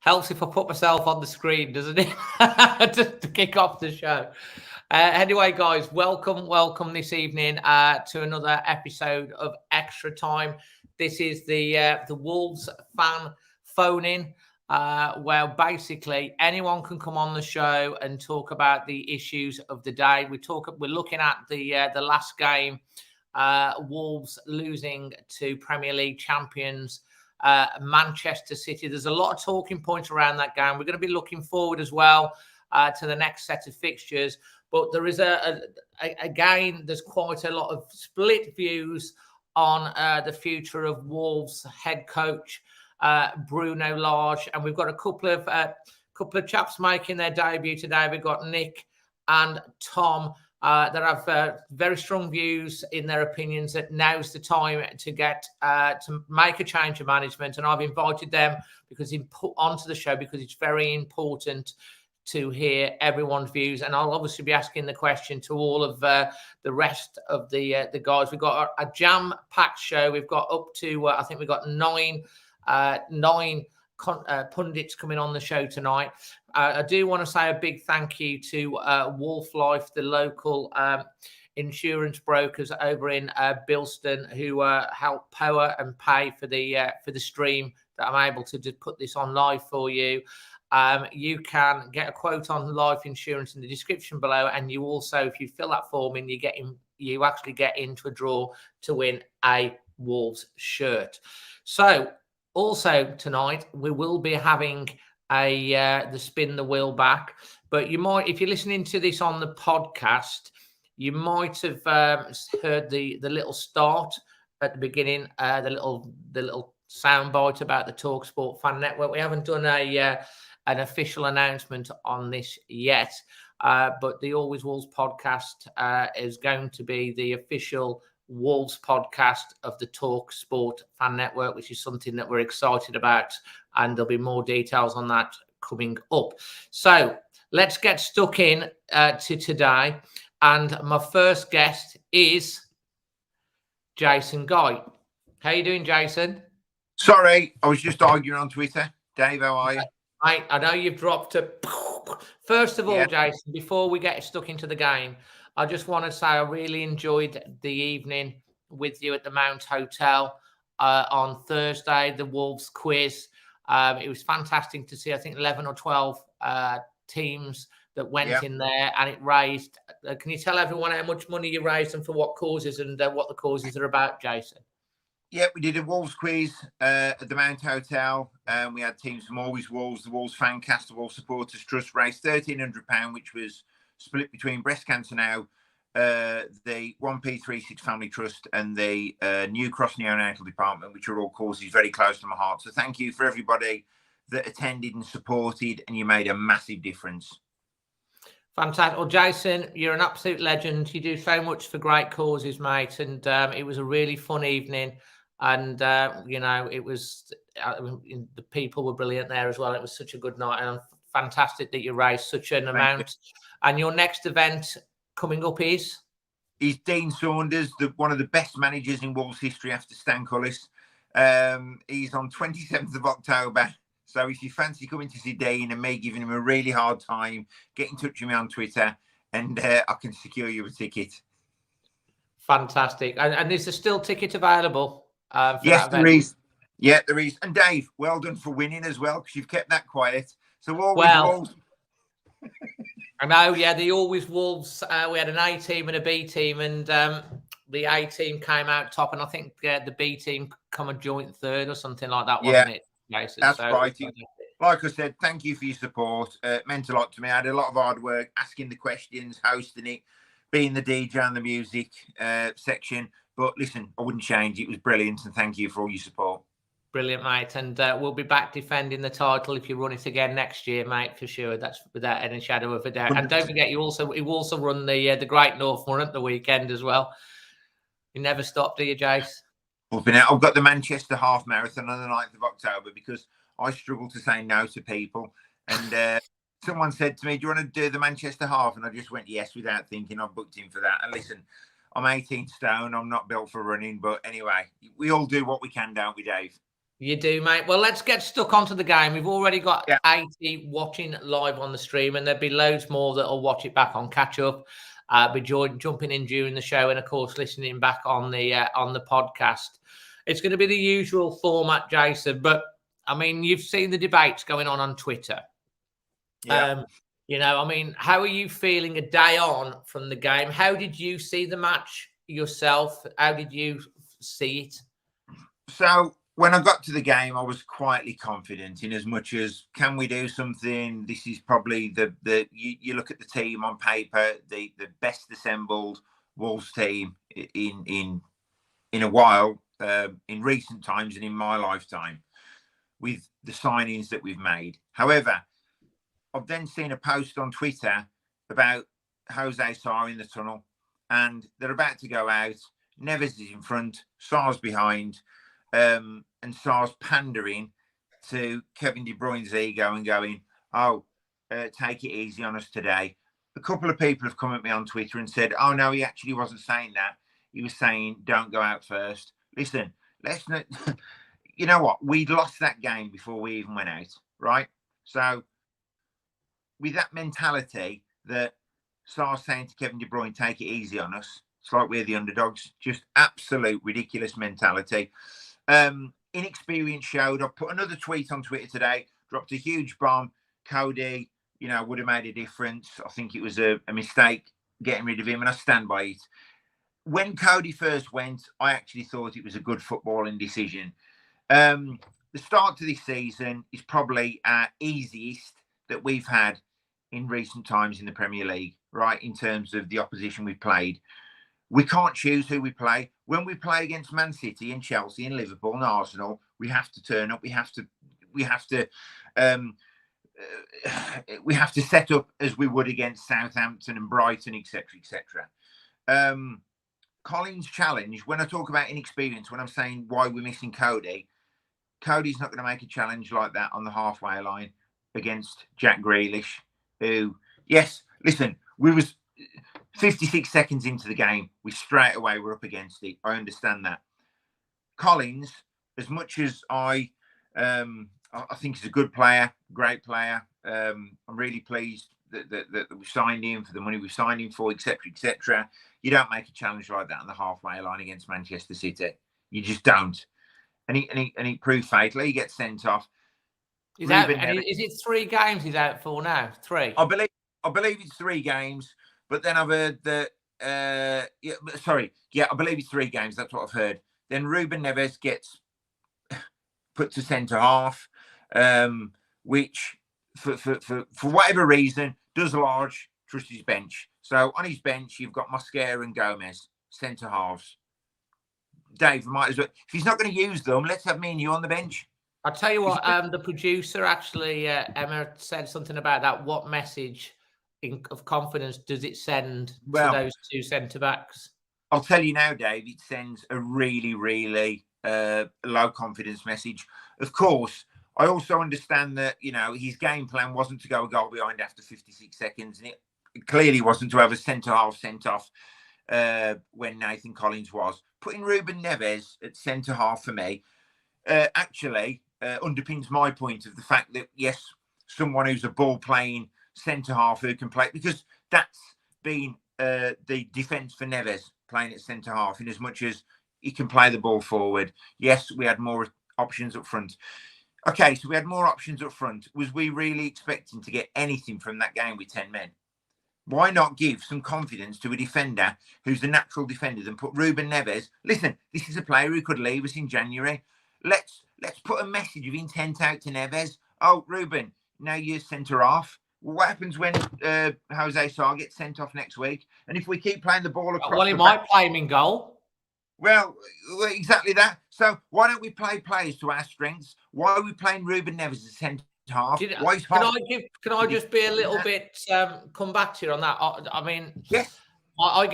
Helps if I put myself on the screen, doesn't it? to kick off the show. Anyway, guys, welcome this evening to another episode of Extra Time. This is the Wolves fan phone in, where basically anyone can come on the show and talk about the issues of the day. We're looking at the last game, Wolves losing to Premier League champions Manchester City. There's a lot of talking points around that game. We're going to be looking forward as well to the next set of fixtures. But there is again, there's quite a lot of split views on the future of Wolves head coach Bruno Lage, and we've got a couple of chaps making their debut today. We've got Nick and Tom. That have very strong views in their opinions that now's the time to get to make a change of management, and I've invited them onto the show because it's very important to hear everyone's views, and I'll obviously be asking the question to all of the rest of the guys. We've got a jam-packed show. We've got up to I think we've got nine pundits coming on the show tonight. I do want to say a big thank you to Wolf Life, the local insurance brokers over in Bilston, who help power and pay for the stream that I'm able to put this on live for you. You can get a quote on life insurance in the description below, and you also, if you fill that form in, you actually get into a draw to win a Wolves shirt. So also tonight we will be having the spin the wheel back, but you might, if you're listening to this on the podcast, you might have heard the little start at the beginning, the little soundbite about the TalkSport Fan Network. We haven't done an official announcement on this yet, but the Always Wolves podcast is going to be the official Wolves podcast of the TalkSport Fan Network, which is something that we're excited about, and there'll be more details on that coming up. So let's get stuck in to today, and my first guest is Jason Guy. How you doing, Jason? Sorry, I was just arguing on Twitter. Dave, how are you? Mate, I know you've dropped a... First of all, Jason, before we get stuck into the game, I just want to say I really enjoyed the evening with you at the Mount Hotel on Thursday, the Wolves quiz. It was fantastic to see, I think, 11 or 12 teams that went in there, and it raised... can you tell everyone how much money you raised and for what causes, and what the causes are about, Jason? Yeah, we did a Wolves quiz at the Mount Hotel. We had teams from Always Wolves, the Wolves Fancast, the Wolves Supporters Trust raised £1,300, which was split between Breast Cancer Now, the 1P36 Family Trust, and the New Cross Neonatal Department, which are all causes very close to my heart. So thank you for everybody that attended and supported, and you made a massive difference. Fantastic. Well, Jason, you're an absolute legend. You do so much for great causes, mate, and it was a really fun evening. And, it was, the people were brilliant there as well. It was such a good night, and fantastic that you raised such an amount. And your next event coming up is? He's Dean Saunders, one of the best managers in Wolves history after Stan Cullis. He's on 27th of October. So if you fancy coming to see Dean and me giving him a really hard time, get in touch with me on Twitter, and I can secure you a ticket. Fantastic. And is there still ticket available? Yes, there is. Yeah, there is. And Dave, well done for winning as well, because you've kept that quiet. So Wolves. I know, yeah, the Always Wolves. We had an A team and a B team, and the A team came out top, and I think the B team come a joint third or something like that, wasn't it? Jason? That's right. Like I said, thank you for your support. It meant a lot to me. I had a lot of hard work asking the questions, hosting it, being the DJ and the music section. But listen, I wouldn't change. It was brilliant, and thank you for all your support. Brilliant, mate. And we'll be back defending the title if you run it again next year, mate, for sure. That's without any shadow of a doubt. And don't forget, you also run the Great North Run at the weekend as well. You never stop, do you, Jace? I've got the Manchester Half Marathon on the 9th of October because I struggle to say no to people. And someone said to me, do you want to do the Manchester Half? And I just went yes without thinking. I've booked in for that. And listen, I'm 18 stone. I'm not built for running. But anyway, we all do what we can, don't we, Dave? You do, mate. Well, let's get stuck onto the game. We've already got Yeah. 80 watching live on the stream, and there'll be loads more that will watch it back on catch up. Be jumping in during the show, and of course, listening back on the podcast. It's going to be the usual format, Jason. But I mean, you've seen the debates going on Twitter. Yeah. I mean, how are you feeling a day on from the game? How did you see the match yourself? How did you see it? So when I got to the game, I was quietly confident in as much as, can we do something? This is probably you look at the team on paper, the best assembled Wolves team in a while, in recent times and in my lifetime, with the signings that we've made. However, I've then seen a post on Twitter about Jose Sarr in the tunnel, and they're about to go out. Neves is in front, Sarr's behind, and Sarr's pandering to Kevin De Bruyne's ego and going, take it easy on us today. A couple of people have come at me on Twitter and said, oh, no, he actually wasn't saying that. He was saying, don't go out first. Listen, let's not... You know what? We'd lost that game before we even went out, right? So with that mentality that Sarr's saying to Kevin De Bruyne, take it easy on us, it's like we're the underdogs. Just absolute ridiculous mentality. Inexperience showed. I put another tweet on Twitter today, dropped a huge bomb. Cody, would have made a difference. I think it was a mistake getting rid of him, and I stand by it. When Cody first went, I actually thought it was a good footballing decision. The start to this season is probably our easiest that we've had in recent times in the Premier League, right? In terms of the opposition we've played. We can't choose who we play. When we play against Man City and Chelsea and Liverpool and Arsenal, we have to turn up. We have to set up as we would against Southampton and Brighton, etc., etc. Colin's challenge, when I talk about inexperience, when I'm saying why we're missing Cody, Cody's not going to make a challenge like that on the halfway line against Jack Grealish, who, yes, listen, we was 56 seconds into the game, we straight away were up against it. I understand that. Collins, as much as I think he's a good player, great player, I'm really pleased that we signed him for the money we signed him for, etc., etc. You don't make a challenge like that on the halfway line against Manchester City. You just don't. And he proved fatal. He gets sent off. Is it 3 games he's out for now? 3? I believe it's 3 games. But then I've heard that. I believe it's 3 games. That's what I've heard. Then Ruben Neves gets put to centre half, which for whatever reason does large trust his bench. So on his bench you've got Mosquera and Gomez, centre halves. Dave, might as well. If he's not going to use them, let's have me and you on the bench. I'll tell you what. The producer actually, Emma, said something about that. What message of confidence does it send to those 2 centre backs? I'll tell you now, Dave. It sends a really, really low confidence message. Of course, I also understand that his game plan wasn't to go a goal behind after 56 seconds, and it clearly wasn't to have a centre half sent off when Nathan Collins was. Putting Ruben Neves at centre half for me actually underpins my point of the fact that, yes, someone who's a ball playing centre half who can play, because that's been the defence for Neves, playing at centre half, in as much as he can play the ball forward. Yes, we had more options up front. Okay, so we had more options up front. Was we really expecting to get anything from that game with 10 men? Why not give some confidence to a defender who's the natural defender and put Ruben Neves? Listen, this is a player who could leave us in January. Let's put a message of intent out to Neves. Oh, Ruben, now you're centre half. Well, what happens when Jose Sarr gets sent off next week? And if we keep playing the ball across, well, he might play him in goal. Well, exactly that. So why don't we play players to our strengths? Why are we playing Ruben Neves as centre half? Can I just be a little bit come back to you on that? I mean, yes, I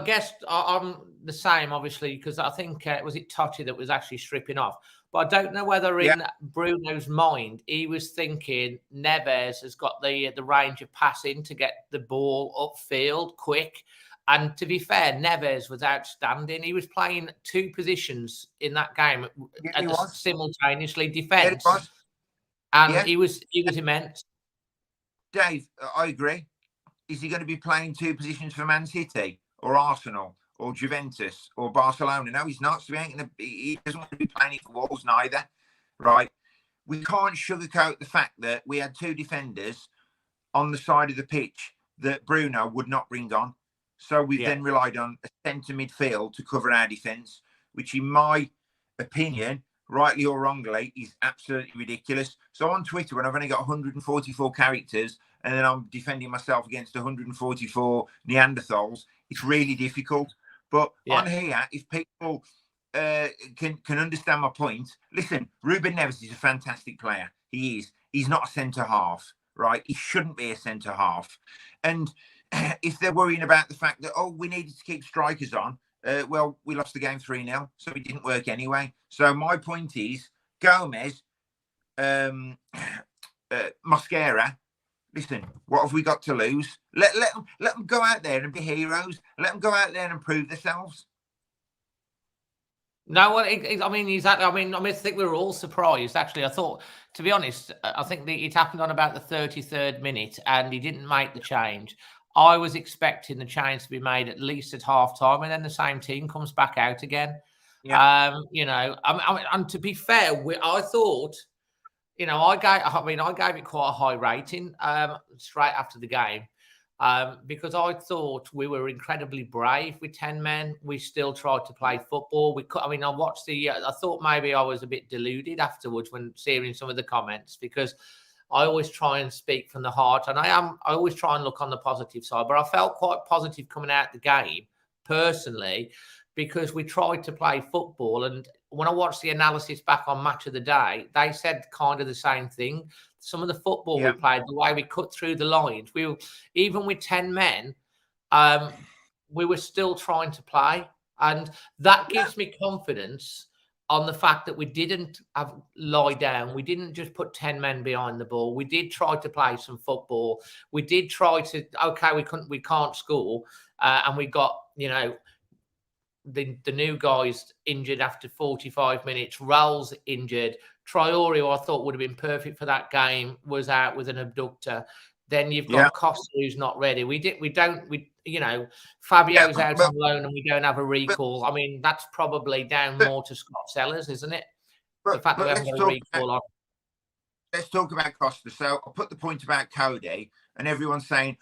guess I'm the same, obviously, because I think was it Totti that was actually stripping off. But I don't know whether in Bruno's mind he was thinking Neves has got the range of passing to get the ball upfield quick, And to be fair, Neves was outstanding. He was playing two positions in that game simultaneously, defence, and he was immense. Dave, I agree. Is he going to be playing two positions for Man City or Arsenal or Juventus or Barcelona? No, he's not. So he doesn't want to be playing for Wolves neither, right? We can't sugarcoat the fact that we had two defenders on the side of the pitch that Bruno would not bring on. So we've then relied on a centre midfield to cover our defence, which in my opinion, rightly or wrongly, is absolutely ridiculous. So on Twitter, when I've only got 144 characters and then I'm defending myself against 144 Neanderthals, it's really difficult. But on here, if people can understand my point, listen, Ruben Neves is a fantastic player. He is. He's not a centre half, right? He shouldn't be a centre half. And if they're worrying about the fact that, we needed to keep strikers on, well, we lost the game 3-0, so it didn't work anyway. So my point is, Gomez, Mosquera, listen, what have we got to lose? Let them go out there and be heroes. Let them go out there and prove themselves. No, well, I mean, exactly. I think we were all surprised. Actually, I thought, to be honest, I think it happened on about the 33rd minute, and he didn't make the change. I was expecting the change to be made at least at half time, and then the same team comes back out again. Yeah. And to be fair, I thought, I gave it quite a high rating straight after the game. Because I thought we were incredibly brave with 10 men. We still tried to play football. I watched I thought maybe I was a bit deluded afterwards when seeing some of the comments, because I always try and speak from the heart, and I always try and look on the positive side. But I felt quite positive coming out the game, personally, because we tried to play football. And when I watched the analysis back on Match of the Day, they said kind of the same thing. Some of the football we played, the way we cut through the lines, even with 10 men, we were still trying to play. And that gives me confidence on the fact that we didn't lie down. We didn't just put 10 men behind the ball. We did try to play some football. We did try to, we can't score. And we got, the new guys injured after 45 minutes. Raul's injured. Traore, I thought would have been perfect for that game, was out with an abductor. Then you've got Costa, who's not ready. Fabio's out on loan and we don't have a recall. That's probably down more to Scott Sellers, isn't it? The fact that we haven't got a recall on. Let's talk about Costa. So I'll put the point about Cody, and everyone's saying,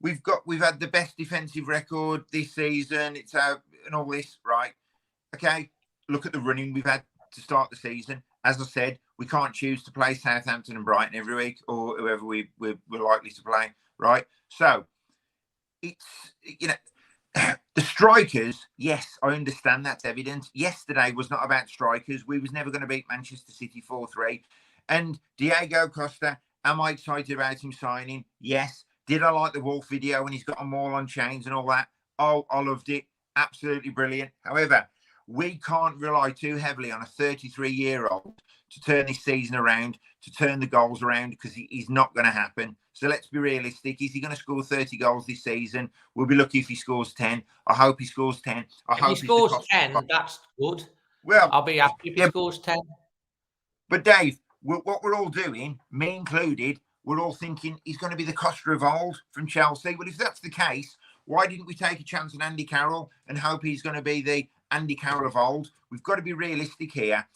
we've had the best defensive record this season. It's and all this, right? Okay, look at the running we've had to start the season. As I said, we can't choose to play Southampton and Brighton every week, or whoever we're likely to play, right? So it's, the strikers, yes, I understand that's evident. Yesterday was not about strikers. We was never going to beat Manchester City 4-3. And Diego Costa, am I excited about him signing? Yes. Did I like the Wolf video when he's got them all on chains and all that? Oh, I loved it. Absolutely brilliant. However, we can't rely too heavily on a 33-year-old to turn this season around, to turn the goals around, because he's not going to happen. So let's be realistic. Is he going to score 30 goals this season? We'll be lucky if he scores 10. I hope he scores 10. If he scores 10, that's good. Well, I'll be happy if he scores 10. But Dave, what we're all doing, me included, we're all thinking he's going to be the Costa of old from Chelsea. Well, if that's the case, why didn't we take a chance on Andy Carroll and hope he's going to be the Andy Carroll of old? We've got to be realistic here.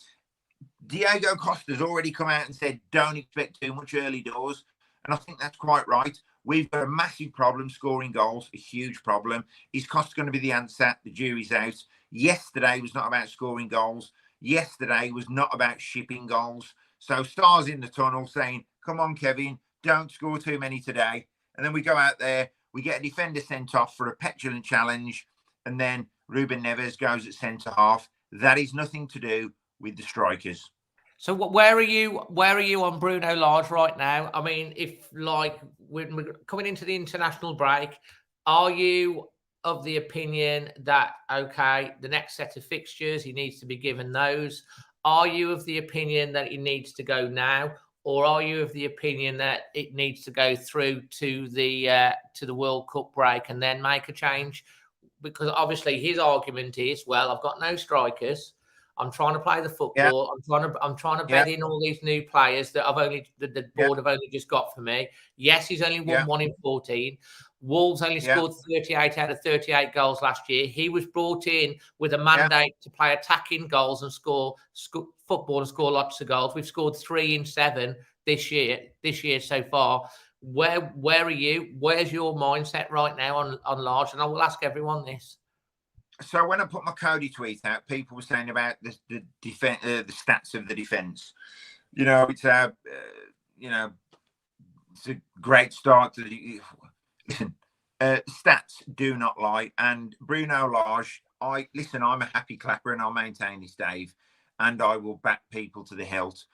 Diego Costa's already come out and said, don't expect too much early doors. And I think that's quite right. We've got a massive problem scoring goals, a huge problem. Is Costa going to be the answer? The jury's out. Yesterday was not about scoring goals. Yesterday was not about shipping goals. So stars in the tunnel saying, come on, Kevin, don't score too many today. And then we go out there, we get a defender sent off for a petulant challenge, and then Ruben Neves goes at centre half. That is nothing to do with the strikers. So where are you on Bruno Lage right now? If we're coming into the international break, are you of the opinion that, the next set of fixtures, he needs to be given those? Are you of the opinion that he needs to go now? or are you of the opinion that it needs to go through to the World Cup break and then make a change? Because obviously his argument is, well, I've got no strikers. I'm trying to play the football. I'm trying to bed in all these new players that the board have only just got for me. Yes, he's only won 1 in 14. Wolves only scored 38 out of 38 goals last year. He was brought in with a mandate to play attacking goals and score football and score lots of goals. We've scored 3 in 7 this year so far. Where are you? Where's your mindset right now on Large? And I will ask everyone this. So when I put my Cody tweet out, people were saying about the defense, the stats of the defense. You know, it's a great start to the. Listen, stats do not lie, and Bruno Lage. I'm a happy clapper, and I'll maintain this, Dave, and I will back people to the hilt.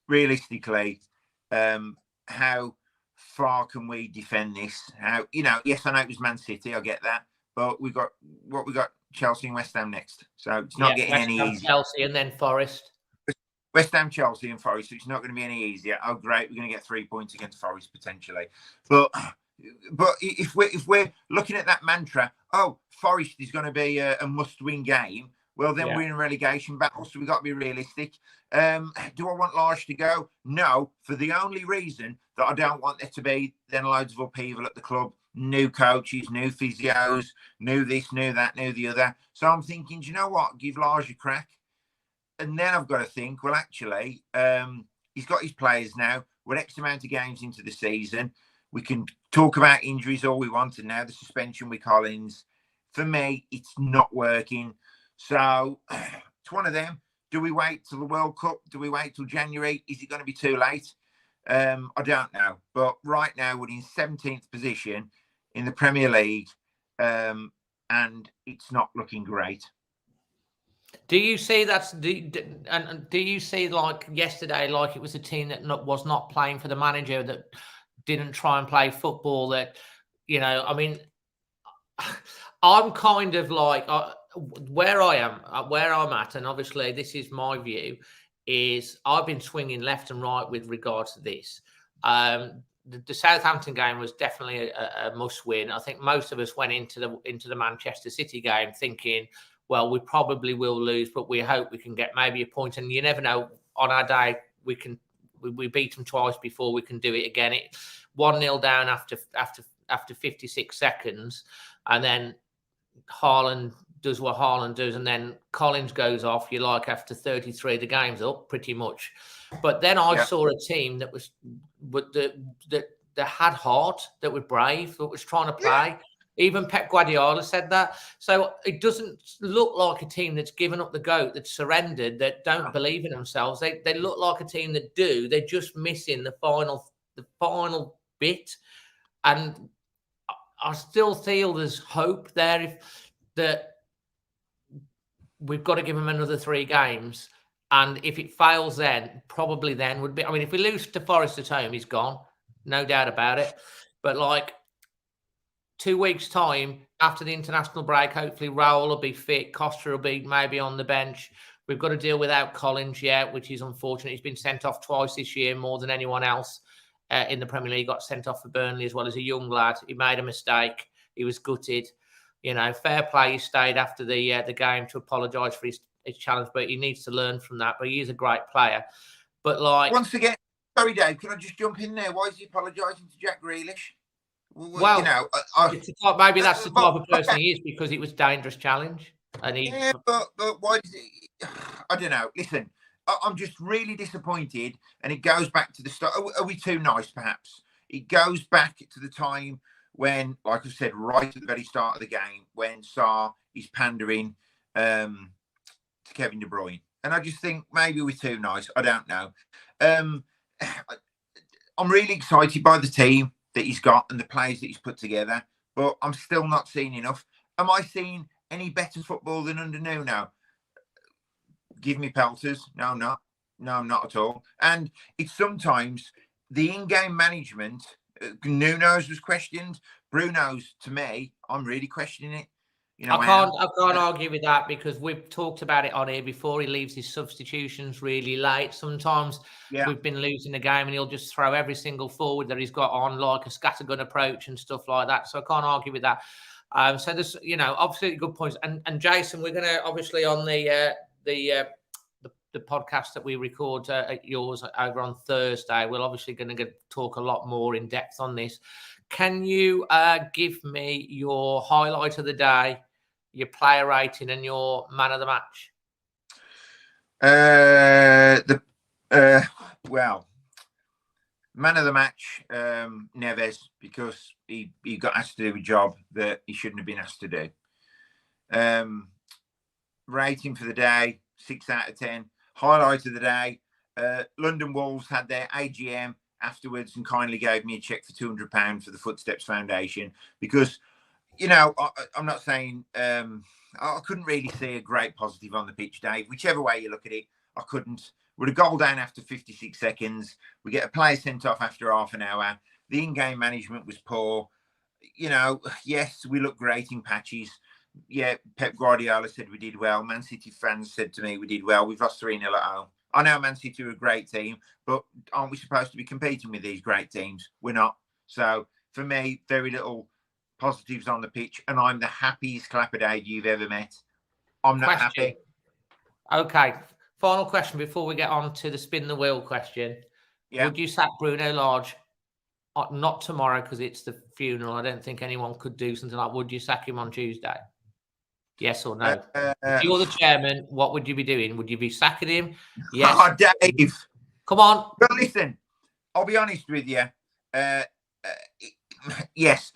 Realistically, how far can we defend this? How, yes, I know it was Man City, I get that. But we got Chelsea and West Ham next, so it's not getting any easier. Chelsea and then Forest. West Ham, Chelsea, and Forest. So it's not going to be any easier. Oh, great! We're going to get 3 points against Forest potentially. But if we're looking at that mantra, oh, Forest is going to be a must-win game. Well, then we're in a relegation battle, so we've got to be realistic. Do I want Lage to go? No, for the only reason that I don't want there to be then loads of upheaval at the club. New coaches, new physios, new this, new that, new the other. So I'm thinking, do you know what? Give Lage a crack. And then I've got to think, well, actually, he's got his players now. We're X amount of games into the season. We can talk about injuries all we want, and now the suspension with Collins. For me, it's not working. So it's one of them. Do we wait till the World Cup? Do we wait till January? Is it going to be too late? I don't know. But right now, we're in 17th position in the Premier League, and it's not looking great. Do you see do you see like yesterday, like it was a team that was not playing for the manager, that didn't try and play football, that, I mean, I'm kind of like where I'm at, and obviously this is my view, is I've been swinging left and right with regards to this. The Southampton game was definitely a must win. I think most of us went into the Manchester City game thinking, well, we probably will lose, but we hope we can get maybe a point. And you never know, on our day we beat them twice before, we can do it again. It 1-0 down after 56 seconds, and then Haaland does what Haaland does, and then Collins goes off. You like after 33, the game's up pretty much. But then I saw a team that had heart, that were brave, that was trying to play. Yeah. Even Pep Guardiola said that. So it doesn't look like a team that's given up the goat, that's surrendered, that don't believe in themselves. They look like a team that do. They're just missing the final bit. And I still feel there's hope there, that we've got to give them another 3 games. And if it fails, then would be. I mean, if we lose to Forest at home, he's gone, no doubt about it. But like 2 weeks' time after the international break, hopefully Raul will be fit, Costa will be maybe on the bench. We've got to deal without Collins yet, which is unfortunate. He's been sent off twice this year, more than anyone else in the Premier League. Got sent off for Burnley as well, as a young lad. He made a mistake. He was gutted. Fair play. He stayed after the game to apologise for his challenge, but he needs to learn from that. But he is a great player. But like, once again, sorry, Dave, can I just jump in there? Why is he apologising to Jack Grealish? Well, maybe that's the type of person he is, because it was a dangerous challenge. And but why is it? I don't know. Listen, I'm just really disappointed, and it goes back to the start. Are we too nice, perhaps? It goes back to the time when, like I said, right at the very start of the game, when Sarr is pandering to Kevin De Bruyne. And I just think maybe we're too nice. I don't know. I'm really excited by the team that he's got and the players that he's put together, but I'm still not seeing enough. Am I seeing any better football than under Nuno? Give me pelters. No, I'm not. No, I'm not at all. And it's sometimes the in-game management. Nuno's was questioned. Bruno's, to me, I'm really questioning it. You know, I can't argue with that, because we've talked about it on here before. He leaves his substitutions really late. Sometimes we've been losing the game and he'll just throw every single forward that he's got on, like a scattergun approach and stuff like that. So I can't argue with that. So there's, obviously good points. And Jason, we're going to obviously on the podcast that we record at yours over on Thursday, we're obviously going to talk a lot more in depth on this. Can you give me your highlight of the day, your player rating, and your man of the match? Well, man of the match, Neves, because he got asked to do a job that he shouldn't have been asked to do. Rating for the day, 6 out of 10. Highlight of the day, London Wolves had their AGM afterwards and kindly gave me a cheque for £200 for the Footsteps Foundation, because, I'm not saying I couldn't really see a great positive on the pitch, Dave. Whichever way you look at it, I couldn't. We're a goal down after 56 seconds. We get a player sent off after half an hour. The in-game management was poor. Yes, we look great in patches. Yeah, Pep Guardiola said we did well. Man City fans said to me we did well. We've lost 3-0 at home. I know Man City are a great team, but aren't we supposed to be competing with these great teams? We're not. So for me, very little positives on the pitch, and I'm the happiest clapper-Dave you've ever met. I'm not happy. Okay. Final question before we get on to the spin the wheel question. Yeah. Would you sack Bruno Lage? Not tomorrow, because it's the funeral. I don't think anyone could do something like. Would you sack him on Tuesday? Yes or no? If you're the chairman, what would you be doing? Would you be sacking him? Yes. Oh, Dave. Come on. But listen, I'll be honest with you. Yes,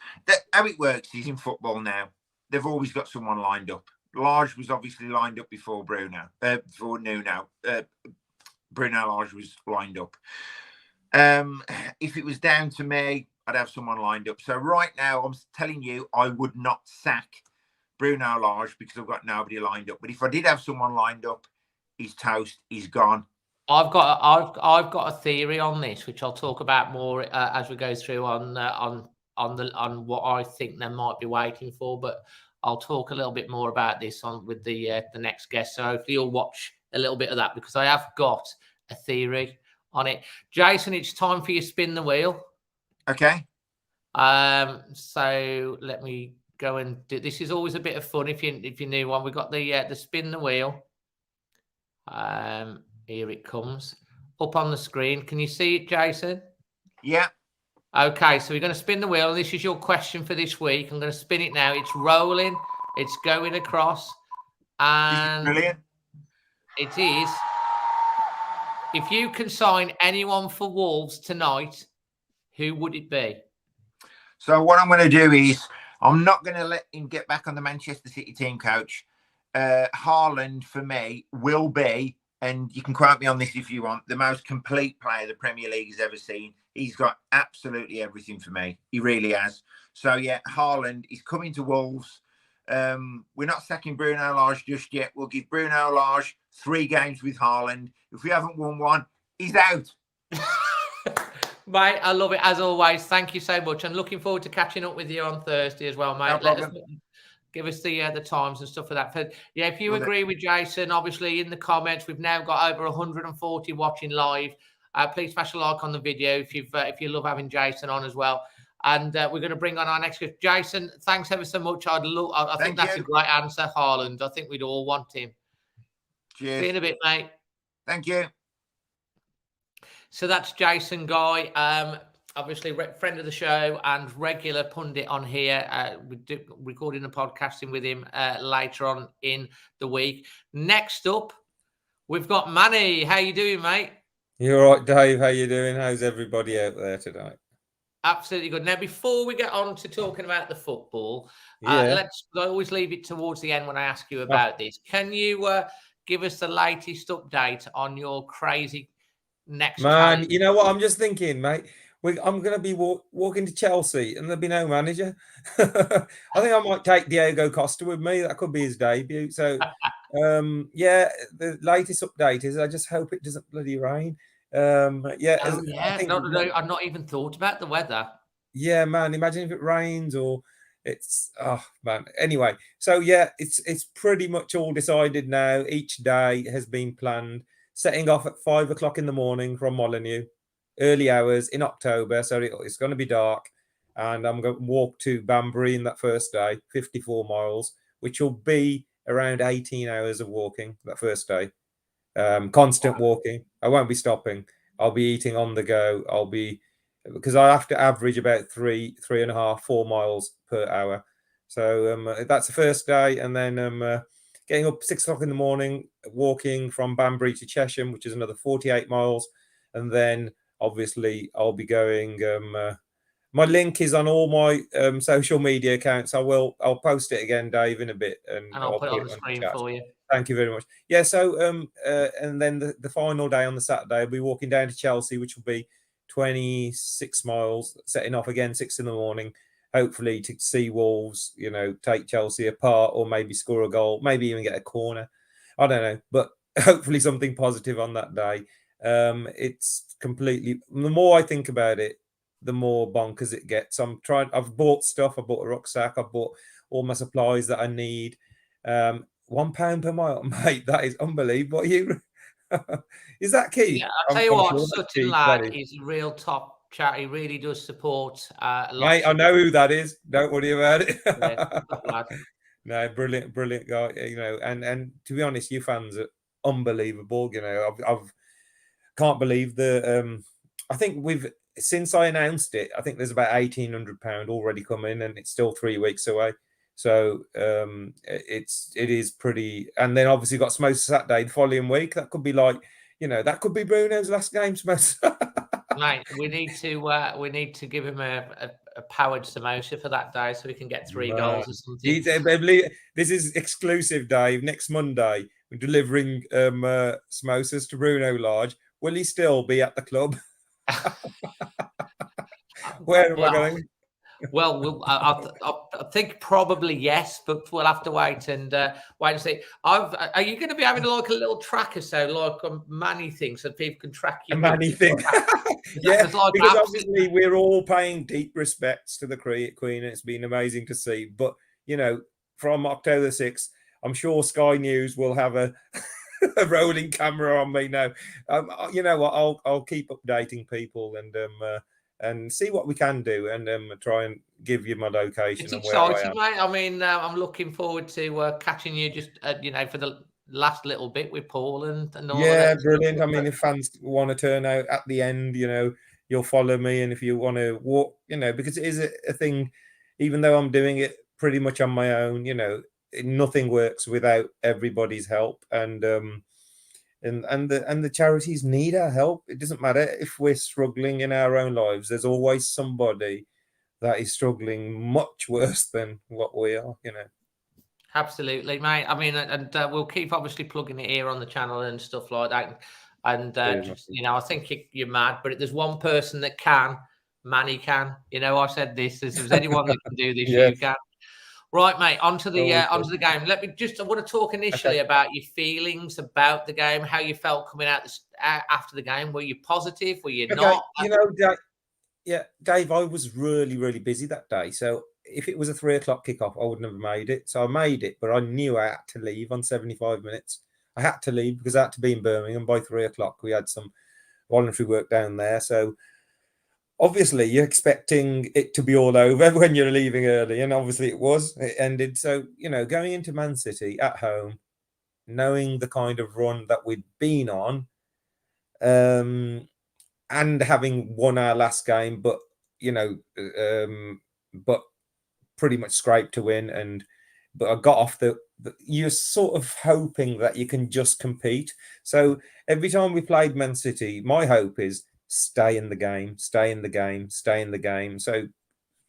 how it works is in football now, they've always got someone lined up. Lage was obviously lined up before Bruno. Before Nuno. Bruno Lage was lined up. If it was down to me, I'd have someone lined up. So right now, I'm telling you, I would not sack Bruno Lage because I've got nobody lined up. But if I did have someone lined up, he's toast. He's gone. I've got a theory on this, which I'll talk about more as we go through on what I think they might be waiting for. But I'll talk a little bit more about this with the next guest. So hopefully you'll watch a little bit of that, because I have got a theory on it. Jason, it's time for you to spin the wheel. Okay. So let me go and do this. Is always a bit of fun if you knew one. We got the spin the wheel. Here it comes up on the screen. Can you see it, Jason? Yeah. Okay, so we're going to spin the wheel. This is your question for this week. I'm going to spin it now. It's rolling. It's going across. And brilliant. It is. If you can sign anyone for Wolves tonight, who would it be? So what I'm going to do is I'm not going to let him get back on the Manchester City team, coach. Haaland, for me, will be, and you can quote me on this if you want, the most complete player the Premier League has ever seen. He's got absolutely everything for me. He really has. So, yeah, Haaland is coming to Wolves. We're not sacking Bruno Lage just yet. We'll give Bruno Lage 3 games with Haaland. If we haven't won one, he's out. Mate, I love it as always. Thank you so much. And looking forward to catching up with you on Thursday as well, mate. No give us the times and stuff for that. But yeah, if you agree with Jason, obviously in the comments, we've now got over 140 watching live. Please smash a like on the video if you love having Jason on as well. And we're going to bring on our next guest. Jason, thanks ever so much. I think that's a great answer, Haaland. I think we'd all want him. Cheers. See you in a bit, mate. Thank you. So that's Jason Guy, obviously friend of the show and regular pundit on here. We do recording the podcasting with him later on in the week. Next up, we've got Manny. How you doing, mate? You all right, Dave? How you doing? How's everybody out there tonight? Absolutely good. Now, before we get on to talking about the football, I always leave it towards the end when I ask you about this. Can you give us the latest update on your crazy next man? You know what? I'm just thinking, mate. I'm going to be walking to Chelsea and there'll be no manager. I think I might take Diego Costa with me. That could be his debut. So, the latest update is I just hope it doesn't bloody rain. I've not even thought about the weather. Yeah, man. Imagine if it rains or It's man. Anyway, so yeah, it's pretty much all decided now. Each day has been planned. Setting off at 5 o'clock in the morning from Molyneux, early hours in October, so it's going to be dark. And I'm going to walk to Banbury in that first day, 54 miles, which will be around 18 hours of walking that first day. Constant walking. I won't be stopping. I'll be eating on the go. Because I have to average about 3.5, 4 miles per hour. So that's the first day, and then getting up 6 o'clock in the morning, walking from Banbury to Chesham, which is another 48 miles, and then obviously I'll be going. My link is on all my social media accounts. I'll post it again, Dave, in a bit, and I'll put it on the on screen chat. for you. Thank you very much. Yeah, so and then the final day on the Saturday, I'll be walking down to Chelsea, which will be 26 miles, setting off again 6 in the morning, hopefully to see Wolves, take Chelsea apart or maybe score a goal, maybe even get a corner. I don't know, but hopefully something positive on that day. It's completely, the more I think about it, the more bonkers it gets. I've bought stuff, I bought a rucksack, I've bought all my supplies that I need. £1 per mile, mate, that is unbelievable. Is that key? Yeah, I'll tell you what, sure Sutton lad is a real top chat. He really does support mate, I know who that is. Don't worry about it. Yeah, no, brilliant guy. And to be honest, you fans are unbelievable. I've can't believe the I think since I announced it, I think there's about £1,800 already come in, and it's still 3 weeks away. So it is pretty. And then obviously got Smosa Saturday the following week. That could be that could be Bruno's last game, Smosa. Mate, we need to give him a powered samosa for that day, so we can get 3 goals or something. This is exclusive, Dave. Next Monday, we're delivering samosas to Bruno Lage. Will he still be at the club? Where am I going? Well, I think probably yes, but we'll have to wait and see. Are you going to be having like a little tracker, so like a Manny thing, so people can track you? A Manny thing, yeah. Because obviously we're all paying deep respects to the Queen, and it's been amazing to see. But from October 6th, I'm sure Sky News will have a rolling camera on me now. You know what? I'll keep updating people and see what we can do, and try and give you my location. It's and exciting, where I am. Mate. I mean, I'm looking forward to catching you just for the last little bit with Paul and all. Yeah, brilliant. I mean, if fans want to turn out at the end, you'll follow me, and if you want to walk, because it is a thing. Even though I'm doing it pretty much on my own, nothing works without everybody's help, and the charities need our help. It doesn't matter if we're struggling in our own lives. There's always somebody that is struggling much worse than what we are. Absolutely, mate. I mean, and we'll keep obviously plugging it here on the channel and stuff like that. And I think you're mad, but there's one person that can. Manny can. I said this. If there's anyone that can do this, yes. You can. Right, mate. Onto the game. I want to talk initially about your feelings about the game, how you felt coming out after the game. Were you positive? Were you not? Dave, I was really, really busy that day. So if it was a 3 o'clock kickoff, I wouldn't have made it. So I made it, but I knew I had to leave on 75 minutes. I had to leave because I had to be in Birmingham by 3 o'clock. We had some voluntary work down there. So obviously you're expecting it to be all over when you're leaving early. And obviously it ended. So, going into Man City at home, knowing the kind of run that we'd been on, and having won our last game, but but pretty much scraped to win. But I got off you're sort of hoping that you can just compete. So every time we played Man City, my hope is stay in the game. So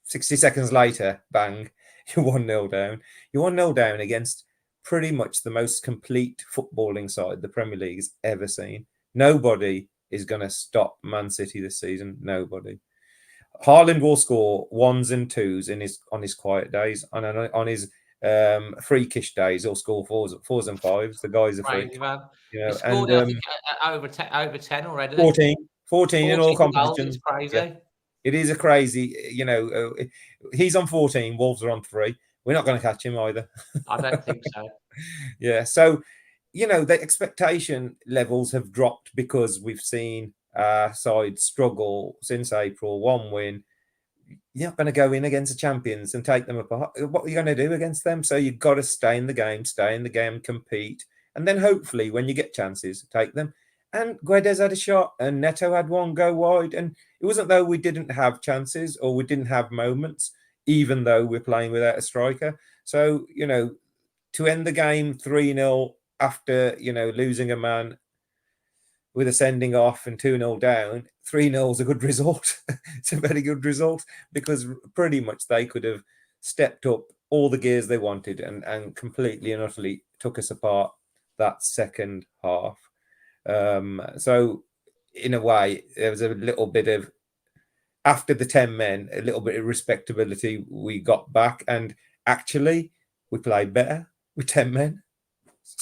60 seconds later, bang, you're 1-0 down. You're 1-0 down against pretty much the most complete footballing side the Premier League's ever seen. Nobody is going to stop Man City this season. Nobody. Haaland will score 1s and 2s on his quiet days. On his freakish days, he'll score 4s and 5s. The guy's a freak. He scored, I think, over 10 already. 14 in all competitions. It's crazy. it is a crazy, he's on 14, Wolves are on 3. We're not going to catch him either. I don't think so. Yeah. So, the expectation levels have dropped because we've seen our side struggle since April. 1 win. You're not going to go in against the champions and take them apart. What are you going to do against them? So you've got to stay in the game, compete. And then hopefully when you get chances, take them. And Guedes had a shot and Neto had one go wide. And it wasn't though we didn't have chances or we didn't have moments, even though we're playing without a striker. So, to end the game 3-0 after, losing a man with a sending off and 2-0 down, 3-0 is a good result. It's a very good result because pretty much they could have stepped up all the gears they wanted and completely and utterly took us apart that second half. So in a way, there was a little bit of, after the 10 men, a little bit of respectability we got back. And actually, we played better with 10 men.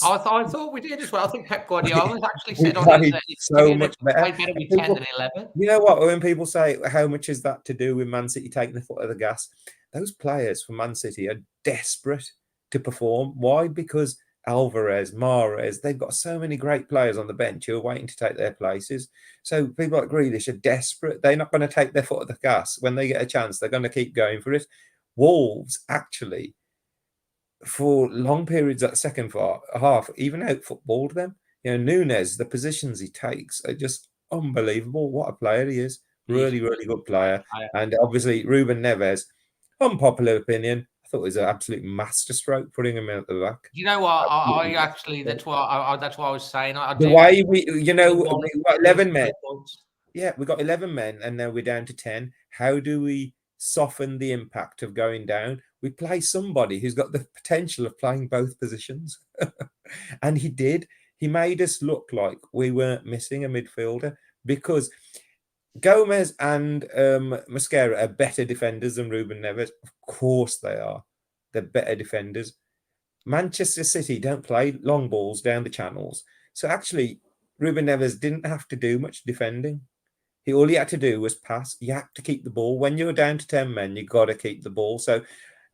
I thought we did as well. I think Pep Guardiola actually said on his so much better. Better with 10 than 11. You know what? When people say how much is that to do with Man City taking the foot of the gas, those players for Man City are desperate to perform. Why? Because Alvarez, Mahrez, they've got so many great players on the bench who are waiting to take their places. So people like Grealish are desperate. They're not going to take their foot of the gas. When they get a chance, they're going to keep going for it. Wolves actually, for long periods that second half, even out-footballed them. Nunes, the positions he takes are just unbelievable. What a player he is. Really, really good player. And obviously, Ruben Neves, unpopular opinion, I thought it was an absolute masterstroke putting him in at the back. You know what? I actually, that's what I was saying. The way we got 11 men. Yeah, we got 11 men and now we're down to 10. How do we soften the impact of going down? We play somebody who's got the potential of playing both positions. And he did. He made us look like we weren't missing a midfielder because Gomez and Mosquera are better defenders than Ruben Neves. Of course they are. They're better defenders. Manchester City don't play long balls down the channels. So actually, Ruben Neves didn't have to do much defending. All he had to do was pass. You have to keep the ball. When you're down to 10 men, you've got to keep the ball. So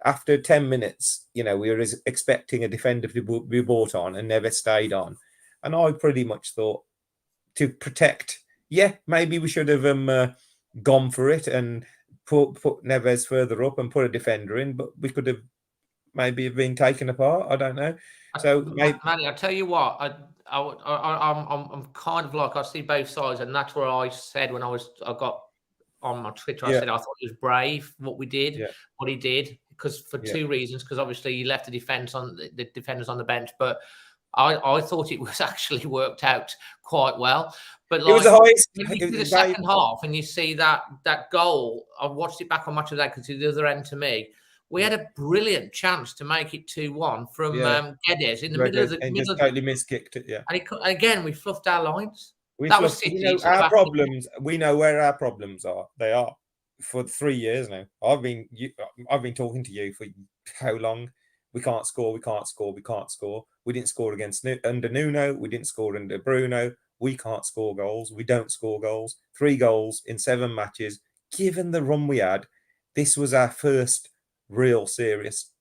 after 10 minutes, we were expecting a defender to be brought on and never stayed on. And I pretty much thought to protect, maybe we should have gone for it and put Neves further up and put a defender in, but we could have maybe been taken apart. I don't know. So, Manny, I'll tell you what, I'm kind of like, I see both sides, and that's where I said when I got on my Twitter, I said I thought it was brave what we did, what he did, because for two reasons. Because obviously he left the defenders on the bench, but I thought it was actually worked out quite well. But like, it was the highest. When you do the second half and you see that goal, I watched it back on Match of the Day because the other end to me. We had a brilliant chance to make it 2-1 from Guedes in the middle of the middle. Totally miskicked it. Yeah. And again, we fluffed our lines. Was City. Our problems. We know where our problems are. They are for 3 years now. I've been talking to you for how long? We can't score. We can't score. We can't score. We didn't score under Nuno. We didn't score under Bruno. We can't score goals. We don't score goals. 3 goals in 7 matches. Given the run we had, this was our first real serious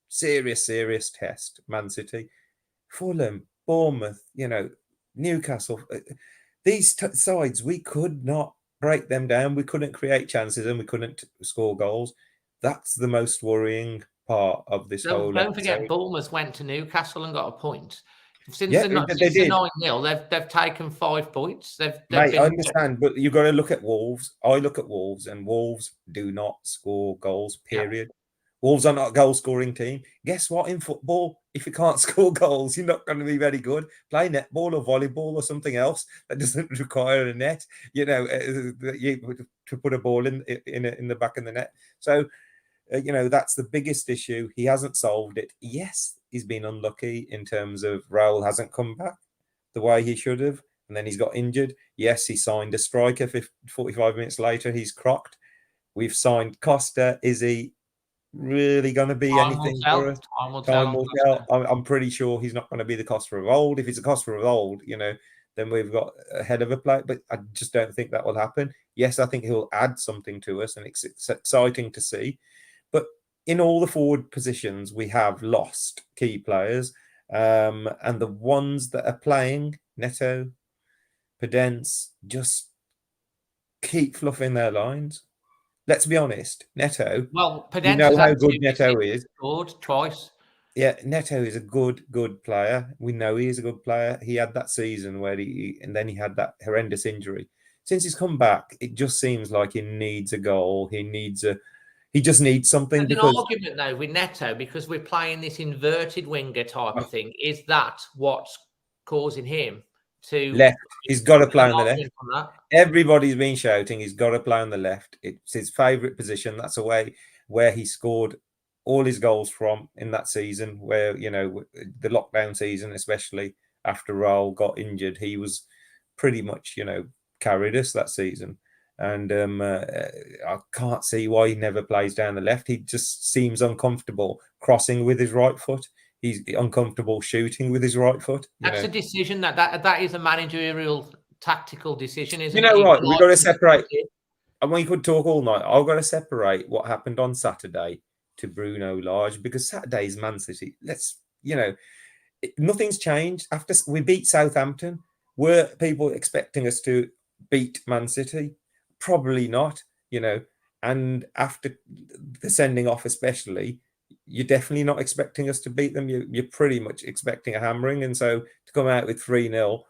test. Man City, Fulham, Bournemouth, Newcastle. These sides, we could not break them down. We couldn't create chances and we couldn't score goals. That's the most worrying part of this whole. Don't forget, Bournemouth went to Newcastle and got a point. Since the 9-0, they've taken 5 points. I understand, but you've got to look at Wolves. I look at Wolves, and Wolves do not score goals, period. Yeah. Wolves are not a goal-scoring team. Guess what? In football, if you can't score goals, you're not going to be very good. Play netball or volleyball or something else that doesn't require a net, to put a ball in the back of the net. So, that's the biggest issue. He hasn't solved it. Yes, he's been unlucky in terms of Raul hasn't come back the way he should have, and then he's got injured. Yes, he signed a striker. 45 minutes later, he's crocked. We've signed Costa. Is he really going to be anything for us? Time will tell. I'm pretty sure he's not going to be the Costa of old. If it's a Costa of old, then we've got a head of a play. But I just don't think that will happen. Yes, I think he'll add something to us, and it's exciting to see. But in all the forward positions, we have lost key players, and the ones that are playing, Neto, Podence, just keep fluffing their lines. Let's be honest, Neto. Well, We Podence know has how had good 2 Neto misses, is. scored twice. Yeah, Neto is a good player. We know he is a good player. He had that season where and then he had that horrendous injury. Since he's come back, it just seems like he needs a goal. He just needs something. There's because an argument though with Neto, because we're playing this inverted winger type of thing. Is that what's causing him to left, he's got to play an on the left. argument on that? Everybody's been shouting he's got to play on the left. It's his favourite position. That's a way where he scored all his goals from in that season, where, you know, the lockdown season, especially after Raul got injured, he was pretty much, you know, carried us that season. And I can't see why he never plays down the left. He just seems uncomfortable crossing with his right foot. He's uncomfortable shooting with his right foot. That's a decision that is a managerial tactical decision, isn't you know, it? right? We've got to separate. And we could talk all night. I've got to separate what happened on Saturday to Bruno Lage, because Saturday's Man City. Nothing's changed after we beat Southampton. Were people expecting us to beat Man City? Probably not. And after the sending off, especially, you're definitely not expecting us to beat them. You're pretty much expecting a hammering, and so to come out with 3-0.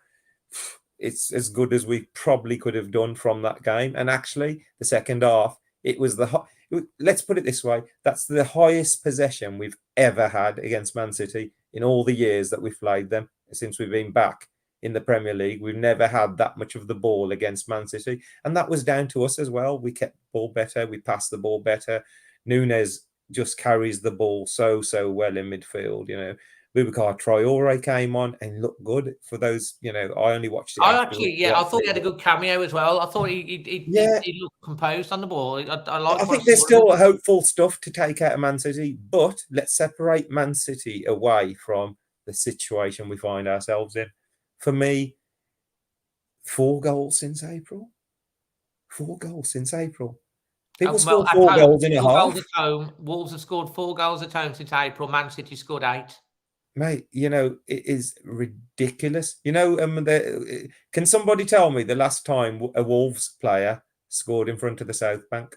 It's as good as we probably could have done from that game. And actually, the second half, it was let's put it this way: that's the highest possession we've ever had against Man City in all the years that we've played them since we've been back in the Premier League. We've never had that much of the ball against Man City, and that was down to us as well. We kept the ball better, we passed the ball better. Nunes just carries the ball so well in midfield. Boubacar Traore came on and looked good for those. I only watched it. I thought he had a good cameo as well. I thought he looked composed on the ball. I think there's still hopeful stuff to take out of Man City, but let's separate Man City away from the situation we find ourselves in. For me, 4 goals since April. 4 goals since April. People scored 4 goals in a half. Goals at home. Wolves have scored 4 goals at home since April. Man City scored 8. Mate, it is ridiculous. Can somebody tell me the last time a Wolves player scored in front of the South Bank?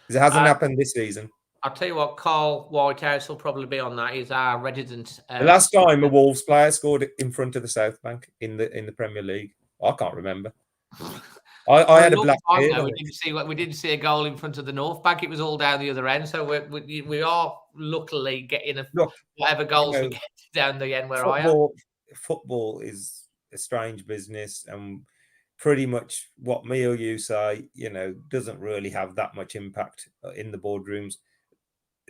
Because it hasn't happened this season. I'll tell you what, Carl Whitehouse will probably be on that. He's our resident. The last time a Wolves player scored in front of the South Bank in the Premier League, I can't remember. I had a black beard. We didn't see a goal in front of the North Bank. It was all down the other end. So we are luckily getting whatever goals we get down the end where I am. Football is a strange business, and pretty much what me or you say, doesn't really have that much impact in the boardrooms.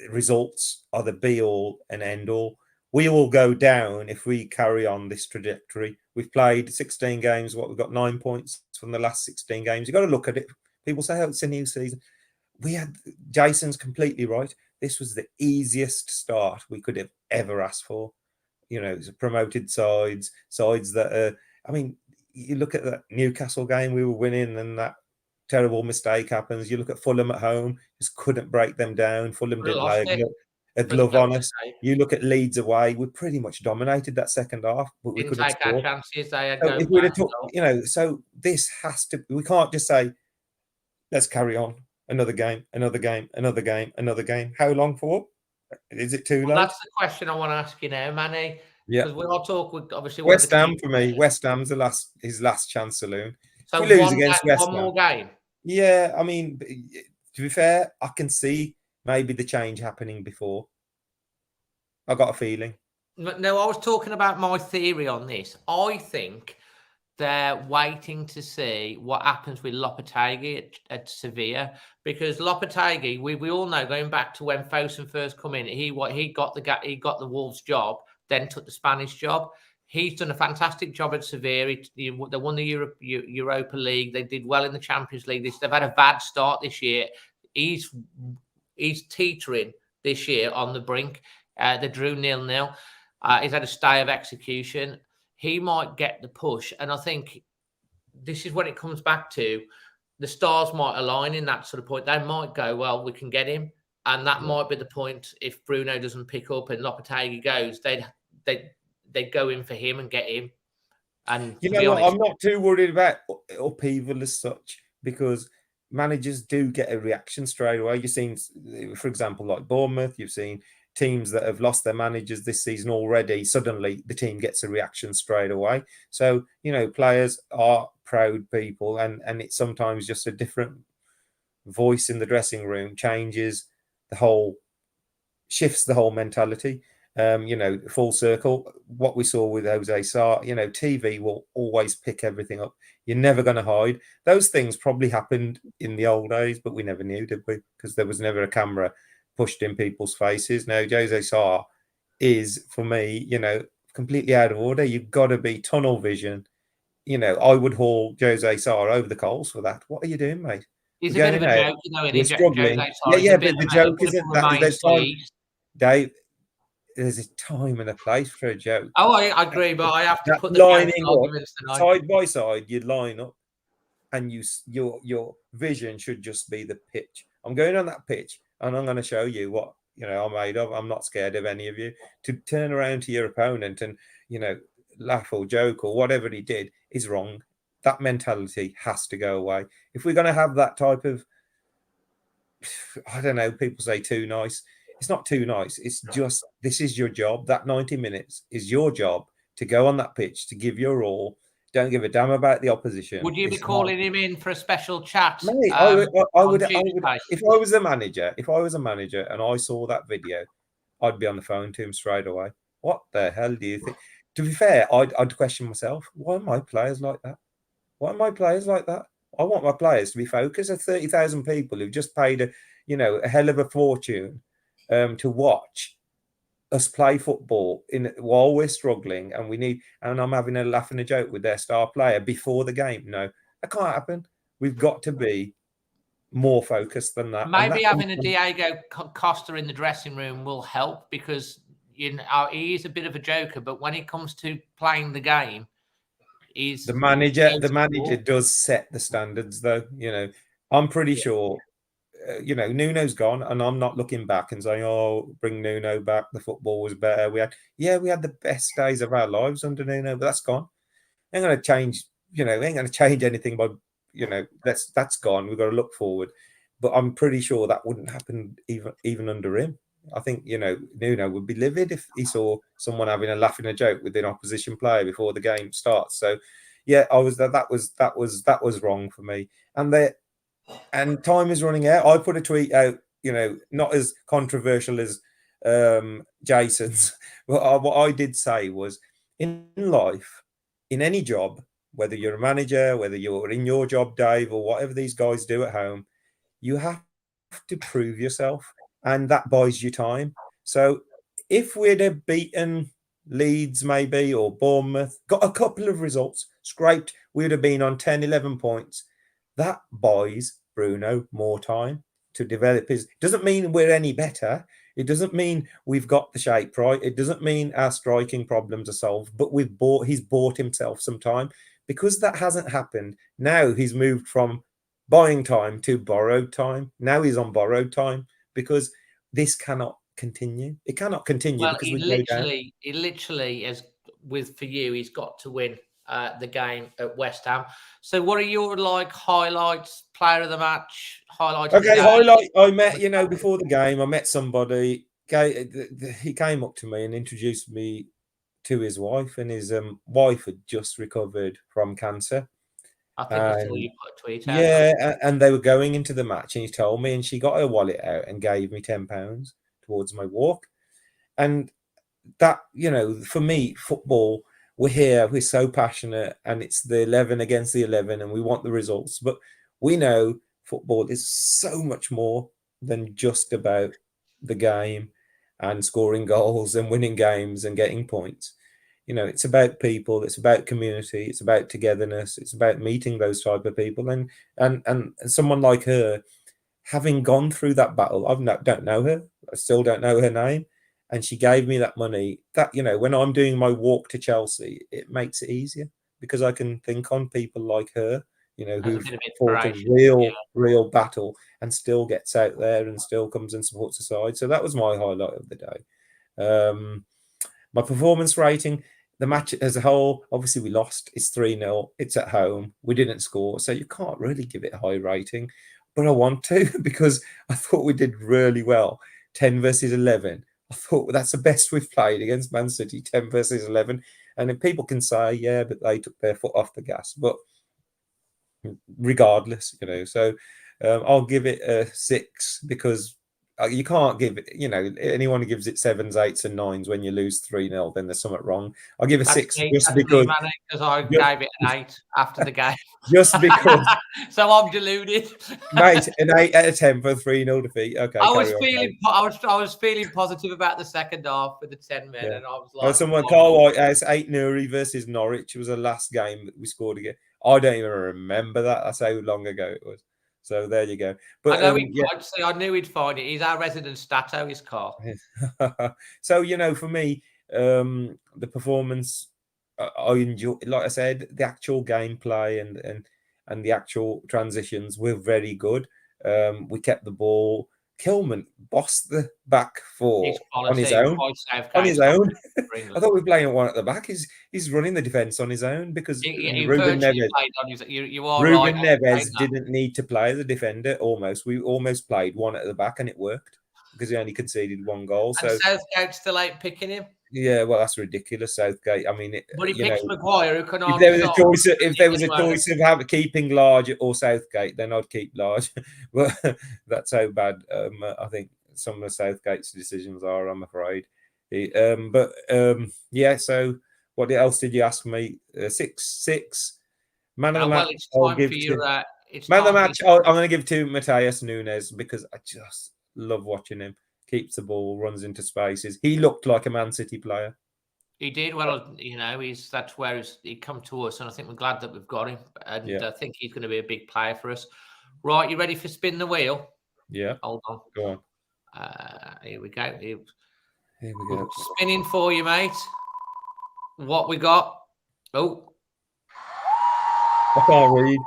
Results are the be all and end all. We will go down if we carry on this trajectory. We've played 16 games. We've got 9 points from the last 16 games. You've got to look at it. People say, oh, it's a new season. Jason's completely right. This was the easiest start we could have ever asked for. It's promoted sides that you look at that Newcastle game we were winning, and that terrible mistake happens. You look at Fulham at home, just couldn't break them down. Fulham didn't lay a glove on us. You look at Leeds away, we pretty much dominated that second half, but we couldn't take our chances. They had if we'd have took, so this has to. We can't just say, let's carry on. Another game. How long for? Is it too late? That's the question I want to ask you now, Manny. Yeah, because we'll talk with obviously West Ham for me. West Ham's his last chance saloon. So we lose against West one Ham. more game. Yeah, to be fair, I can see maybe the change happening before. I got a feeling. No, I was talking about my theory on this. I think they're waiting to see what happens with Lopetegui at Sevilla, because Lopetegui, we all know, going back to when Fosun first come in, he got the Wolves job, then took the Spanish job. He's done a fantastic job at Sevilla. They won the Europa League. They did well in the Champions League. They've had a bad start this year. He's teetering this year on the brink. They drew 0-0. He's had a stay of execution. he might get the push. And I think this is when it comes back to the stars might align in that sort of point. They might go, well, we can get him. And that might be the point. If Bruno doesn't pick up and Lopetegui goes, they'd go in for him and get him. And you know what, I'm not too worried about upheaval as such, because managers do get a reaction straight away. You've seen, for example, like Bournemouth, you've seen teams that have lost their managers this season already. Suddenly the team gets a reaction straight away. So, you know, players are proud people, and it's sometimes just a different voice in the dressing room shifts the whole mentality. You know, full circle, what we saw with Jose Sarr, you know, TV will always pick everything up. You're never going to hide. Those things probably happened in the old days, but we never knew, did we? Because there was never a camera pushed in people's faces. Now, Jose Sarr is, for me, you know, completely out of order. You've got to be tunnel vision. You know, I would haul Jose Sarr over the coals for that. What are you doing, mate? He's a bit of a joke, you know, we're struggling. Yeah, but the joke isn't that. There's time, Dave. There's a time and a place for a joke. Oh, I agree, but I have to put the lining up side by side. You line up, and your vision should just be the pitch. I'm going on that pitch, and I'm going to show you what, you know, I'm made of. I'm not scared of any of you. To turn around to your opponent and, you know, laugh or joke or whatever he did is wrong. That mentality has to go away. If we're going to have that type of, I don't know, people say too nice. It's not too nice. It's just, this is your job. That 90 minutes is your job, to go on that pitch, to give your all. Don't give a damn about the opposition. Would you be calling him in for a special chat? Mate, I would, if I was a manager and I saw that video, I'd be on the phone to him straight away. What the hell do you think? To be fair, I'd question myself. Why are my players like that? Why are my players like that? I want my players to be focused. There's 30,000 people who've just paid a hell of a fortune to watch us play football while we're struggling, and I'm having a laugh and a joke with their star player before the game. No, that can't happen. We've got to be more focused than that. Maybe having a Diego Costa in the dressing room will help, because, you know, he is a bit of a joker, but when it comes to playing the game, the manager does set the standards, though. You know, I'm pretty sure. You know, Nuno's gone, and I'm not looking back and saying, "Oh, bring Nuno back. The football was better." We had the best days of our lives under Nuno, but that's gone. Ain't going to change. You know, ain't going to change anything by, you know, that's gone. We've got to look forward. But I'm pretty sure that wouldn't happen even under him. I think, you know, Nuno would be livid if he saw someone having a laugh and a joke with an opposition player before the game starts. So, yeah, that was wrong for me. And time is running out. I put a tweet out, you know, not as controversial as Jason's. But what I did say was, in life, in any job, whether you're a manager, whether you're in your job, Dave, or whatever these guys do at home, you have to prove yourself, and that buys you time. So if we'd have beaten Leeds maybe, or Bournemouth, got a couple of results, scraped, we would have been on 10, 11 points. That buys Bruno more time to develop his. Doesn't mean we're any better. It doesn't mean we've got the shape right. It doesn't mean our striking problems are solved. But he's bought himself some time, because that hasn't happened. Now he's moved from buying time to borrowed time. Now he's on borrowed time, because this cannot continue. It cannot continue. Well, because he literally, as with for you, he's got to win the game at West Ham. So what are your highlights, player of the match, highlights? Okay, highlight. I met, you know, before the game, I met somebody. He came up to me and introduced me to his wife, and his wife had just recovered from cancer. I think I saw you put a tweet out. Yeah, and they were going into the match, and he told me, and she got her wallet out and gave me £10 towards my walk. And that, you know, for me, football, we're here, we're so passionate, and it's the 11 against the 11, and we want the results. But we know football is so much more than just about the game and scoring goals and winning games and getting points. You know, it's about people, it's about community, it's about togetherness, it's about meeting those type of people. And someone like her, having gone through that battle, don't know her, I still don't know her name, and she gave me that money. That, you know, when I'm doing my walk to Chelsea, it makes it easier because I can think on people like her, you know, As a who've bit of fought a inspiration. real battle and still gets out there and still comes and supports the side. So that was my highlight of the day. My performance rating, the match as a whole, obviously we lost. It's 3-0. It's at home. We didn't score. So you can't really give it a high rating. But I want to because I thought we did really well. 10 versus 11. I thought that's the best we've played against Man City, 10 versus 11. And if people can say, yeah, but they took their foot off the gas. But regardless, you know, so I'll give it a 6 because you can't give it, you know, anyone who gives it 7s, 8s, and 9s when you lose 3-0, then there's something wrong. I'll give it 6 just because I gave it an 8 after the game. Just because. So I'm deluded. Mate, an 8 out of 10 for a 3-0 defeat. Okay, I was feeling positive about the second half with the 10 men, and I was like, Carl White has 8 Nuri versus Norwich. It was the last game that we scored again. I don't even remember that. That's how long ago it was. So there you go. But I know I knew he'd find it. He's our resident stato, his Carl. So, you know, for me, the performance, I enjoy, like I said, the actual gameplay and the actual transitions were very good. We kept the ball. Kilman bossed the back four on his own. On his own. I thought we were playing one at the back. He's running the defence on his own because Ruben Neves. Ruben Neves didn't need to play the defender. We almost played one at the back, and it worked because he only conceded 1 goal. And so Southgate still ain't picking him. Yeah, well, that's ridiculous, Southgate. I mean, but he picks Maguire, who can. If there was a choice of keeping Large or Southgate, then I'd keep Large. But that's how bad I think some of Southgate's decisions are. I'm afraid. Yeah. So, what else did you ask me? 6. Man of the match. I'll give to man of the match. I'm going to give to Mateus Nunes because I just love watching him. Keeps the ball, runs into spaces. He looked like a Man City player. He did. Well, you know, that's where he come to us, and I think we're glad that we've got him. And I think he's going to be a big player for us. Right, you ready for spin the wheel? Yeah. Hold on. Go on. Here we go. Here we go. Spinning for you, mate. What we got? Oh. I can't read.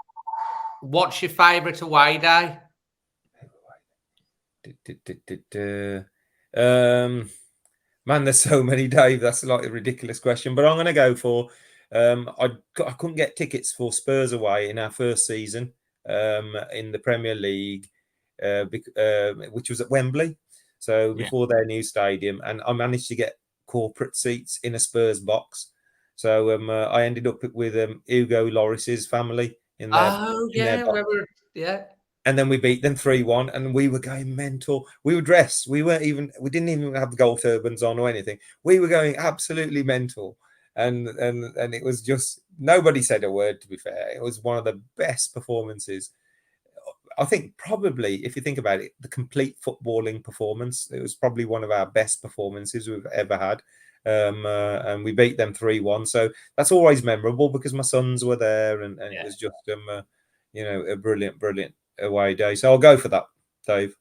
What's your favourite away day? Man, there's so many, Dave. That's like a ridiculous question, but I'm going to go for. I couldn't get tickets for Spurs away in our first season in the Premier League, which was at Wembley. So before their new stadium, and I managed to get corporate seats in a Spurs box. So I ended up with Hugo Lloris's family in their box. And then we beat them 3-1, and we were going mental. We were dressed. We didn't even have gold turbans on or anything. We were going absolutely mental. And it was just, nobody said a word, to be fair. It was one of the best performances. I think probably, if you think about it, the complete footballing performance, it was probably one of our best performances we've ever had. And we beat them 3-1. So that's always memorable because my sons were there, and it was just, a brilliant away day. So I'll go for that, Dave.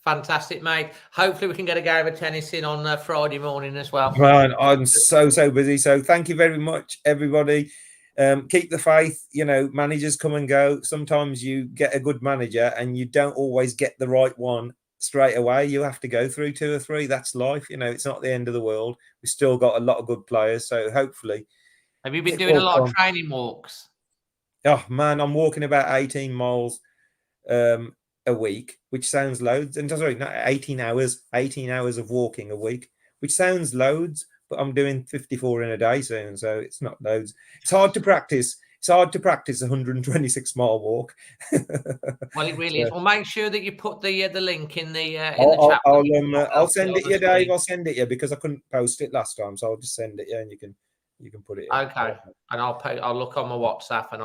Fantastic, mate. Hopefully we can get a game of tennis in on Friday morning as well. Man, I'm so busy. So thank you very much, everybody. Keep the faith. You know, managers come and go. Sometimes you get a good manager and you don't always get the right one straight away. You have to go through 2 or 3. That's life. You know, it's not the end of the world. We've still got a lot of good players. So hopefully. Have you been doing a lot of training walks? Oh, man, I'm walking about 18 miles a week, which sounds loads. And sorry, not 18 hours of walking a week, which sounds loads, but I'm doing 54 in a day soon, so it's not loads. It's hard to practice. It's hard to practice a 126-mile walk. Well, it really is. Well, make sure that you put the link in the chat. I'll send it you, Dave. I'll send it you because I couldn't post it last time, so I'll just send it you, and you can put it in. Okay, and I'll look on my WhatsApp, and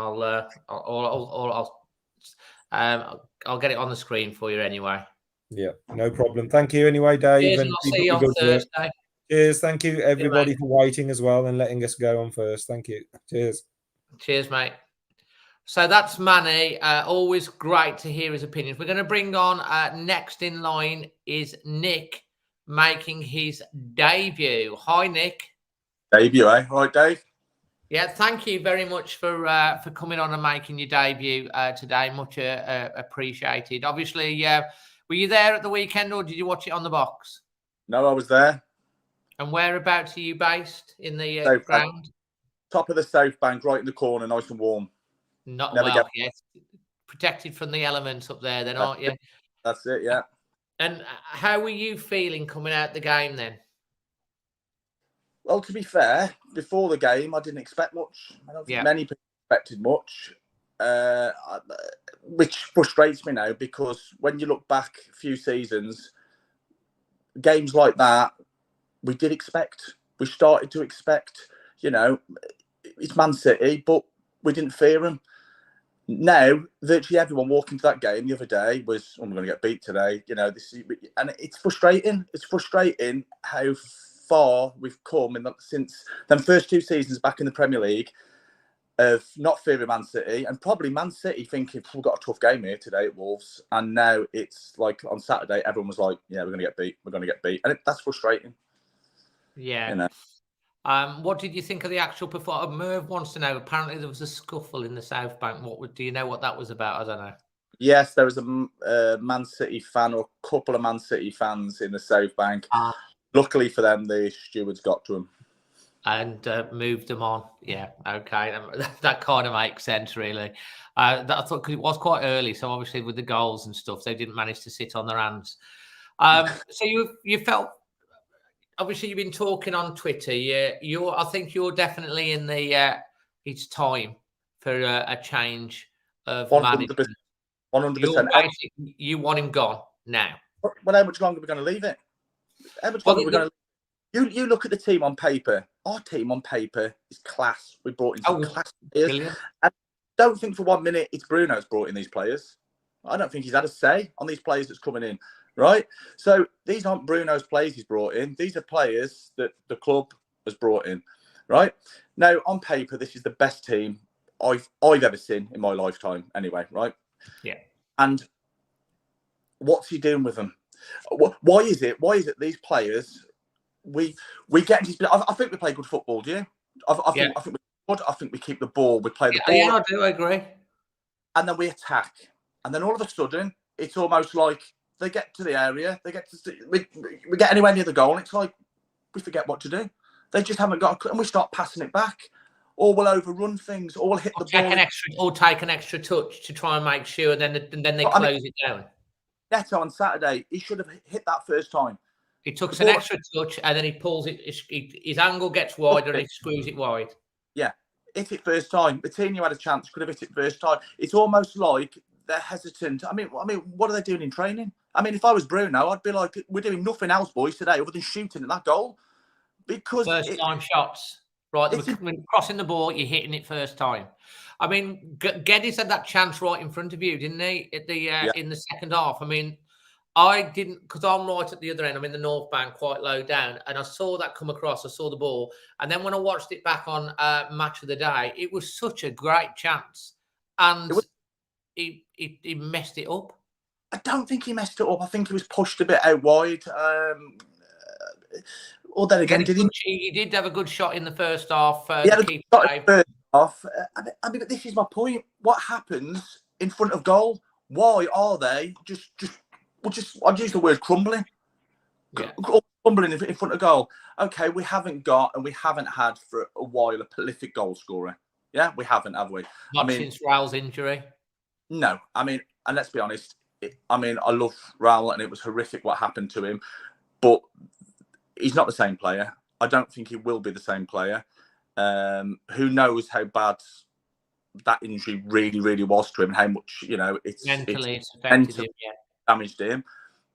I'll get it on the screen for you anyway. Yeah, no problem. Thank you anyway, Dave. Cheers, and I'll see you on Thursday. Cheers. Thank you, everybody, for waiting as well and letting us go on first. Thank you. Cheers. Cheers, mate. So that's Manny. Always great to hear his opinions. We're going to bring on next in line is Nick, making his debut. Hi, Nick. Debut, eh? All right, Dave. Yeah, thank you very much for coming on and making your debut today. Much appreciated. Obviously, were you there at the weekend or did you watch it on the box? No, I was there. And whereabouts are you based in the South ground? Bank. Top of the South Bank, right in the corner, nice and warm. Not Never well, yes. Protected from the elements up there, then, aren't you? That's it, yeah. And how were you feeling coming out the game then? Well, to be fair, before the game, I didn't expect much. I don't think many people expected much, which frustrates me now because when you look back a few seasons, games like that, we did expect. We started to expect, you know, it's Man City, but we didn't fear them. Now, virtually everyone walking to that game the other day was, "Oh, I'm going to get beat today." You know, and it's frustrating. It's frustrating how far we've come since them first 2 seasons back in the Premier League of not fearing Man City, and probably Man City thinking we've got a tough game here today at Wolves, and now it's like on Saturday everyone was like, "Yeah, we're going to get beat. We're going to get beat," and that's frustrating. Yeah. You know. What did you think of the actual performance? Merv wants to know. Apparently, there was a scuffle in the South Bank. Do you know what that was about? I don't know. Yes, there was a Man City fan or a couple of Man City fans in the South Bank. Luckily for them, the stewards got to them and moved them on. Yeah, okay, that kind of makes sense, really. I thought because it was quite early, so obviously with the goals and stuff, they didn't manage to sit on their hands. So you felt. Obviously, you've been talking on Twitter. I think you're definitely in the. It's time for a change of 100%. 100%. You want him gone now. Well, how much longer are we going to leave it? How much longer are we going to? You look at the team on paper. Our team on paper is class. We brought in some class players. And don't think for 1 minute it's Bruno's brought in these players. I don't think he's had a say on these players that's coming in. Right, so these aren't Bruno's players he's brought in. These are players that the club has brought in. Right now, on paper, this is the best team I've ever seen in my lifetime. Anyway, right? Yeah. And what's he doing with them? Why is it these players we get? I think we play good football. Do you? I think we're good. I think we keep the ball. We play the ball. Yeah, I do agree. And then we attack, and then all of a sudden, it's almost like. They get to the area, we get anywhere near the goal, and it's like we forget what to do. They just haven't got, and we start passing it back, or we'll overrun things, or we'll hit the ball. Take an extra touch to try and make sure, and then they close it down. Neto on Saturday, he should have hit that first time. He took an extra touch, and then he pulls it. His angle gets wider, and he screws it wide. Yeah, hit it first time. Coutinho had a chance, could have hit it first time. It's almost like they're hesitant. I mean, what are they doing in training? I mean, if I was Bruno, I'd be like, we're doing nothing else, boys, today other than shooting at that goal. Because first-time shots. Right, when crossing the ball, you're hitting it first time. I mean, Geddes had that chance right in front of you, didn't he, at the in the second half? I mean, I didn't, because I'm right at the other end. I'm in the North Bank, quite low down, and I saw that come across. I saw the ball. And then when I watched it back on Match of the Day, it was such a great chance. And he messed it up. I don't think he messed it up. I think he was pushed a bit out wide. Or then again, he did have a good shot in the first half. He had a good shot in the first half. I mean, but this is my point. What happens in front of goal? Why are they just I'd use the word crumbling. Yeah. Crumbling in front of goal. Okay, we haven't got and we haven't had for a while a prolific goal scorer. Yeah, we haven't, have we? Not since Raul's injury. No, I mean, and let's be honest. I love Raul, and it was horrific what happened to him, but he's not the same player. I don't think he will be the same player. Who knows how bad that injury really, really was to him, and how much it's affected him, damaged him.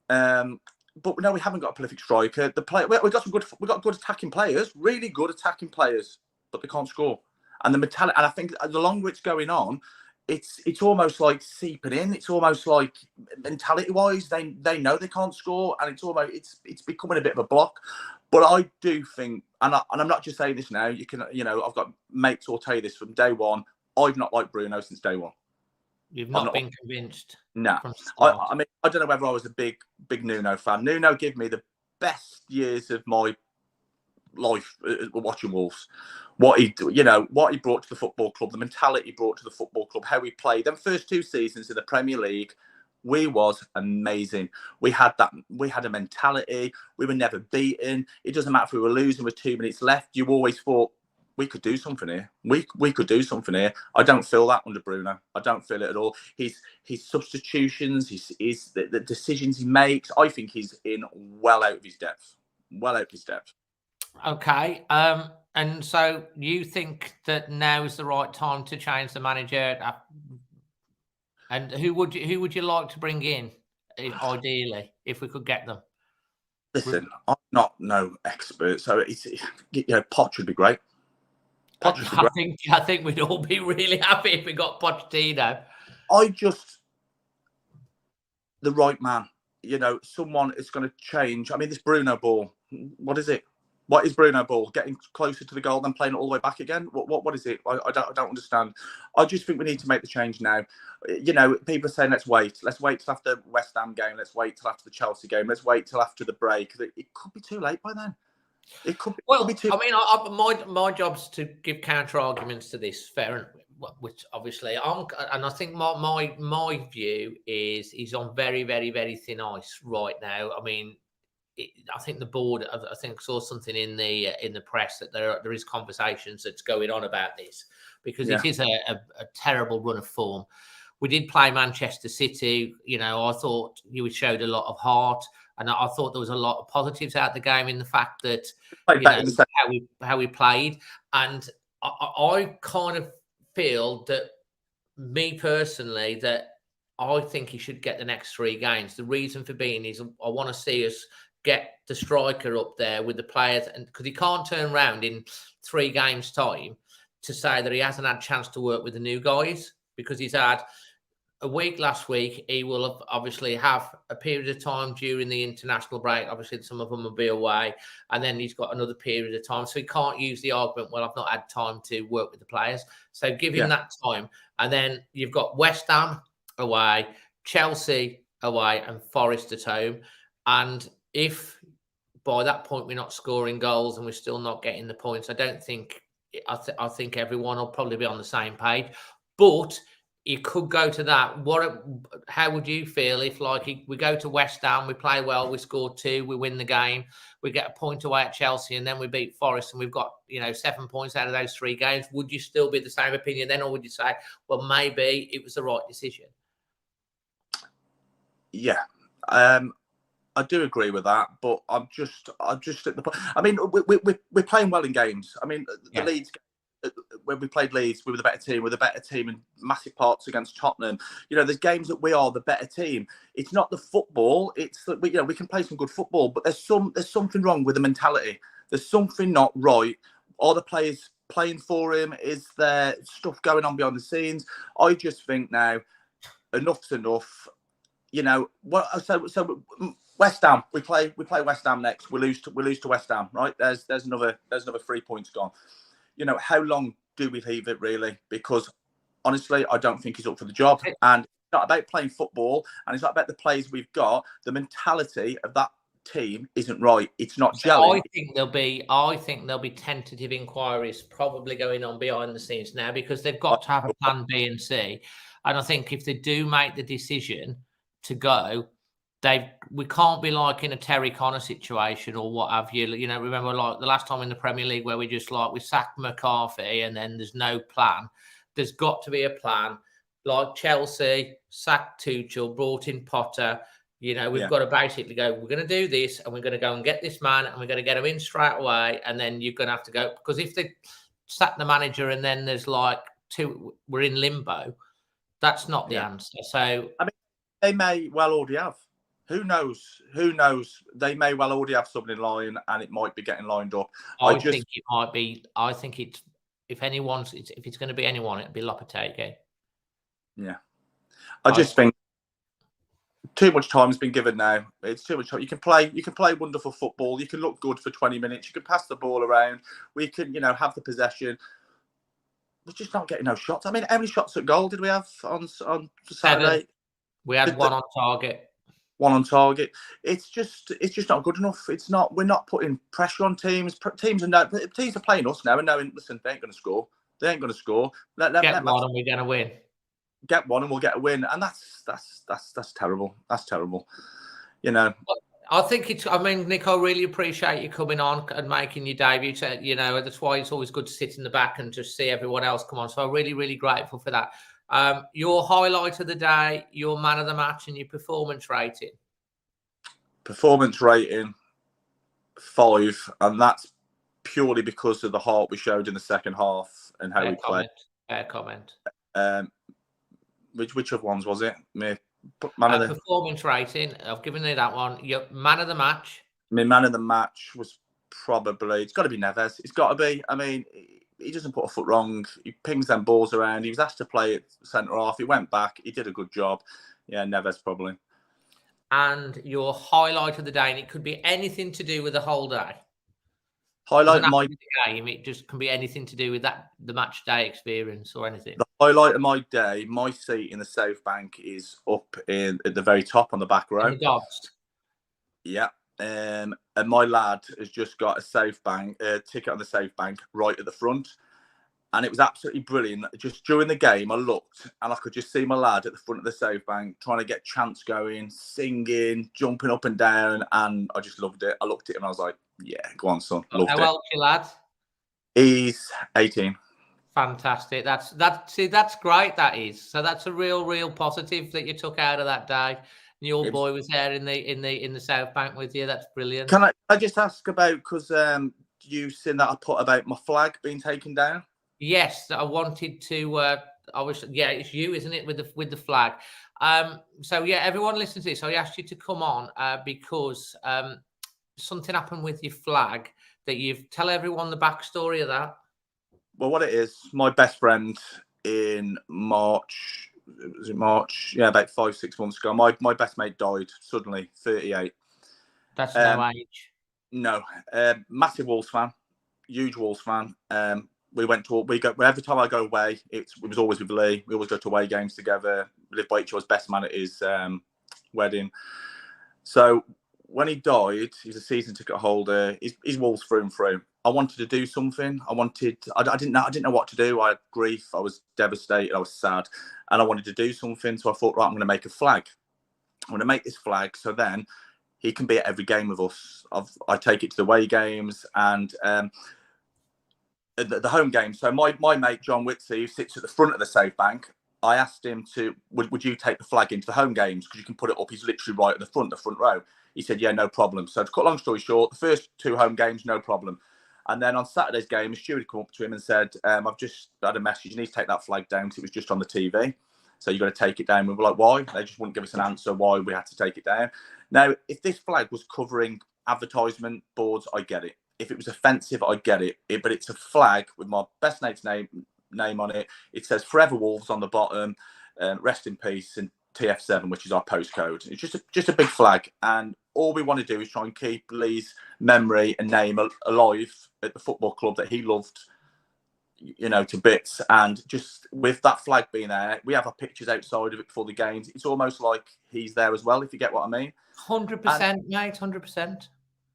But no, we haven't got a prolific striker. We got good attacking players, really good attacking players, but they can't score. And the mentality, and I think the longer it's going on, it's almost like seeping in. It's almost like mentality-wise, they know they can't score, and it's becoming a bit of a block. But I do think, and I'm not just saying this now. You can, I've got mates who'll tell you this from day one. I've not liked Bruno since day one. You've not been convinced. No, I mean, I don't know whether I was a big Nuno fan. Nuno gave me the best years of my life watching Wolves. What he brought to the football club, the mentality he brought to the football club, how he played. Them first 2 seasons in the Premier League, we was amazing. We had a mentality. We were never beaten. It doesn't matter if we were losing with 2 minutes left. You always thought we could do something here. We could do something here. I don't feel that under Bruno. I don't feel it at all. His substitutions, the decisions he makes. I think he's in well out of his depth. Well out of his depth. Okay. And so you think that now is the right time to change the manager? And who would you like to bring in, ideally, if we could get them? Listen, I'm not no expert, so Poch would be great. I think we'd all be really happy if we got Pochettino. The right man. Someone is going to change. I mean, this Bruno ball. What is it? What is Bruno ball? Getting closer to the goal, then playing it all the way back again? What is it? I don't understand. I just think we need to make the change now. People are saying let's wait. Let's wait till after West Ham game. Let's wait till after the Chelsea game. Let's wait till after the break. It could be too late by then. It could be too. I mean, my job's to give counter arguments to this, fair, which obviously and I think my view is he's on very, very, very thin ice right now. I mean, I think the board. I think saw something in the press that there is conversations that's going on about this because it is a terrible run of form. We did play Manchester City. I thought you showed a lot of heart. And I thought there was a lot of positives out of the game in the fact that how we played. And I kind of feel that, me personally, that I think he should get the next 3 games. The reason for being is I want to see us get the striker up there with the players, and because he can't turn around in 3 games' time to say that he hasn't had a chance to work with the new guys, because he's had a week last week. He will obviously have a period of time during the international break. Obviously, some of them will be away. And then he's got another period of time. So he can't use the argument, well, I've not had time to work with the players. So give him that time. And then you've got West Ham away, Chelsea away, and Forest at home. And if by that point we're not scoring goals and we're still not getting the points, I think everyone will probably be on the same page. But you could go to that. How would you feel if, we go to West Ham, we play well, we score 2, we win the game, we get a point away at Chelsea, and then we beat Forest, and we've got 7 points out of those 3 games? Would you still be the same opinion then, or would you say, well, maybe it was the right decision? Yeah, I do agree with that, but I'm just at the point. I mean, we're playing well in games. I mean, the Leeds game, when we played Leeds, we were the better team. We're the better team in massive parts against Tottenham. There's games that we are the better team. It's not the football. It's that we can play some good football, but there's something wrong with the mentality. There's something not right. Are the players playing for him? Is there stuff going on behind the scenes? I just think now enough's enough. So West Ham, we play West Ham next. We lose to West Ham, right? There's another 3 points gone. How long do we leave it, really? Because honestly, I don't think he's up for the job. And it's not about playing football, and it's not about the players we've got. The mentality of that team isn't right. It's not gelling. I think there'll be tentative inquiries probably going on behind the scenes now, because they've got to have a plan B and C. And I think if they do make the decision to go, we can't be like in a Terry Connor situation or what have you. Remember like the last time in the Premier League where we sacked McCarthy and then there's no plan. There's got to be a plan. Like Chelsea, sacked Tuchel, brought in Potter. We've got to basically go, we're going to do this, and we're going to go and get this man, and we're going to get him in straight away. And then you're going to have to go, because if they sack the manager and then there's we're in limbo, that's not the answer. So, I mean, they may well already have. Who knows? They may well already have something in line, and it might be getting lined up. I think it might be. I think it's if it's going to be anyone, it'll be Lopetegui. Yeah, I just think too much time has been given now. It's too much time. You can play wonderful football. You can look good for 20 minutes. You can pass the ball around. We can, have the possession. We're just not getting no shots. I mean, how many shots at goal did we have on Saturday? 7. We had 1 on target. one on target. It's just not good enough. It's not. We're not putting pressure on teams. Teams are playing us now and knowing, listen, they ain't going to score. They ain't going to score. Get one and we're going to win. Get one and we'll get a win, and that's terrible. That's terrible. You know. I think it's. I mean, Nick, I really appreciate you coming on and making your debut. You know, that's why it's always good to sit in the back and just see everyone else come on. So I'm really, really grateful for that. Your highlight of the day, your man of the match, and your performance rating. Performance rating 5, and that's purely because of the heart we showed in the second half and how we played. Fair comment. Which of ones was it? Performance rating. I've given you that one. Your man of the match. My man of the match was probably. It's got to be Neves. It's got to be. I mean, he doesn't put a foot wrong. He pings them balls around. He was asked to play at centre half. He went back. He did a good job. Yeah, Neves probably. And your highlight of the day, and it could be anything to do with the whole day. Highlight of my game. It just can be anything to do with the match day experience or anything. The highlight of my day, my seat in the South Bank is up at the very top on the back row. In the dogs. Yeah. And my lad has just got a South Bank ticket on the South Bank right at the front. And it was absolutely brilliant. Just during the game, I looked and I could just see my lad at the front of the South Bank trying to get chants going, singing, jumping up and down. And I just loved it. I looked at him and I was like, yeah, go on, son. Loved How it. old's your lad? He's 18. Fantastic. That's great. That is. So that's a real positive that you took out of that day. And your boy was there in the South Bank with you. That's brilliant. Can I just ask about, because you seen that I put about my flag being taken down? Yes, I wanted to. It's you, isn't it, with the flag? So yeah, everyone listen to this. I asked you to come on because something happened with your flag that you've tell everyone the backstory of that. Well, what it is, my best friend in March. Was it March? Yeah, about 5-6 months ago. My best mate died suddenly, 38. That's no age. No, massive Wolves fan, huge Wolves fan. We go every time I go away. It was always with Lee. We always go to away games together. We live by each other's best man at his wedding. So when he died, he's a season ticket holder. He's Wolves through and through. I wanted to do something. I didn't know what to do. I had grief. I was devastated. I was sad, and I wanted to do something. So I thought, right, I'm going to make a flag. I'm going to make this flag so then he can be at every game with us. I take it to the away games and the home games. So my mate John Whitsey, who sits at the front of the South Bank, I asked him to, would you take the flag into the home games because you can put it up. He's literally right at the front row. He said, yeah, no problem. So to cut a long story short, the first 2 home games, no problem. And then on Saturday's game, a steward come up to him and said, I've just had a message. You need to take that flag down because it was just on the TV. So you've got to take it down. We were like, why? They just wouldn't give us an answer why we had to take it down. Now, if this flag was covering advertisement boards, I get it. If it was offensive, I get it. But it's a flag with my best mate's name on it. It says Forever Wolves on the bottom. Rest in peace, and TF7, which is our postcode. It's just a big flag. And all we want to do is try and keep Lee's memory and name alive at the football club that he loved, to bits. And just with that flag being there, we have our pictures outside of it before the games. It's almost like he's there as well, if you get what I mean. 100%, mate, 100%.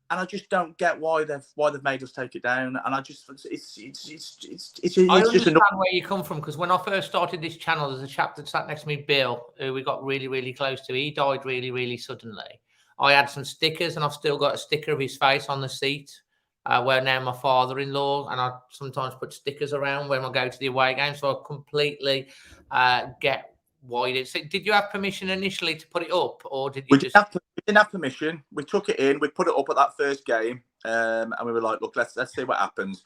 And I just don't get why they've made us take it down. And I just it's I understand where you come from, because when I first started this channel, there's a chap that sat next to me, Bill, who we got really close to. He died really suddenly. I had some stickers, and I've still got a sticker of his face on the seat. Where now my father-in-law, and I sometimes put stickers around when I go to the away game. So I completely get why you did. So did you have permission initially to put it up, or did you we didn't have permission. We took it in. We put it up at that first game, and we were like, look, let's see what happens.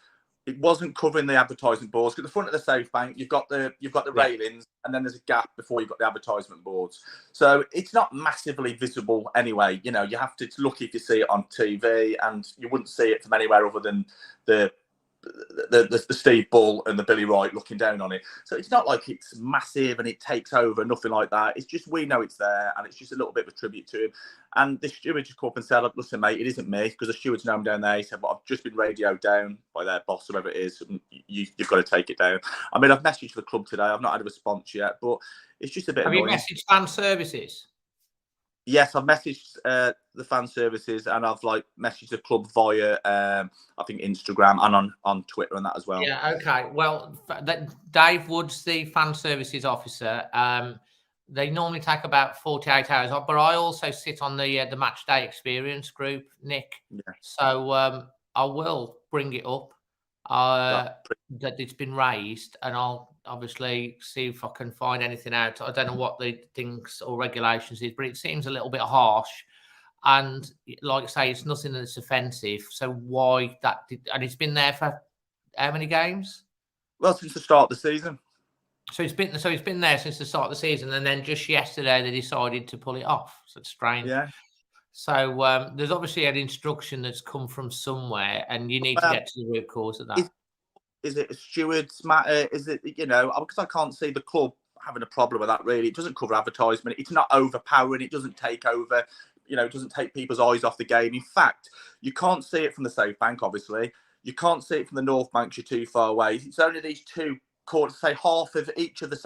It wasn't covering the advertisement boards. At the front of the South Bank, you've got the railings, and then there's a gap before you've got the advertisement boards. So it's not massively visible anyway. You have to look if you see it on TV, and you wouldn't see it from anywhere other than the Steve Bull and the Billy Wright looking down on it. So it's not like it's massive and it takes over, nothing like that. It's just we know it's there, and it's just a little bit of a tribute to him. And the steward just come up and said, listen, mate, it isn't me, because the stewards know I'm down there. He said, but I've just been radioed down by their boss, whoever it is, and you've got to take it down. I mean, I've messaged the club today. I've not had a response yet, but it's just a bit annoying. Have you messaged fan services? Yes, I've messaged the fan services, and I've messaged the club via I think Instagram and on Twitter and that as well. Yeah, okay. Well, Dave Woods, the fan services officer, they normally take about 48 hours, but I also sit on the match day experience group, Nick. Yeah. So I will bring it up that it's been raised, and I'll obviously see if I can find anything out. I don't know what the things or regulations is, but it seems a little bit harsh. And like I say, it's nothing that's offensive. So why that? And it's been there for how many games? Well, since the start of the season. So it's been there since the start of the season, and then just yesterday they decided to pull it off. So it's strange. Yeah. So there's obviously an instruction that's come from somewhere, and you need to get to the root cause of that. Is it a steward's matter? Is it, because I can't see the club having a problem with that, really. It doesn't cover advertisement. It's not overpowering. It doesn't take over, it doesn't take people's eyes off the game. In fact, you can't see it from the Safe Bank, obviously. You can't see it from the North Bank. You're too far away. It's only these two courts, say half of each of this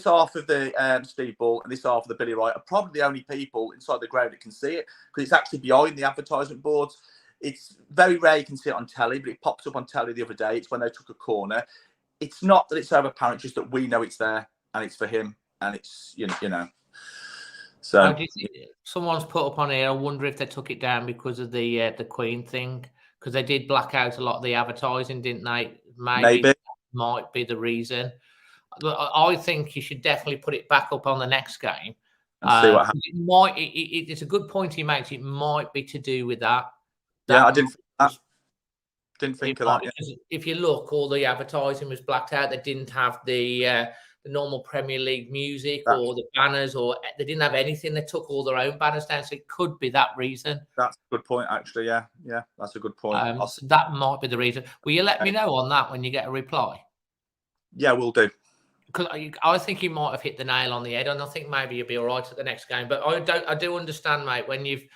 half of the Steve Ball and this half of the Billy Wright are probably the only people inside the ground that can see it, because it's actually behind the advertisement boards. It's very rare you can see it on telly, but it popped up on telly the other day. It's when they took a corner. It's not that it's overpowering, just that we know it's there and it's for him, and it's So someone's put up on here. I wonder if they took it down because of the Queen thing, because they did black out a lot of the advertising, didn't they? Maybe that might be the reason. I think you should definitely put it back up on the next game. And see what happens. It's a good point he makes. It might be to do with that. Yeah, I didn't think of that. Yeah. If you look, all the advertising was blacked out. They didn't have the normal Premier League music or the banners, or they didn't have anything. They took all their own banners down, so it could be that reason. That's a good point, actually. Yeah, that's a good point. So that might be the reason. Will you let me know on that when you get a reply? Yeah, we'll do. Because I think you might have hit the nail on the head, and I think maybe you'll be all right at the next game. But I do understand, mate, when you've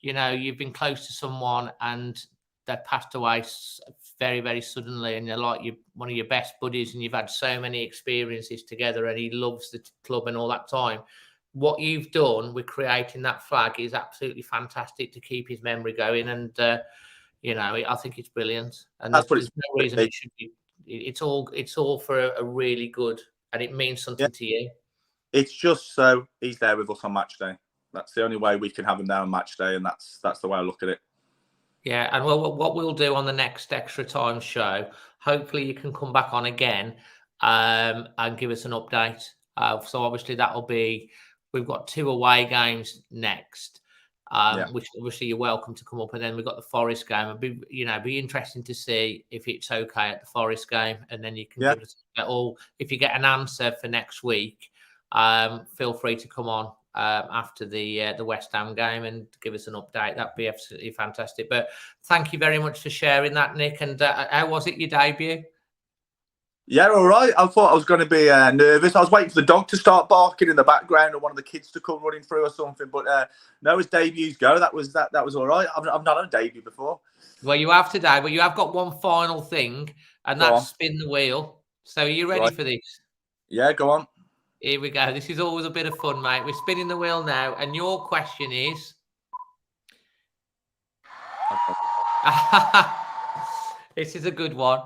been close to someone and they passed away very, very suddenly, and you're like one of your best buddies, and you've had so many experiences together, and he loves the club and all that time. What you've done with creating that flag is absolutely fantastic to keep his memory going, and I think it's brilliant. And there's no reason it should be. It's all for a really good, and it means something to you. It's just so he's there with us on match day. That's the only way we can have him there on match day, and that's the way I look at it. Yeah, and what we'll do on the next Extra Time show, hopefully you can come back on again and give us an update. So obviously we've got 2 away games next, which obviously you're welcome to come up, and then we've got the Forest game. It'd be interesting to see if it's okay at the Forest game, and then you can give us if you get an answer for next week, feel free to come on after the West Ham game and give us an update. That'd be absolutely fantastic. But thank you very much for sharing that, Nick. And how was it, your debut? Yeah, all right. I thought I was going to be nervous. I was waiting for the dog to start barking in the background, or one of the kids to come running through or something. But no, as debuts go, that was all right. I've not had a debut before. Well, you have today, but you have got one final thing, and that's spin the wheel. So are you ready for this? Yeah, go on. Here we go. This is always a bit of fun, mate. We're spinning the wheel now, and your question is... This is a good one.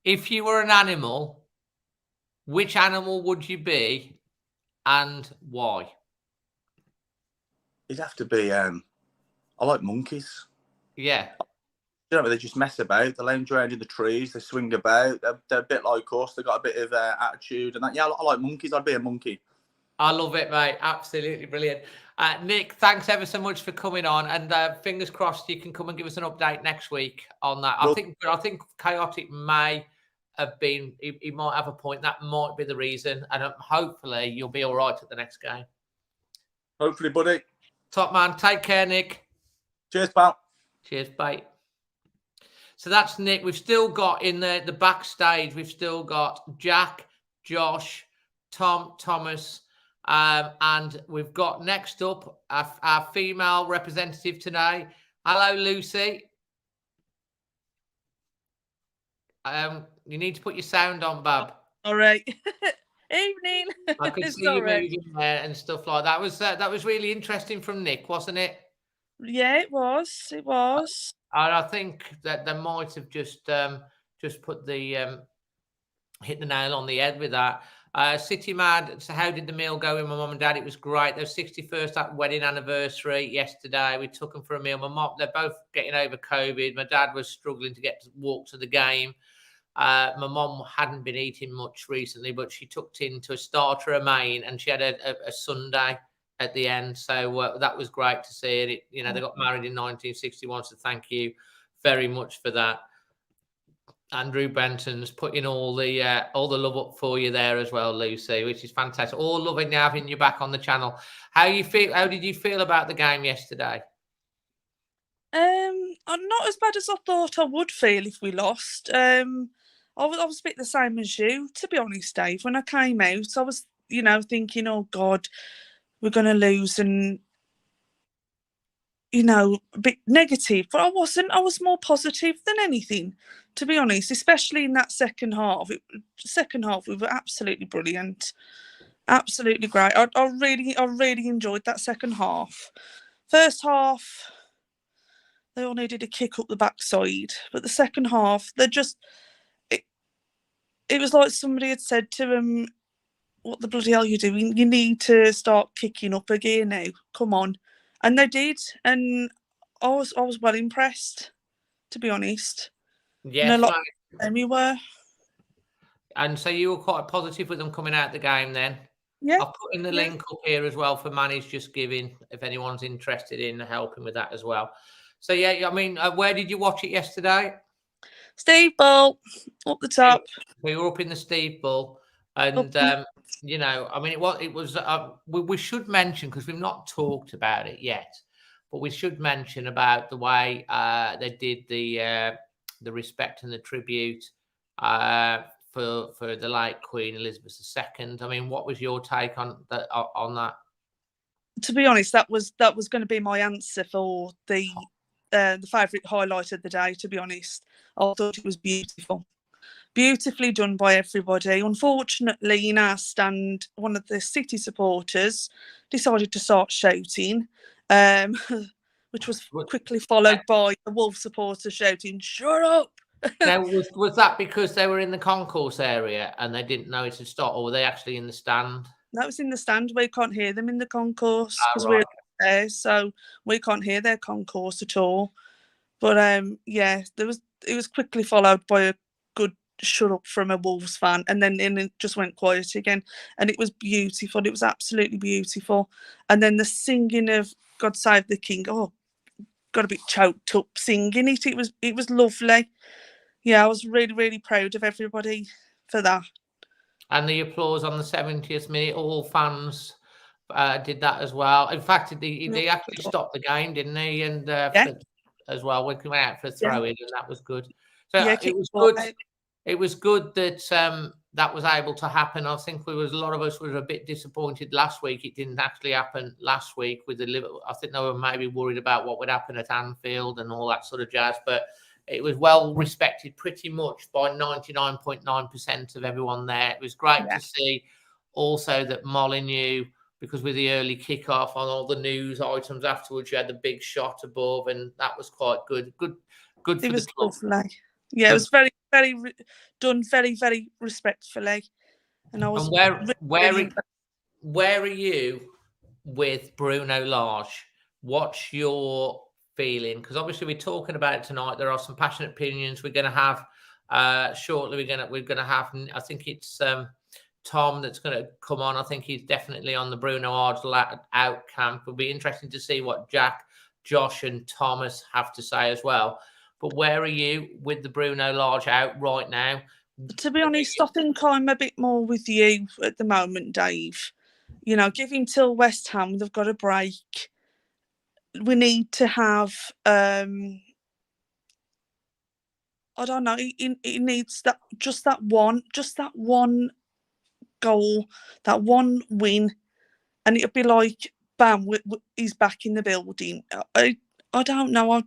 If you were an animal, which animal would you be and why? It'd have to be... I like monkeys. Yeah. They just mess about. They lounge around in the trees. They swing about. They're a bit like us. They've got a bit of attitude and that. Yeah, I like monkeys. I'd be a monkey. I love it, mate. Absolutely brilliant. Nick, thanks ever so much for coming on. And fingers crossed you can come and give us an update next week on that. Well, I think Chaotic may have been... He might have a point. That might be the reason. And hopefully you'll be all right at the next game. Hopefully, buddy. Top man. Take care, Nick. Cheers, pal. Cheers, bye. So that's Nick. We've still got in the backstage, we've still got Jack, Josh, Tom, Thomas, and we've got next up our female representative today. Hello, Lucy. You need to put your sound on, Bab. All right. Evening. I could see you Sorry. moving there and stuff like that. That was really interesting from Nick, wasn't it? Yeah, it was. It was. And I think that they might have just put the hit the nail on the head with that. City Mad, so how did the meal go with my mum and dad? It was great. Their 61st wedding anniversary yesterday. We took them for a meal. My mum, they're both getting over COVID. My dad was struggling to walk to the game. My mum hadn't been eating much recently, but she tucked into a starter, a main, and she had a sundae at the end. So that was great to see it. They got married in 1961, so thank you very much for that. Andrew Benton's putting all the love up for you there as well, Lucy, which is fantastic. All loving having you back on the channel. How did you feel about the game yesterday? I'm not as bad as I thought I would feel if we lost. I was a bit the same as you, to be honest, Dave. When I came out, I was, thinking, oh God, we're going to lose, and a bit negative. But I wasn't. I was more positive than anything, to be honest. Especially in that second half. Second half, we were absolutely brilliant, absolutely great. I really enjoyed that second half. First half, they all needed a kick up the backside, but the second half, it was like somebody had said to them, what the bloody hell are you doing? You need to start kicking up a gear now. Come on. And they did. And I was well impressed, to be honest. Yes, and a lot of them you were. And so you were quite positive with them coming out the game then? Yeah. I'll put in the link up here as well for Manny's Just Giving, if anyone's interested in helping with that as well. So, yeah, I mean, where did you watch it yesterday? Steve Bull, up the top. We were up in the Steve Bull. And, I mean, it was we should mention, because we've not talked about it yet, but we should mention about the way they did the respect and the tribute for the late Queen Elizabeth II. I mean, what was your take on that? To be honest, that was going to be my answer for the favourite highlight of the day. To be honest, I thought it was beautifully done by everybody. Unfortunately, in our stand, one of the City supporters decided to start shouting, which was quickly followed by the Wolves supporter shouting, "Shut up!" Now, was that because they were in the concourse area and they didn't know it had stopped, or were they actually in the stand? That was in the stand. We can't hear them in the concourse because right. we're there, so we can't hear their concourse at all. But it was quickly followed by a good shut up from a Wolves fan, and then it just went quiet again, and it was beautiful. It was absolutely beautiful. And then the singing of "God Save the King," got a bit choked up singing it. It was lovely. Yeah, I was really, really proud of everybody for that. And the applause on the 70th minute, all fans did that as well. In fact, they actually stopped the game, didn't they? And as well, we went out for a throw-in, and that was good. So it was good. It was good that that was able to happen. I think a lot of us were a bit disappointed last week. It didn't actually happen last week with the Liverpool. I think they were maybe worried about what would happen at Anfield and all that sort of jazz, but it was well respected pretty much by 99.9% of everyone there. It was great to see also that Molineux, because with the early kickoff on all the news items afterwards, you had the big shot above, and that was quite good. Good for the club. Lovely. Yeah, it was very, very done, very, very respectfully. And I was. And where are you with Bruno Lage? What's your feeling? Because obviously we're talking about it tonight. There are some passionate opinions. We're going to have shortly. We're going to have. I think it's Tom that's going to come on. I think he's definitely on the Bruno Lage out camp. It'll be interesting to see what Jack, Josh, and Thomas have to say as well. But where are you with the Bruno Lage out right now? To be honest, I think I'm a bit more with you at the moment, Dave. Give him till West Ham. They've got a break. We need to have. I don't know. He needs that one goal, that one win, and it'll be like, bam, he's back in the building. I don't know.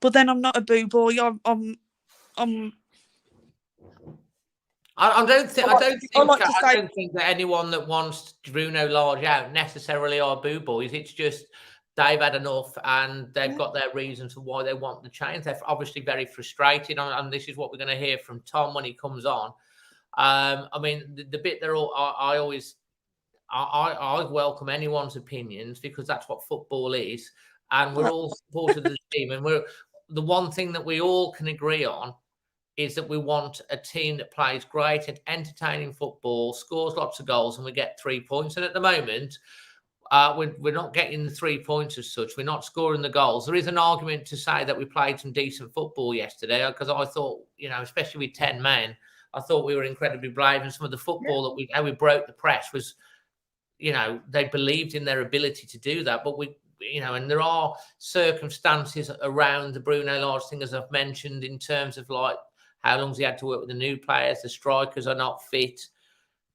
But then I'm not a boo boy. I don't think I don't think that anyone that wants Bruno Lage out necessarily are boo boys. It's just they've had enough and they've got their reasons for why they want the change. They're obviously very frustrated, and this is what we're going to hear from Tom when he comes on. I mean, the bit they're all, I welcome anyone's opinions because that's what football is, and we're all supporters of the team. And the one thing that we all can agree on is that we want a team that plays great and entertaining football, scores lots of goals, and we get 3 points. And at the moment, we're not getting the 3 points as such. We're not scoring the goals. There is an argument to say that we played some decent football yesterday because I thought, especially with 10 men, I thought we were incredibly brave, and some of the football that how we broke the press was, they believed in their ability to do that. But and there are circumstances around the Bruno Lage thing, as I've mentioned, in terms of like how long he had to work with the new players, the strikers are not fit.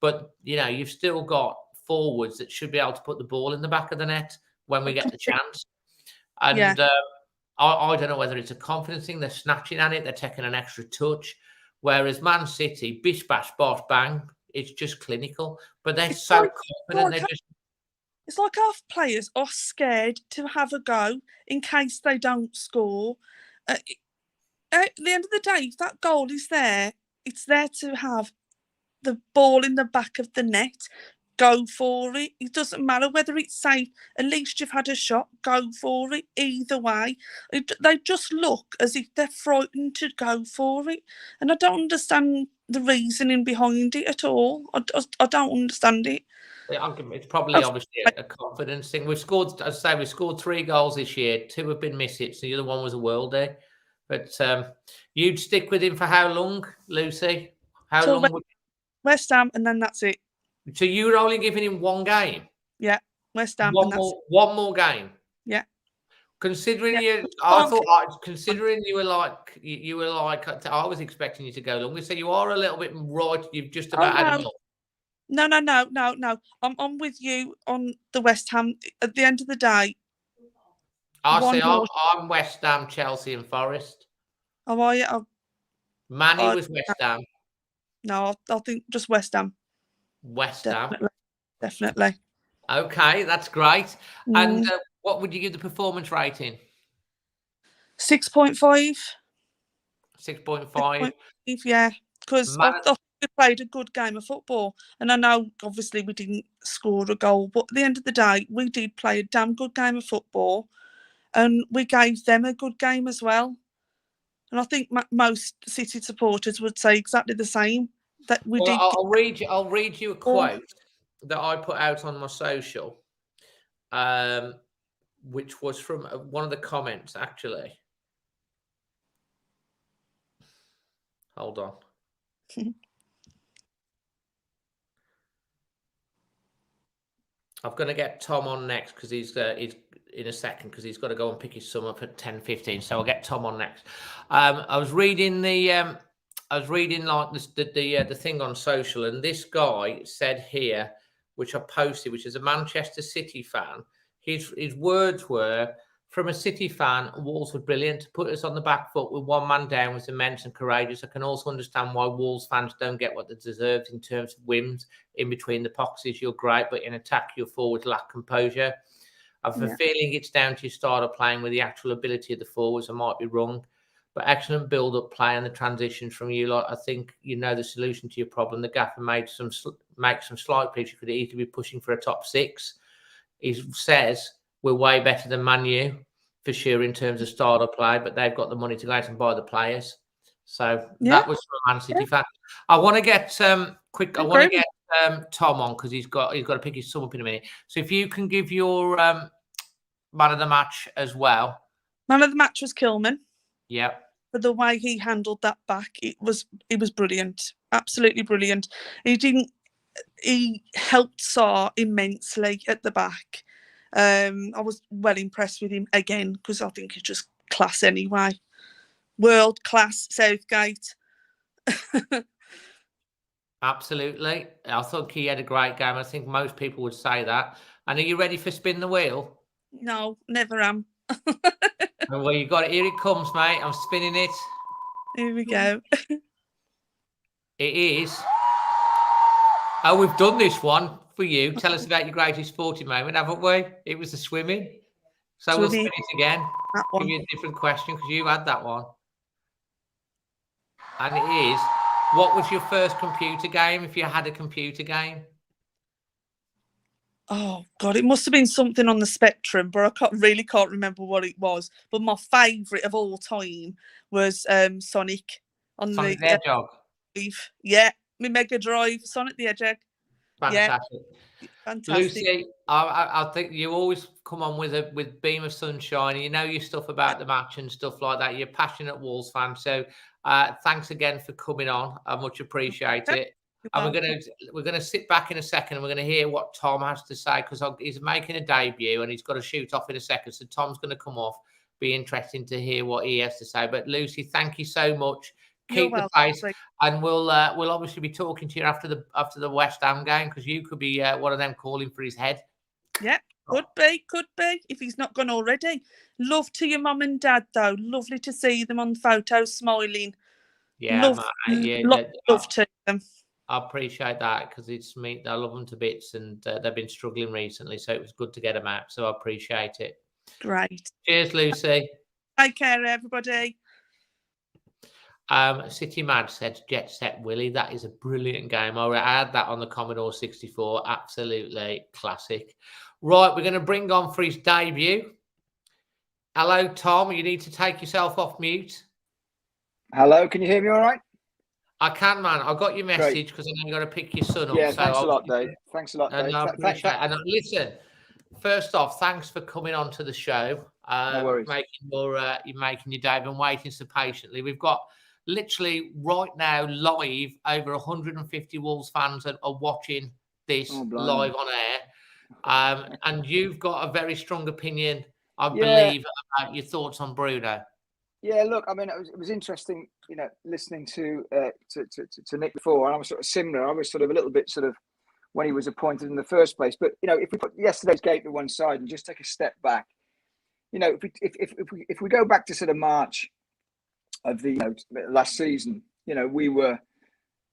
But, you've still got forwards that should be able to put the ball in the back of the net when we get the chance. And I don't know whether it's a confidence thing. They're snatching at it. They're taking an extra touch. Whereas Man City, bish, bash, bosh, bang, it's just clinical. But they're confident. It's like our players are scared to have a go in case they don't score. At the end of the day, if that goal is there, it's there to have the ball in the back of the net. Go for it. It doesn't matter whether it's safe. At least you've had a shot. Go for it. Either way, they just look as if they're frightened to go for it, and I don't understand the reasoning behind it at all. I don't understand it. It's probably obviously a confidence thing. We've scored, as I say, we've scored 3 goals this year. 2 have been missed hits. The other one was a worldie. But you'd stick with him for how long, Lucy? How long? West Ham, and then that's it. So you were only giving him 1 game? Yeah, West Ham. One more game? Yeah. Considering you were like, I was expecting you to go longer. So you are a little bit right. You've just about had enough. No. I'm with you on the West Ham. At the end of the day, I'm West Ham, Chelsea, and Forest. How are you? Manny was West Ham. No, I think just West Ham. West Ham. Definitely. Okay, that's great. And what would you give the performance rating? 6.5. 6.5. Yeah, because I thought we played a good game of football. And I know, obviously, we didn't score a goal. But at the end of the day, we did play a damn good game of football. And we gave them a good game as well. And I think most City supporters would say exactly the same. That we did. I'll read you a quote that I put out on my social, which was from one of the comments, actually. Hold on. I'm going to get Tom on next because he's in a second because he's got to go and pick his son up at 10:15. So I'll get Tom on next. I was reading like the thing on social, and this guy said here, which I posted, which is a Manchester City fan. His words were, from a City fan, Wolves were brilliant. To put us on the back foot with 1 man down was immense and courageous. I can also understand why Wolves fans don't get what they deserve in terms of wins. In between the boxes, you're great, but in attack, your forwards lack composure. I've a feeling it's down to your style of playing with the actual ability of the forwards. I might be wrong, but excellent build-up play and the transitions from you. Like, I think you know the solution to your problem. The gaffer make some slight plays. You could easily be pushing for a top 6. He says we're way better than Man U for sure in terms of style of play, but they've got the money to go out and buy the players. So that was from a Man City fan. I want to get Tom on because he's got to pick his son up in a minute. So if you can give your man of the match as well. Man of the match was Kilman. Yeah. For the way he handled that back, it was brilliant, absolutely brilliant. He helped Sarr immensely at the back. I was well impressed with him again because I think he's just class anyway. World class Southgate. Absolutely. I thought he had a great game. I think most people would say that. And are you ready for Spin the Wheel? No, never am. Well, you got it. Here it comes, mate. I'm spinning it. Here we go. It is Oh, we've done this one for you. Tell us about your greatest sporting moment, haven't we? It was the swimming. So we'll spin Swimming, it again. that Give one. you a different question because you had that one. And it is, what was your first computer game if you had a computer game? Oh God, it must have been something on the Spectrum, but I can't remember what it was. But my favourite of all time was Sonic on Sonic the the Hedgehog. Drive. Yeah, my Mega Drive, Sonic the Hedgehog. Fantastic. Yeah, fantastic. Lucy, I think you always come on with beam of sunshine. You know your stuff about the match and stuff like that. You're a passionate Wolves fan, so thanks again for coming on. I much appreciate it. And we're gonna sit back in a second and we're gonna hear what Tom has to say because he's making a debut and he's got to shoot off in a second. So Tom's gonna come off. Be interesting to hear what he has to say. But Lucy, thank you so much. Keep the pace, and we'll obviously be talking to you after the West Ham game because you could be one of them calling for his head. Yeah, could be if he's not gone already. Love to your mum and dad though. Lovely to see them on photos smiling. Yeah, love to them. I appreciate that because it's me. I love them to bits, and they've been struggling recently, so it was good to get them out. So I appreciate it. Great. Cheers, Lucy. Take care, everybody. City Mad said Jet Set Willie. That is a brilliant game. I had that on the Commodore 64. Absolutely classic. Right, we're going to bring on for his debut. Hello, Tom. You need to take yourself off mute. Hello, can you hear me all right? I can, man. I got your message because I know you got to pick your son up. Yeah, thanks a lot, Dave. Thanks a lot, Dave. And I appreciate it. And listen, first off, thanks for coming on to the show. No worries. You're making your debut and waiting so patiently. We've got literally right now live over 150 Wolves fans are watching this live on air. And you've got a very strong opinion, I believe, about your thoughts on Bruno. Yeah, look, I mean, it was interesting, listening to Nick before, and I was sort of similar. I was sort of a little bit sort of when he was appointed in the first place. But if we put yesterday's game to one side and just take a step back, if we go back to sort of March of the last season, we were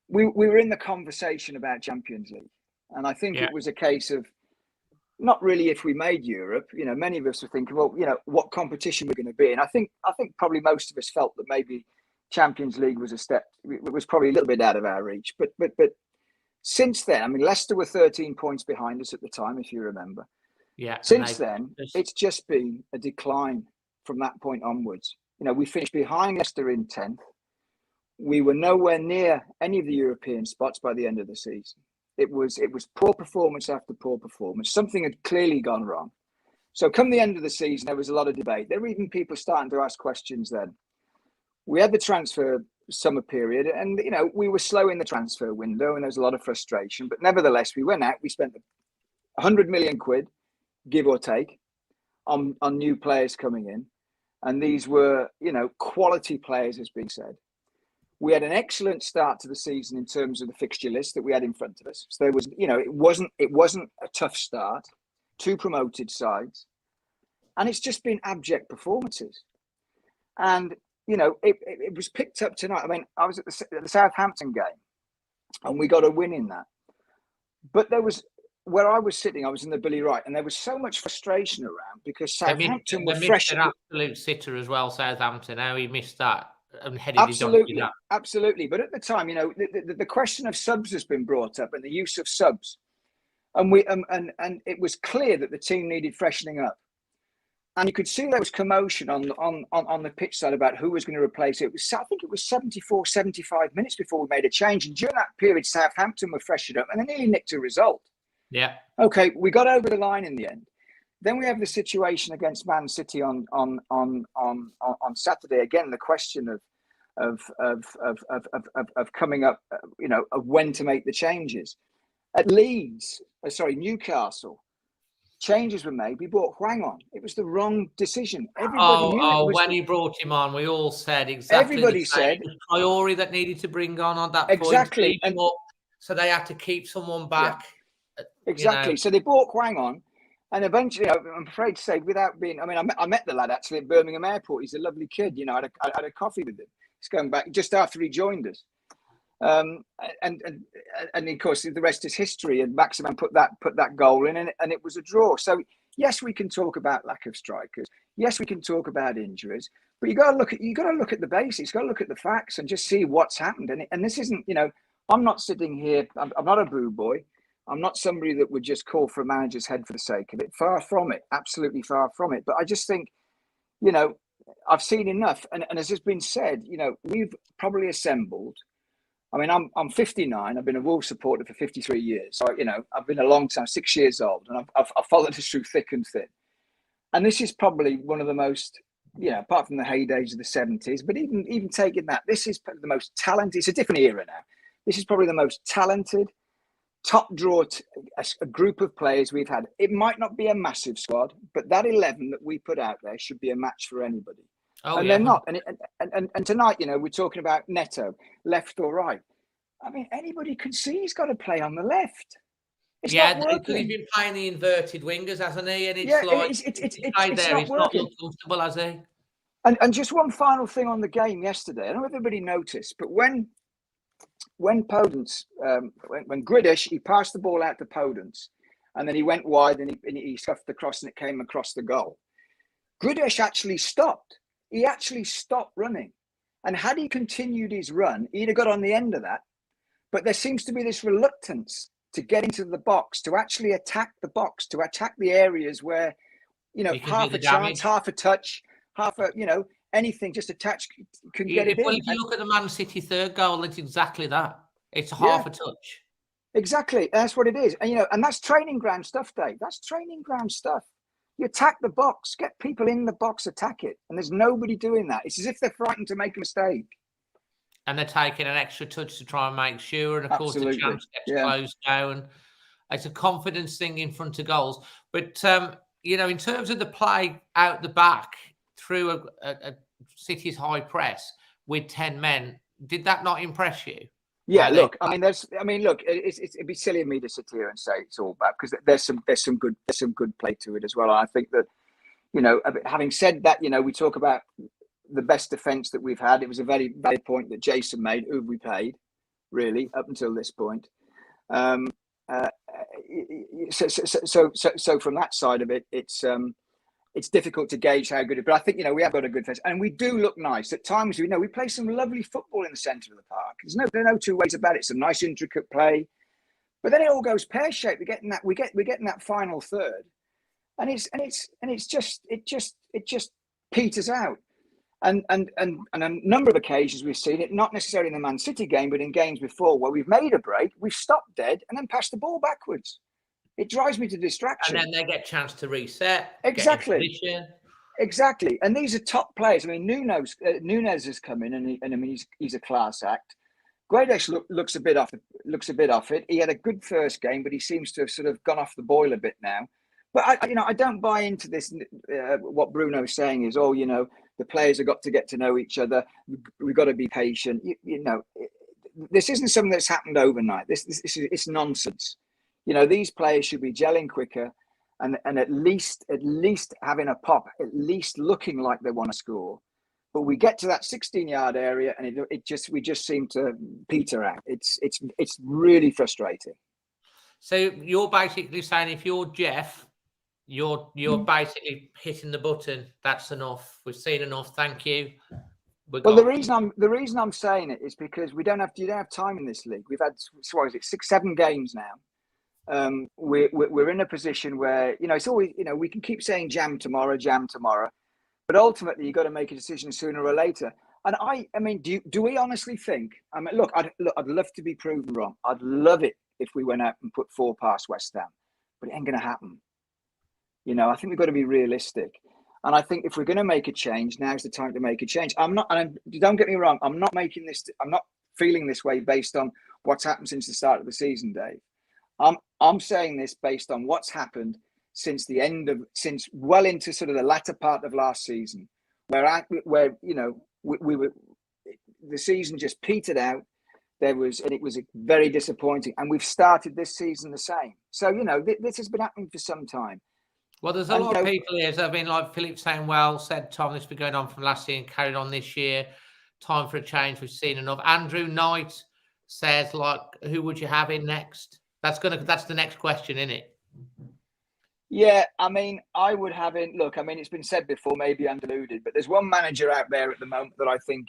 in the conversation about Champions League, and I think it was a case of not really if we made Europe. Many of us were thinking, well, what competition we're going to be in. I think probably most of us felt that maybe Champions League was was probably a little bit out of our reach. But since then, I mean, Leicester were 13 points behind us at the time, if you remember. Yeah. Since then, it's just been a decline from that point onwards. We finished behind Leicester in 10th. We were nowhere near any of the European spots by the end of the season. It was poor performance after poor performance. Something had clearly gone wrong. So come the end of the season, there was a lot of debate. There were even people starting to ask questions then. We had the transfer summer period and, we were slow in the transfer window and there was a lot of frustration. But nevertheless, we went out, we spent 100 million quid, give or take, on new players coming in. And these were, quality players, as being said. We had an excellent start to the season in terms of the fixture list that we had in front of us. So there was, it wasn't a tough start. 2 promoted sides, and it's just been abject performances. And it was picked up tonight. I mean, I was at the Southampton game, and we got a win in that. But there was where I was sitting. I was in the Billy Wright, and there was so much frustration around because Southampton were fresh. An absolute sitter as well. Southampton. How he missed that. And Absolutely. But at the time, the question of subs has been brought up and the use of subs, and and it was clear that the team needed freshening up, and you could see there was commotion on the pitch side about who was going to replace it. I think it was 74, 75 minutes before we made a change, and during that period, Southampton were freshened up, and they nearly nicked a result. Yeah. Okay, we got over the line in the end. Then we have the situation against Man City on Saturday. Again, the question of coming up, of when to make the changes. At Newcastle, changes were made. We brought Hwang on. It was the wrong decision. Everybody knew when he brought him on, we all said exactly. Everybody said it was Priori that needed to bring on that exactly, point. So they had to keep someone back. Yeah. Exactly. So they brought Hwang on. And eventually, I'm afraid to say, without being, I met the lad actually at Birmingham Airport. He's a lovely kid. I had a coffee with him. He's going back just after he joined us. And of course the rest is history. And Maximin put that goal in, and it was a draw. So yes, we can talk about lack of strikers. Yes, we can talk about injuries. But you got to look at the basics. You got to look at the facts and just see what's happened. And this isn't, I'm not sitting here. I'm not a boo boy. I'm not somebody that would just call for a manager's head for the sake of it. Far from it. Absolutely far from it. But I just think, I've seen enough. And as has been said, we've probably assembled. I mean, I'm 59. I've been a Wolves supporter for 53 years. So, I've been a long time, 6 years old, and I've followed this through thick and thin. And this is probably one of the most, apart from the heydays of the 70s, but even taking that, this is probably the most talented. It's a different era now. This is probably the most talented, top draw, a group of players we've had. It might not be a massive squad, but that 11 that we put out there should be a match for anybody. Oh, and yeah. they're not. And tonight, we're talking about Neto, left or right. I mean, anybody could see he's got to play on the left. It's not working. He's been playing the inverted wingers, hasn't he? And it's not working. Not comfortable, has he? And just one final thing on the game yesterday. I don't know if everybody noticed, but when Podence, when Grealish, he passed the ball out to Podence, and then he went wide and he scuffed the cross and it came across the goal. Grealish actually stopped. He actually stopped running. And had he continued his run, he'd have got on the end of that. But there seems to be this reluctance to get into the box, to actually attack the box, to attack the areas where, half a chance, half a touch, anything, just attach can get it in. Well, if you look at the Man City third goal, it's exactly that. It's half a touch. Exactly. That's what it is. And, and that's training ground stuff, Dave. That's training ground stuff. You attack the box, get people in the box, attack it. And there's nobody doing that. It's as if they're frightened to make a mistake. And they're taking an extra touch to try and make sure. And, of course, the chance gets closed down. It's a confidence thing in front of goals. But, in terms of the play out the back through a City's high press with 10 men, did that not impress you? Yeah, look, it'd be silly of me to sit here and say it's all bad, because there's some good play to it as well. And I think that, having said that, we talk about the best defence that we've had. It was a very valid point that Jason made. Who have we played, really, up until this point? So from that side of it, it's difficult to gauge how good it is. But I think, we have got a good defence, and we do look nice at times. We play some lovely football in the centre of the park. There's no two ways about it. Some nice intricate play, but then it all goes pear shaped. We're getting that final third, and it just peters out. And a number of occasions we've seen it, not necessarily in the Man City game, but in games before, where we've made a break, we've stopped dead and then passed the ball backwards. It drives me to distraction. And then they get a chance to reset. Exactly. And these are top players. I mean, Nunes has come in, and he's a class act. Grealish looks a bit off it. He had a good first game, but he seems to have sort of gone off the boil a bit now. But I don't buy into this. What Bruno's saying is, the players have got to get to know each other. We've got to be patient. This isn't something that's happened overnight. It's nonsense. These players should be gelling quicker, and at least having a pop, at least looking like they want to score. But we get to that 16-yard area, and we just seem to peter out. It's really frustrating. So you're basically saying, if you're Jeff, you're basically hitting the button. That's enough. We've seen enough. Thank you. Well, the reason I'm saying it is because you don't have time in this league. We've had 6-7 games now. We're in a position where it's always we can keep saying jam tomorrow, but ultimately you've got to make a decision sooner or later. And I mean, do we honestly think? I mean, look, I'd love to be proven wrong. I'd love it if we went out and put 4 past West Ham, but it ain't going to happen. I think we've got to be realistic. And I think if we're going to make a change, now's the time to make a change. Don't get me wrong, I'm not feeling this way based on what's happened since the start of the season, Dave. I'm saying this based on what's happened since well into sort of the latter part of last season, where we were, the season just petered out. It was very disappointing, and we've started this season the same. So this has been happening for some time. Well, there's a lot of people here. So, I mean, like Philip saying, said Tom, this has been going on from last year and carried on this year. Time for a change. We've seen enough. Andrew Knight says, like, who would you have in next? That's the next question, isn't it? Yeah, I mean, I would have in. Look, I mean, it's been said before. Maybe I'm deluded, but there's one manager out there at the moment that I think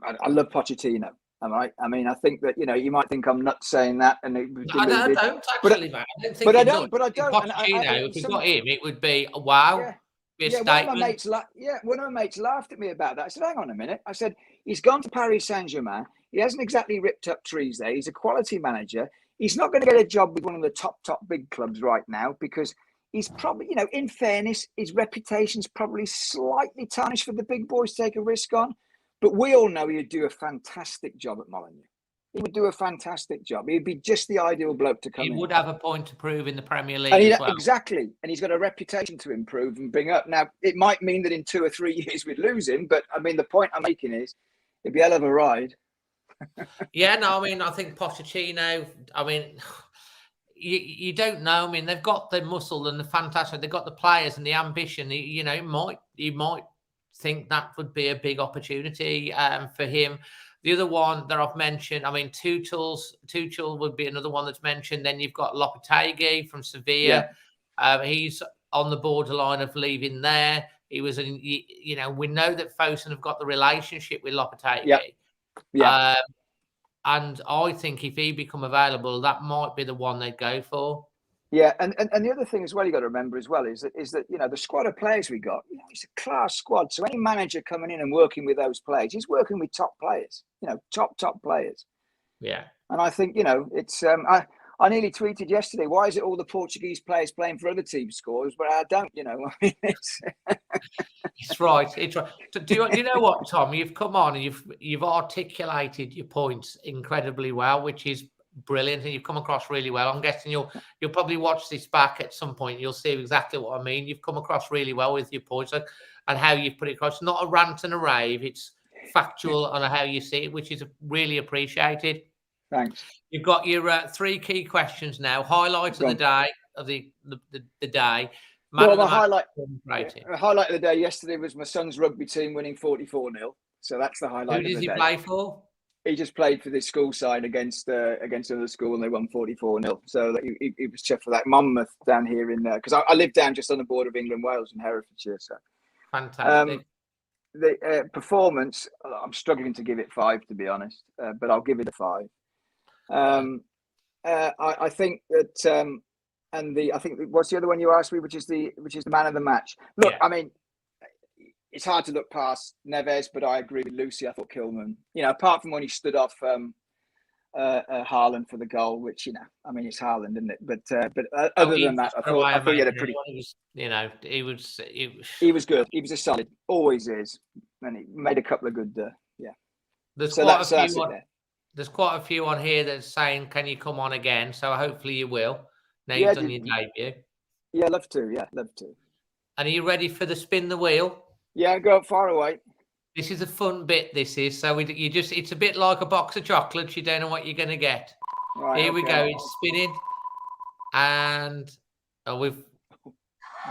I love Pochettino. Am I? I mean, I think that you might think I'm nuts saying that, and it was I deluded. don't actually, mate. I don't think. But I you're don't. nuts. But I don't. And Pochettino, if we got him, it would be wow. Yeah. Be a Yeah, statement. one of my mates laughed at me about that. I said, hang on a minute. I said, he's gone to Paris Saint-Germain. He hasn't exactly ripped up trees there. He's a quality manager. He's not going to get a job with one of the top big clubs right now because he's probably, in fairness, his reputation's probably slightly tarnished for the big boys to take a risk on. But we all know he'd do a fantastic job at Molineux. He would do a fantastic job. He'd be just the ideal bloke to come in. He would have a point to prove in the Premier League as well. Exactly. And he's got a reputation to improve and bring up. Now, it might mean that in 2 or 3 years we'd lose him, but I mean, the point I'm making is it'd be a hell of a ride. Yeah, no, I mean, I think Pochettino, I mean, you don't know. I mean, they've got the muscle and the fantastic, they've got the players and the ambition. You might think that would be a big opportunity for him. The other one that I've mentioned, I mean, Tuchel would be another one that's mentioned. Then you've got Lopetegui from Sevilla. Yeah. He's on the borderline of leaving there. He was, we know that Fosun have got the relationship with Lopetegui. Yeah. Yeah. And I think if he become available, that might be the one they'd go for. Yeah, and the other thing as well you got to remember as well is that the squad of players we got, it's a class squad. So any manager coming in and working with those players, he's working with top players, top players. Yeah. And I think it's I nearly tweeted yesterday, why is it all the Portuguese players playing for other teams' scores, but I don't, I mean, it's right. It's right. Do you know what, Tom? You've come on and you've articulated your points incredibly well, which is brilliant, and you've come across really well. I'm guessing you'll probably watch this back at some point. You'll see exactly what I mean. You've come across really well with your points and how you've put it across. Not a rant and a rave. It's factual on how you see it, which is really appreciated. Thanks. You've got your 3 key questions now. Highlight of the day of the day. Well, my highlight of the day yesterday was my son's rugby team winning 44-0. So that's the highlight. Who does he play for? He just played for this school side against another school, and they won 44-0. So he was chuffed for that. Monmouth down here in because I live down just on the border of England, Wales, and Herefordshire. So fantastic. The performance, I'm struggling to give it 5, to be honest, but I'll give it a 5. I think that, I think what's the other one you asked me, which is the man of the match. Look, yeah. I mean, it's hard to look past Neves, but I agree with Lucy. I thought Kilman, apart from when he stood off Haaland for the goal, which I mean, it's Haaland, isn't it? But other than that, I thought he had a pretty. He was good. He was a solid, always is, and he made a couple of good. Yeah. There's quite a few on here that's saying, "Can you come on again?" So hopefully you will. Now you've done your debut. Yeah, love to. Yeah, love to. And are you ready for the spin the wheel? Yeah, go far away. This is a fun bit. This is it's a bit like a box of chocolates. You don't know what you're going to get. Right, here we go. It's spinning, and we've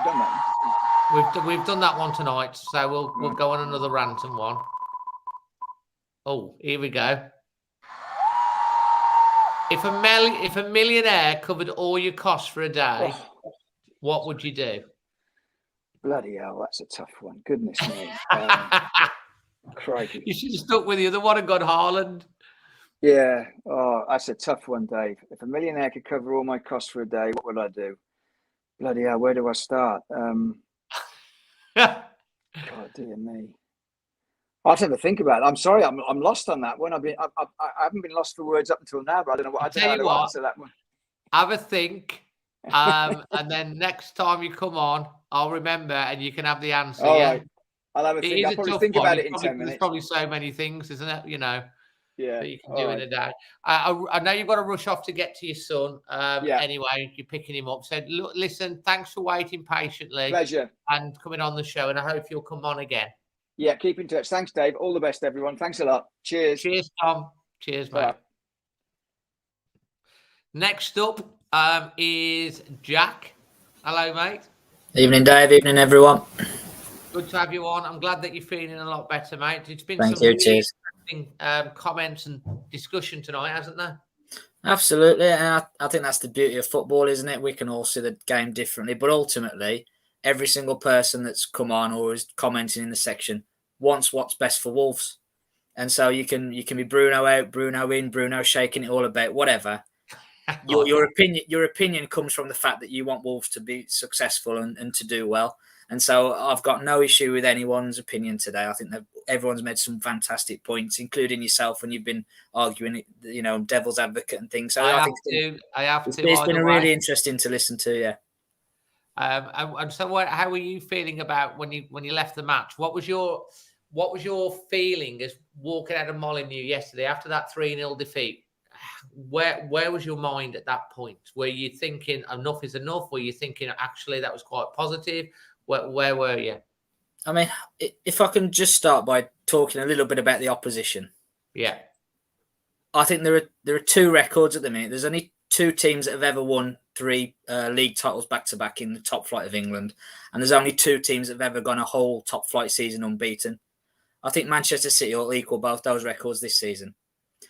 done that. We've done that one tonight. So we'll go on another random one. Oh, here we go. If a millionaire covered all your costs for a day, what would you do? Bloody hell, that's a tough one. Goodness me. Crikey. You should have stuck with the other one and gone Haaland. Yeah. Oh, that's a tough one, Dave. If a millionaire could cover all my costs for a day, what would I do? Bloody hell, where do I start? God, dear me. I'll have to think about it. I'm sorry, I'm lost on that one. I haven't been lost for words up until now, but I don't know what to answer that one. Have a think, and then next time you come on, I'll remember, and you can have the answer. All yeah, right. I'll have a think. I'll probably think about it in 10 minutes. There's probably so many things, isn't it? Yeah. That you can do in a day. I know you've got to rush off to get to your son. Anyway, you're picking him up. So look, listen, thanks for waiting patiently. Pleasure. And coming on the show, and I hope you'll come on again. Yeah, keep in touch. Thanks, Dave. All the best, everyone. Thanks a lot. Cheers. Cheers, Tom. Cheers, mate. Next up is Jack. Hello, mate. Evening, Dave. Evening, everyone. Good to have you on. I'm glad that you're feeling a lot better, mate. It's been Thank you. Cheers. interesting comments and discussion tonight, hasn't there? Absolutely, and I think that's the beauty of football, isn't it? We can all see the game differently, but ultimately, every single person that's come on or is commenting in the section wants what's best for Wolves. And so you can be Bruno out, Bruno in, Bruno shaking it all about, whatever. Your opinion comes from the fact that you want Wolves to be successful and to do well. And so I've got no issue with anyone's opinion today. I think that everyone's made some fantastic points, including yourself when you've been arguing, devil's advocate and things. So I think it's been really interesting to listen to. Yeah. And so, how were you feeling about when you left the match? What was your feeling as walking out of Molineux yesterday after that 3-0 defeat? Where was your mind at that point? Were you thinking enough is enough? Were you thinking actually that was quite positive? Where were you? I mean, if I can just start by talking a little bit about the opposition. Yeah. I think there are two records at the minute. There's only two teams that have ever won 3 league titles back-to-back in the top flight of England. And there's only 2 teams that have ever gone a whole top flight season unbeaten. I think Manchester City will equal both those records this season.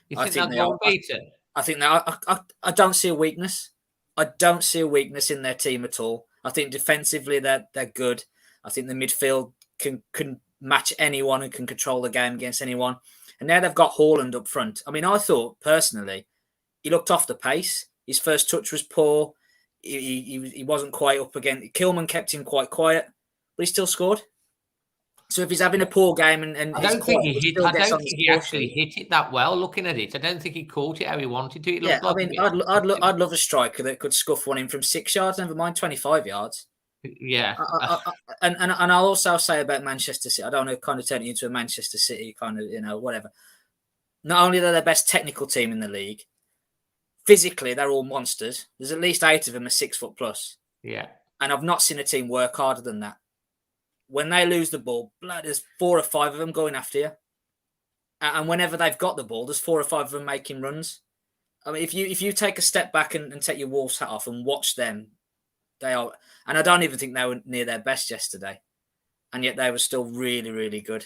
You think they'll go unbeaten? I think I don't see a weakness. I don't see a weakness in their team at all. I think defensively they're good. I think the midfield can match anyone and can control the game against anyone. And now they've got Haaland up front. I mean, I thought personally he looked off the pace. His first touch was poor. He wasn't quite up again. Kilman kept him quite quiet, but he still scored. So if he's having a poor game and I don't think he actually hit it that well. Looking at it, I don't think he caught it how he wanted to. I'd love a striker that could scuff one in from 6 yards. Never mind 25 yards. Yeah, and I'll also say about Manchester City. I don't want to kind of turn it into a Manchester City kind of whatever. Not only are they the best technical team in the league, physically they're all monsters. There's at least 8 of them are 6 foot plus. Yeah, and I've not seen a team work harder than that. When they lose the ball, there's 4 or 5 of them going after you. And whenever they've got the ball, there's 4 or 5 of them making runs. I mean, if you take a step back and take your Wolves hat off and watch them, they are... And I don't even think they were near their best yesterday. And yet they were still really, really good.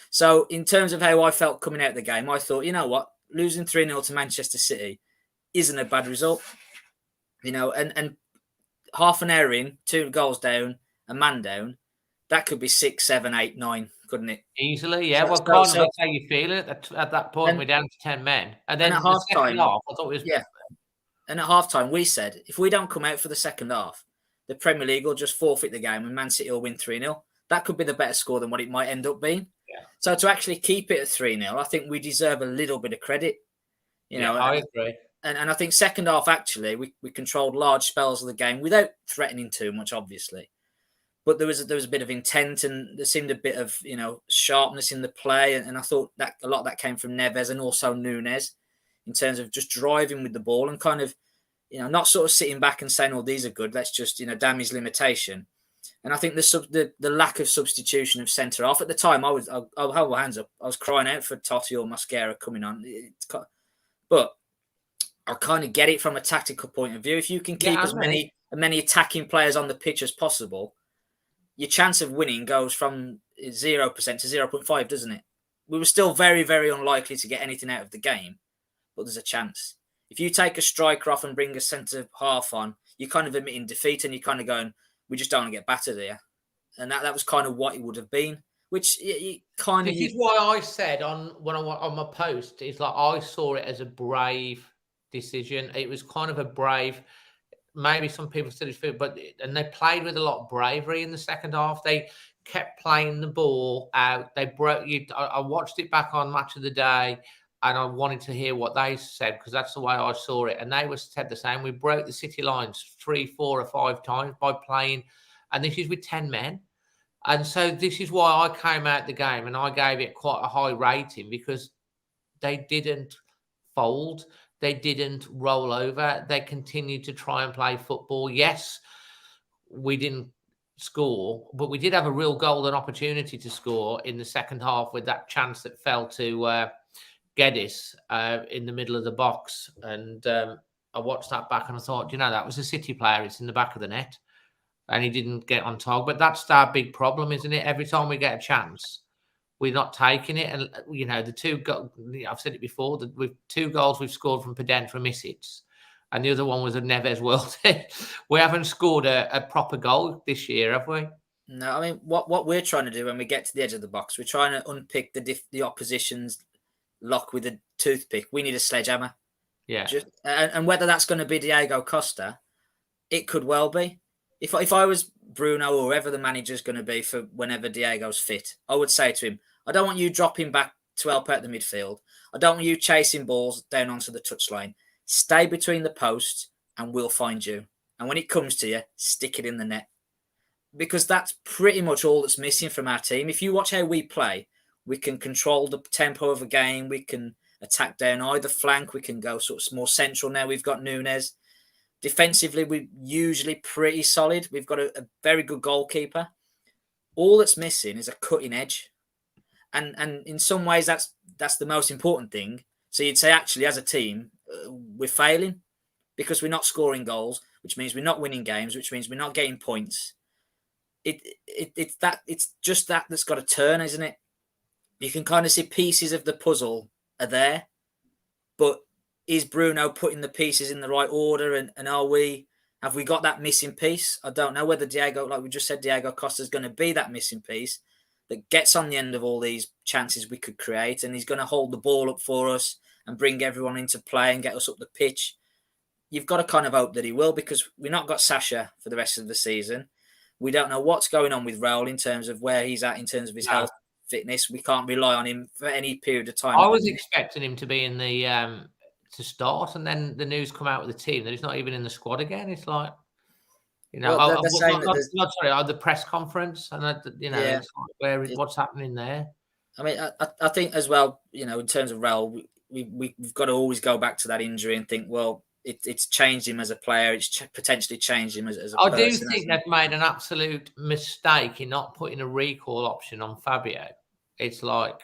So in terms of how I felt coming out of the game, I thought, you know what? Losing 3-0 to Manchester City isn't a bad result. And half an hour in, 2 goals down, a man down, that could be 6, 7, 8, 9, couldn't it? Easily, yeah. That's how you feel it at that point. We're down to 10 men, and then at half time, I thought it was And at half time, we said if we don't come out for the second half, the Premier League will just forfeit the game, and Man City will win 3-0. That could be the better score than what it might end up being. Yeah. So to actually keep it at 3-0, I think we deserve a little bit of credit. I agree. And I think second half actually we controlled large spells of the game without threatening too much, obviously. But there was a bit of intent, and there seemed a bit of sharpness in the play, and I thought that a lot of that came from Neves and also Nunes, in terms of just driving with the ball and kind of not sort of sitting back and saying, "Oh, these are good. Let's just damn his limitation." And I think the lack of substitution of centre half at the time, I'll hold my hands up. I was crying out for Totti or Mascara coming on, but I kind of get it from a tactical point of view. If you can keep as many attacking players on the pitch as possible, your chance of winning goes from 0% to 0.5, doesn't it? We were still very, very unlikely to get anything out of the game, but there's a chance. If you take a striker off and bring a centre half on, you're kind of admitting defeat, and you're kind of going, we just don't want to get battered here. And that was kind of what it would have been, which you kind of... This is why I said on my post, it's like I saw it as a brave decision. It was kind of a brave... Maybe some people still feel, and they played with a lot of bravery in the second half. They kept playing the ball out. They broke you. I watched it back on Match of the Day, and I wanted to hear what they said, because that's the way I saw it. And they said the same. We broke the City lines 3, 4, or 5 times by playing, and this is with 10 men. And so this is why I came out the game and I gave it quite a high rating, because they didn't fold. They didn't roll over. They continued to try and play football. Yes, we didn't score, but we did have a real golden opportunity to score in the second half with that chance that fell to Geddes in the middle of the box. And I watched that back and I thought, that was a City player. It's in the back of the net. And he didn't get on target. But that's our big problem, isn't it? Every time we get a chance, we're not taking it. And the two I've said it before, that with 2 goals we've scored from Pedent from miss-hits, and the other one was a Neves worldie. We haven't scored a proper goal this year, have we? No, I mean what we're trying to do when we get to the edge of the box, we're trying to unpick the opposition's lock with a toothpick. We need a sledgehammer. Yeah. And whether that's going to be Diego Costa, it could well be. If I was Bruno or whoever the manager's going to be for whenever Diego's fit, I would say to him, I don't want you dropping back to help out the midfield. I don't want you chasing balls down onto the touchline. Stay between the posts and we'll find you. And when it comes to you, stick it in the net. Because that's pretty much all that's missing from our team. If you watch how we play, we can control the tempo of a game. We can attack down either flank. We can go sort of more central now. We've got Nunes. Defensively, we're usually pretty solid. We've got a very good goalkeeper. All that's missing is a cutting edge. And in some ways, that's the most important thing. So you'd say, actually, as a team, we're failing because we're not scoring goals, which means we're not winning games, which means we're not getting points. It's just that's got to turn, isn't it? You can kind of see pieces of the puzzle are there, but is Bruno putting the pieces in the right order? And have we got that missing piece? I don't know whether Diego, like we just said, Diego Costa is going to be that missing piece that gets on the end of all these chances we could create, and he's going to hold the ball up for us and bring everyone into play and get us up the pitch. You've got to kind of hope that he will, because we've not got Sasha for the rest of the season. We don't know what's going on with Raul in terms of where he's at in terms of his health, fitness. We can't rely on him for any period of time. I was expecting him to be in the to start, and then the news come out with the team that he's not even in the squad again. It's like, well, they're saying the press conference, and it's like, what's happening there? I mean, I think as well, in terms of Raul, we've got to always go back to that injury and think, well, it's changed him as a player. It's potentially changed him as a person. I do think they've made an absolute mistake in not putting a recall option on Fabio. It's like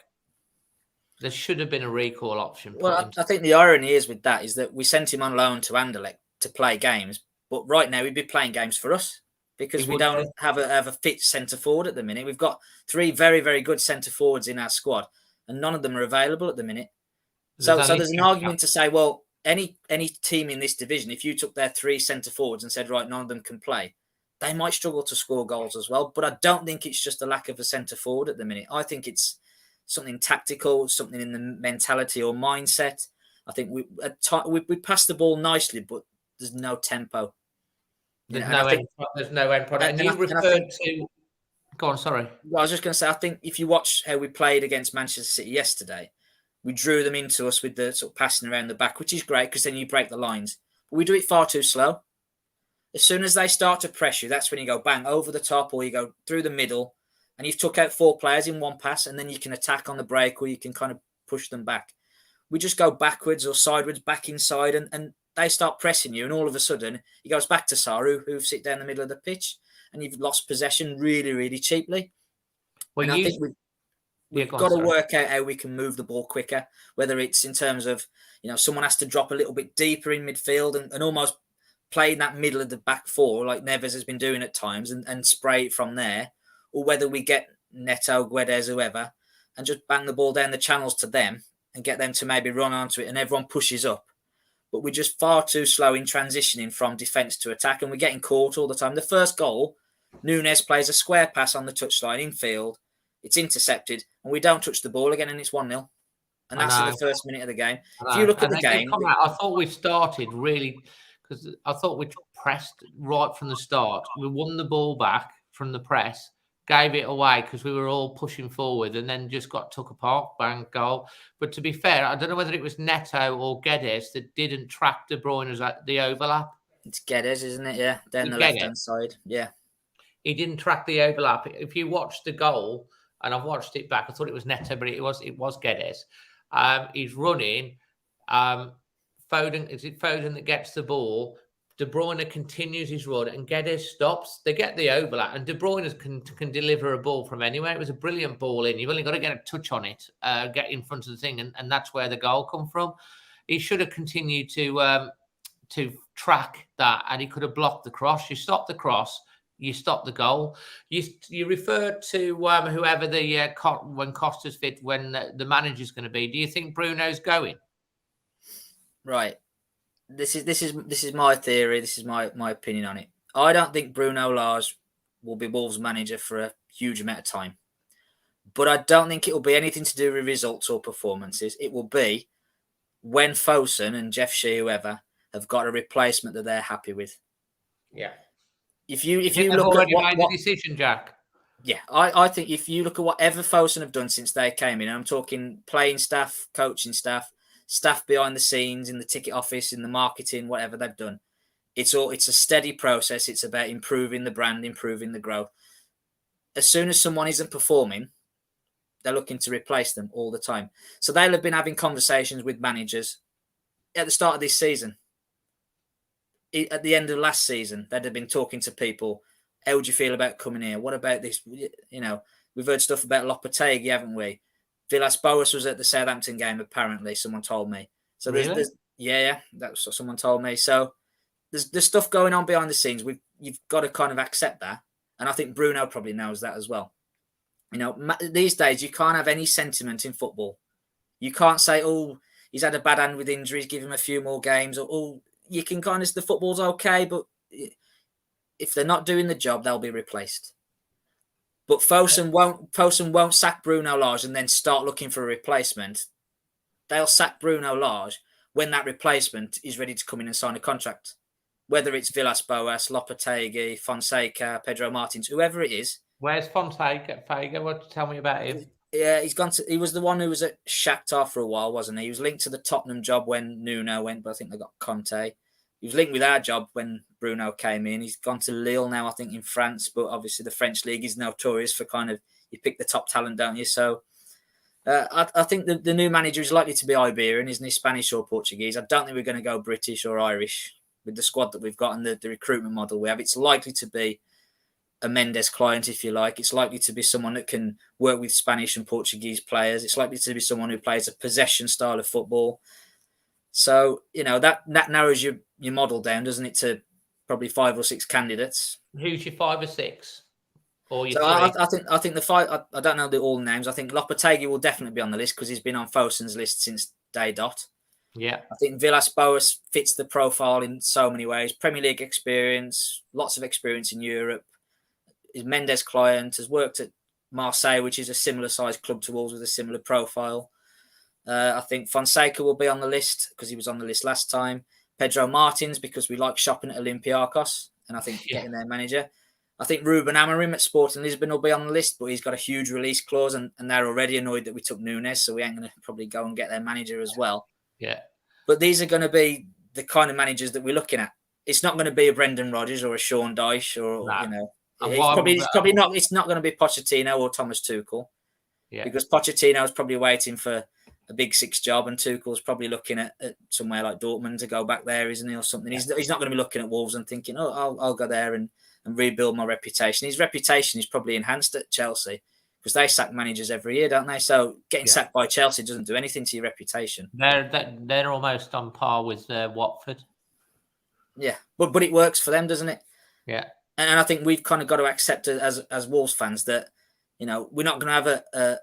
there should have been a recall option. Well, I think the irony is with that is that we sent him on loan to Anderlecht to play games, but right now he'd be playing games for us because we don't have a fit centre forward at the minute. We've got 3 very, very good centre forwards in our squad, and none of them are available at the minute. So there's an argument to say, well, any team in this division, if you took their 3 centre forwards and said, right, none of them can play, they might struggle to score goals as well. But I don't think it's just a lack of a centre forward at the minute. I think it's something tactical, something in the mentality or mindset. I think we pass the ball nicely, but there's no tempo. There's no end product. And you referred to... Go on, sorry. Well, I was just going to say, I think if you watch how we played against Manchester City yesterday, we drew them into us with the sort of passing around the back, which is great because then you break the lines. But we do it far too slow. As soon as they start to press you, that's when you go bang over the top or you go through the middle and you've took out 4 players in one pass, and then you can attack on the break or you can kind of push them back. We just go backwards or sideways, back inside, and they start pressing you, and all of a sudden he goes back to Saru, who sit down the middle of the pitch, and you've lost possession really, really cheaply. Well, I think we've got to work out how we can move the ball quicker, whether it's in terms of, someone has to drop a little bit deeper in midfield and almost play in that middle of the back 4, like Neves has been doing at times, and spray it from there, or whether we get Neto, Guedes, whoever, and just bang the ball down the channels to them and get them to maybe run onto it and everyone pushes up. But we're just far too slow in transitioning from defence to attack, and we're getting caught all the time. The first goal, Nunes plays a square pass on the touchline in field. It's intercepted, and we don't touch the ball again, and it's 1-0. And that's in the first minute of the game. If you look at the game... I thought we started really... Because I thought we pressed right from the start. We won the ball back from the press, gave it away because we were all pushing forward, and then just got took apart, bang, goal. But to be fair, I don't know whether it was Neto or Guedes that didn't track De Bruyne at the overlap. It's Guedes, isn't it? Yeah, down the left-hand side. Yeah. He didn't track the overlap. If you watch the goal, and I've watched it back, I thought it was Neto, but it was Guedes. He's running. Foden that gets the ball. De Bruyne continues his run and Guedes stops. They get the overlap, and De Bruyne can deliver a ball from anywhere. It was a brilliant ball in. You've only got to get a touch on it, get in front of the thing, and that's where the goal come from. He should have continued to track that, and he could have blocked the cross. You stop the cross, you stop the goal. You refer to whoever the when Costa's fit, when the manager's going to be. Do you think Bruno's going? Right. This is my theory. This is my opinion on it. I don't think Bruno Lage will be Wolves manager for a huge amount of time. But I don't think it will be anything to do with results or performances. It will be when Fosun and Jeff Shee, whoever, have got a replacement that they're happy with. Yeah. If you look at what made the decision, Jack. Yeah, I think if you look at whatever Fosun have done since they came in, I'm talking playing staff, coaching staff, staff behind the scenes, in the ticket office, in the marketing, whatever they've done, it's a steady process. It's about improving the brand, improving the growth. As soon as someone isn't performing, they're looking to replace them all the time. So they'll have been having conversations with managers at the start of this season. At the end of last season, they'd have been talking to people. How do you feel about coming here? What about this? You know, we've heard stuff about Lopetegui, haven't we? Villas-Boas was at the Southampton game, apparently, someone told me. So there's yeah, that's what someone told me. So there's stuff going on behind the scenes. You've got to kind of accept that. And I think Bruno probably knows that as well. You know, these days, you can't have any sentiment in football. You can't say, oh, he's had a bad hand with injuries, give him a few more games. Or, oh, you can kind of, the football's okay, but if they're not doing the job, they'll be replaced. But Fosun won't sack Bruno Lage and then start looking for a replacement. They'll sack Bruno Lage when that replacement is ready to come in and sign a contract. Whether it's Villas-Boas, Lopetegui, Fonseca, Pedro Martins, whoever it is. Where's Fonseca? What tell me about him? Yeah, he was the one who was at Shakhtar for a while, wasn't he? He was linked to the Tottenham job when Nuno went, but I think they got Conte. He was linked with our job when Bruno came in. He's gone to Lille now, I think, in France, but obviously the French league is notorious for kind of, you pick the top talent, don't you? So I think the new manager is likely to be Iberian, isn't he? Spanish or Portuguese. I don't think we're going to go British or Irish with the squad that we've got and the recruitment model we have. It's likely to be a Mendes client, if you like. It's likely to be someone that can work with Spanish and Portuguese players. It's likely to be someone who plays a possession style of football. So, you know, that narrows your model down, doesn't it, to probably 5 or 6 candidates. Who's your 5 or 6? Or your so I think the 5, I don't know all the names. I think Lopetegui will definitely be on the list because he's been on Fosun's list since day dot. Yeah. I think Villas-Boas fits the profile in so many ways. Premier League experience, lots of experience in Europe. Is Mendes client, has worked at Marseille, which is a similar sized club to Wolves with a similar profile. I think Fonseca will be on the list because he was on the list last time. Pedro Martins, because we like shopping at Olympiacos, and I think getting their manager. I think Ruben Amorim at Sporting Lisbon will be on the list, but he's got a huge release clause, and they're already annoyed that we took Nunes, so we ain't going to probably go and get their manager as well. Yeah. But these are going to be the kind of managers that we're looking at. It's not going to be a Brendan Rodgers or a Sean Dyche or, you know, it's probably not. It's not going to be Pochettino or Thomas Tuchel, because Pochettino is probably waiting for a Big Six job, and Tuchel's probably looking at somewhere like Dortmund to go back there, isn't he, or something? He's not going to be looking at Wolves and thinking, oh, I'll go there and rebuild my reputation. His reputation is probably enhanced at Chelsea because they sack managers every year, don't they? So getting sacked by Chelsea doesn't do anything to your reputation. They're almost on par with Watford. Yeah, but it works for them, doesn't it? Yeah. And I think we've kind of got to accept it as Wolves fans that, you know, we're not going to have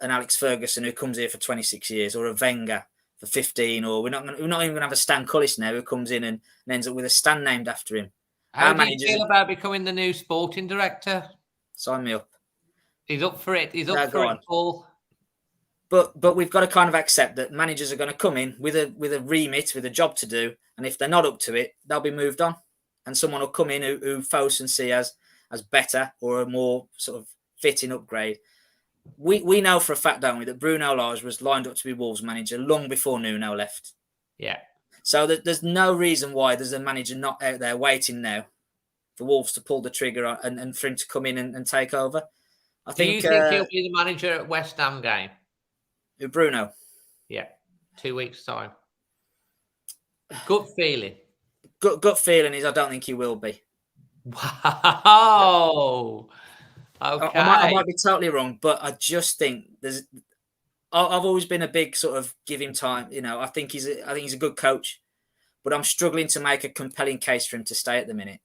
an Alex Ferguson who comes here for 26 years or a Wenger for 15, or we're not even going to have a Stan Cullis now who comes in and ends up with a stand named after him. How do you feel about becoming the new sporting director? Sign me up. He's up for it. He's up for it, Paul. But we've got to kind of accept that managers are going to come in with a remit, with a job to do, and if they're not up to it, they'll be moved on. And someone will come in who Fosun see as better or a more sort of fitting upgrade. We know for a fact, don't we, that Bruno Lage was lined up to be Wolves manager long before Nuno left. Yeah. So there's no reason why there's a manager not out there waiting now for Wolves to pull the trigger on, and for him to come in and take over. Do you think he'll be the manager at West Ham game? Bruno? Yeah. 2 weeks' time. Gut feeling. Gut feeling is I don't think he will be. Wow. Okay. I might be totally wrong, but I just think I've always been a big sort of give him time. You know, I think he's a good coach, but I'm struggling to make a compelling case for him to stay at the minute.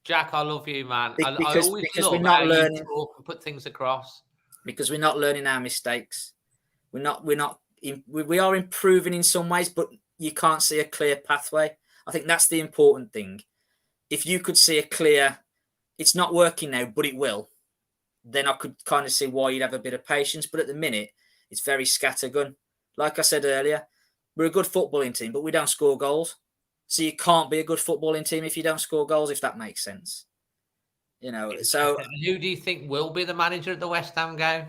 Jack, I love you, man. I Because always we're love not how learning. you talk and put things across. Because we're not learning our mistakes. We are improving in some ways, but you can't see a clear pathway. I think that's the important thing. If you could see a clear, it's not working now, but it will, then I could kind of see why you'd have a bit of patience. But at the minute, it's very scattergun. Like I said earlier, we're a good footballing team, but we don't score goals. So you can't be a good footballing team if you don't score goals, if that makes sense. You know, so who do you think will be the manager at the West Ham game,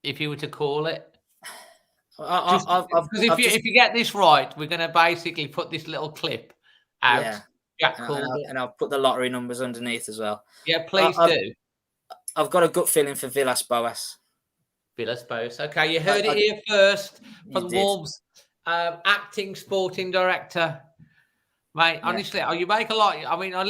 if you were to call it? If you get this right, we're going to basically put this little clip out. Yeah, Jack and I'll put the lottery numbers underneath as well. Yeah, please do. I've got a gut feeling for Villas-Boas. Villas-Boas. Okay, you heard it here first from did. Wolves acting sporting director. Mate, honestly, you make a lot. I mean, I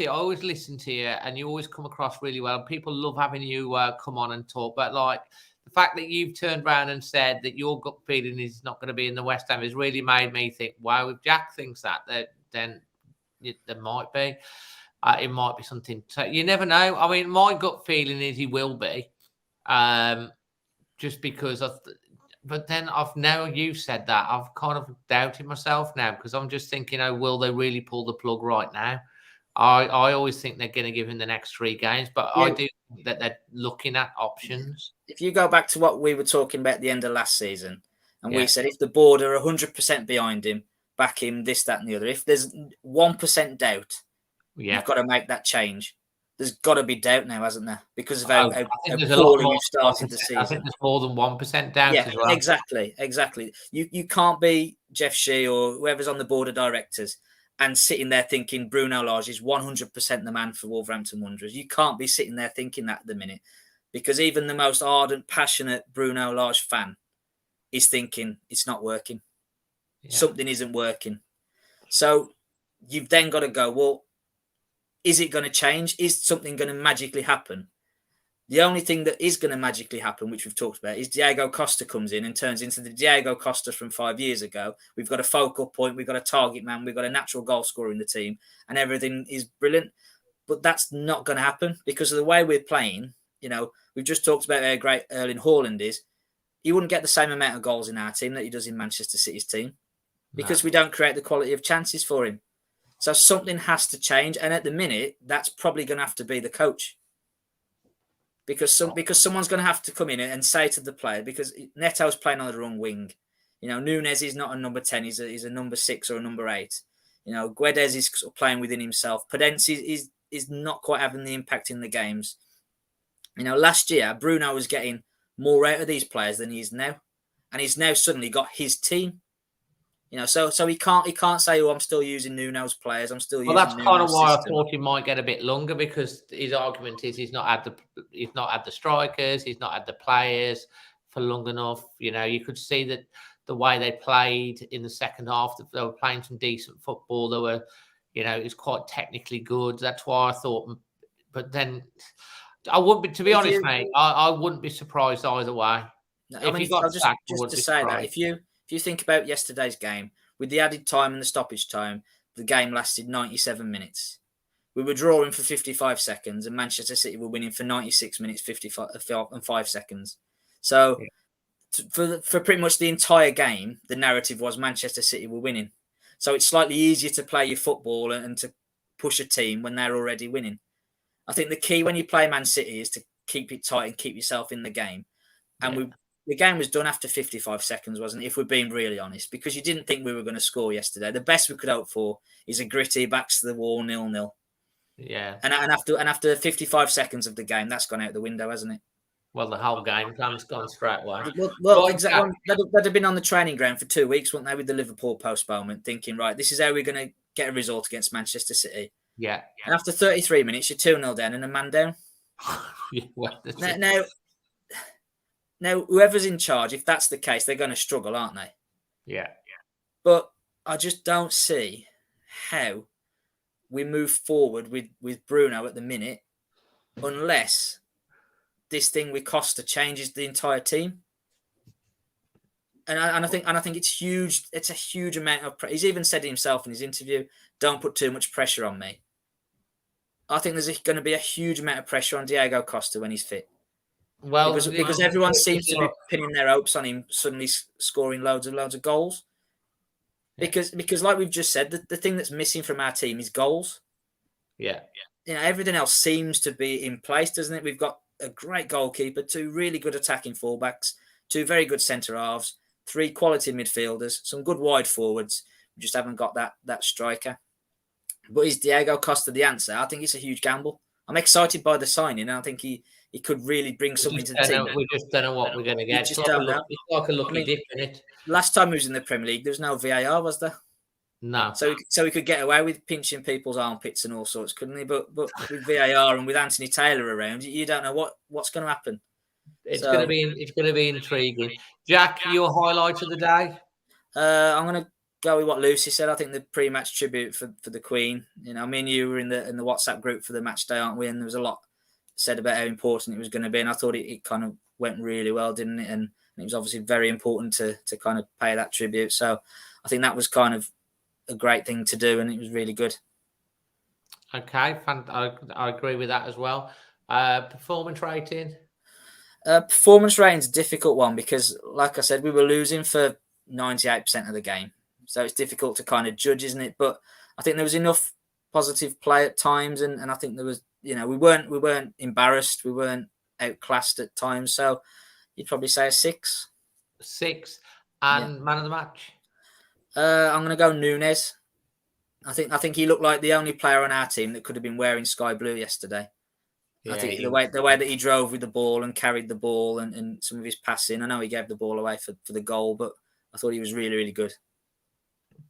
always listen to you, and you always come across really well. People love having you come on and talk. But like the fact that you've turned around and said that your gut feeling is not going to be in the West Ham has really made me think, wow, if Jack thinks that, then there might be. It might be something. So you never know. I mean, my gut feeling is he will be, just because of. But then you've said that, I've kind of doubted myself now because I'm just thinking, will they really pull the plug right now? I always think they're going to give him the next 3 games, but I do think that they're looking at options. If you go back to what we were talking about at the end of last season, and we said if the board are 100% behind him, back him, this, that, and the other, if there's 1% doubt, you've got to make that change. There's got to be doubt now, hasn't there? Because of how poorly we've started the season. I think there's more than 1% doubt as well. Exactly. You can't be Jeff Shee or whoever's on the board of directors and sitting there thinking Bruno Lage is 100% the man for Wolverhampton Wanderers. You can't be sitting there thinking that at the minute, because even the most ardent, passionate Bruno Lage fan is thinking it's not working. Yeah. Something isn't working. So you've then got to go, well, is it going to change? Is something going to magically happen? The only thing that is going to magically happen, which we've talked about, is Diego Costa comes in and turns into the Diego Costa from 5 years ago. We've got a focal point. We've got a target man. We've got a natural goal scorer in the team, and everything is brilliant. But that's not going to happen because of the way we're playing. You know, we've just talked about how great Erling Haaland is. He wouldn't get the same amount of goals in our team that he does in Manchester City's team because we don't create the quality of chances for him. So something has to change. And at the minute, that's probably going to have to be the coach. Because someone's going to have to come in and say to the player, because Neto's playing on the wrong wing. You know, Nunes is not a number 10. He's a number 6 or a number 8. You know, Guedes is playing within himself. Podence is not quite having the impact in the games. You know, last year, Bruno was getting more out of these players than he is now. And he's now suddenly got his team. You know, so he can't say, I'm still using Nuno's players. I'm still using. Well, that's Nuno's kind of why system. I thought he might get a bit longer, because his argument is he's not had the strikers, he's not had the players for long enough. You know, you could see that the way they played in the second half, they were playing some decent football. They were, you know, it was quite technically good. That's why I thought. But then I wouldn't be, to be honest, mate. I wouldn't be surprised either way. I mean, just to say that if you think about yesterday's game, with the added time and the stoppage time, the game lasted 97 minutes. We were drawing for 55 seconds, and Manchester City were winning for 96 minutes, 5 seconds. So for pretty much the entire game, the narrative was Manchester City were winning. So it's slightly easier to play your football and to push a team when they're already winning. I think the key when you play Man City is to keep it tight and keep yourself in the game. And the game was done after 55 seconds, wasn't it? If we're being really honest, because you didn't think we were going to score yesterday. The best we could hope for is a gritty backs to the wall 0-0. Yeah. And after 55 seconds of the game, that's gone out the window, hasn't it? Well, the whole game plan's gone straight away. Well, exactly. They'd have been on the training ground for 2 weeks, wouldn't they, with the Liverpool postponement, thinking, right, this is how we're going to get a result against Manchester City. Yeah. And after 33 minutes, you're 2-0 down and a man down. Now, whoever's in charge, if that's the case, they're going to struggle, aren't they? Yeah. But I just don't see how we move forward with Bruno at the minute unless this thing with Costa changes the entire team. And I think it's huge. It's a huge amount of pressure. He's even said himself in his interview, "Don't put too much pressure on me." I think there's going to be a huge amount of pressure on Diego Costa when he's fit. Well, because everyone seems to be pinning their hopes on him suddenly scoring loads of goals. Because like we've just said, the thing that's missing from our team is goals. Yeah. You know, everything else seems to be in place, doesn't it? We've got a great goalkeeper, 2 really good attacking fullbacks, 2 very good centre halves, 3 quality midfielders, some good wide forwards. We just haven't got that striker. But is Diego Costa the answer? I think it's a huge gamble. I'm excited by the signing, and I think he could really bring something to the team. We just don't know what we're going to get. It's like a lucky dip, isn't it? Last time he was in the Premier League, there was no VAR, was there? No. So he could get away with pinching people's armpits and all sorts, couldn't he? But with VAR and with Anthony Taylor around, you don't know what's going to happen. It's going to be intriguing. Jack, your highlight of the day? I'm going to go with what Lucy said. I think the pre-match tribute for the Queen. You know, me and you were in the WhatsApp group for the match day, aren't we? And there was a lot said about how important it was going to be, and I thought it kind of went really well, didn't it? And it was obviously very important to kind of pay that tribute. So I think that was kind of a great thing to do, and it was really good. Okay, I agree with that as well. Performance rating? Performance rating is a difficult one because, like I said, we were losing for 98% of the game. So it's difficult to kind of judge, isn't it? But I think there was enough positive play at times, and I think there was, you know, we weren't embarrassed, we weren't outclassed at times. So you'd probably say a 6. 6. And man of the match? I'm going to go Nunes. I think he looked like the only player on our team that could have been wearing sky blue yesterday. Yeah, I think the way that he drove with the ball and carried the ball and some of his passing. I know he gave the ball away for the goal, but I thought he was really, really good.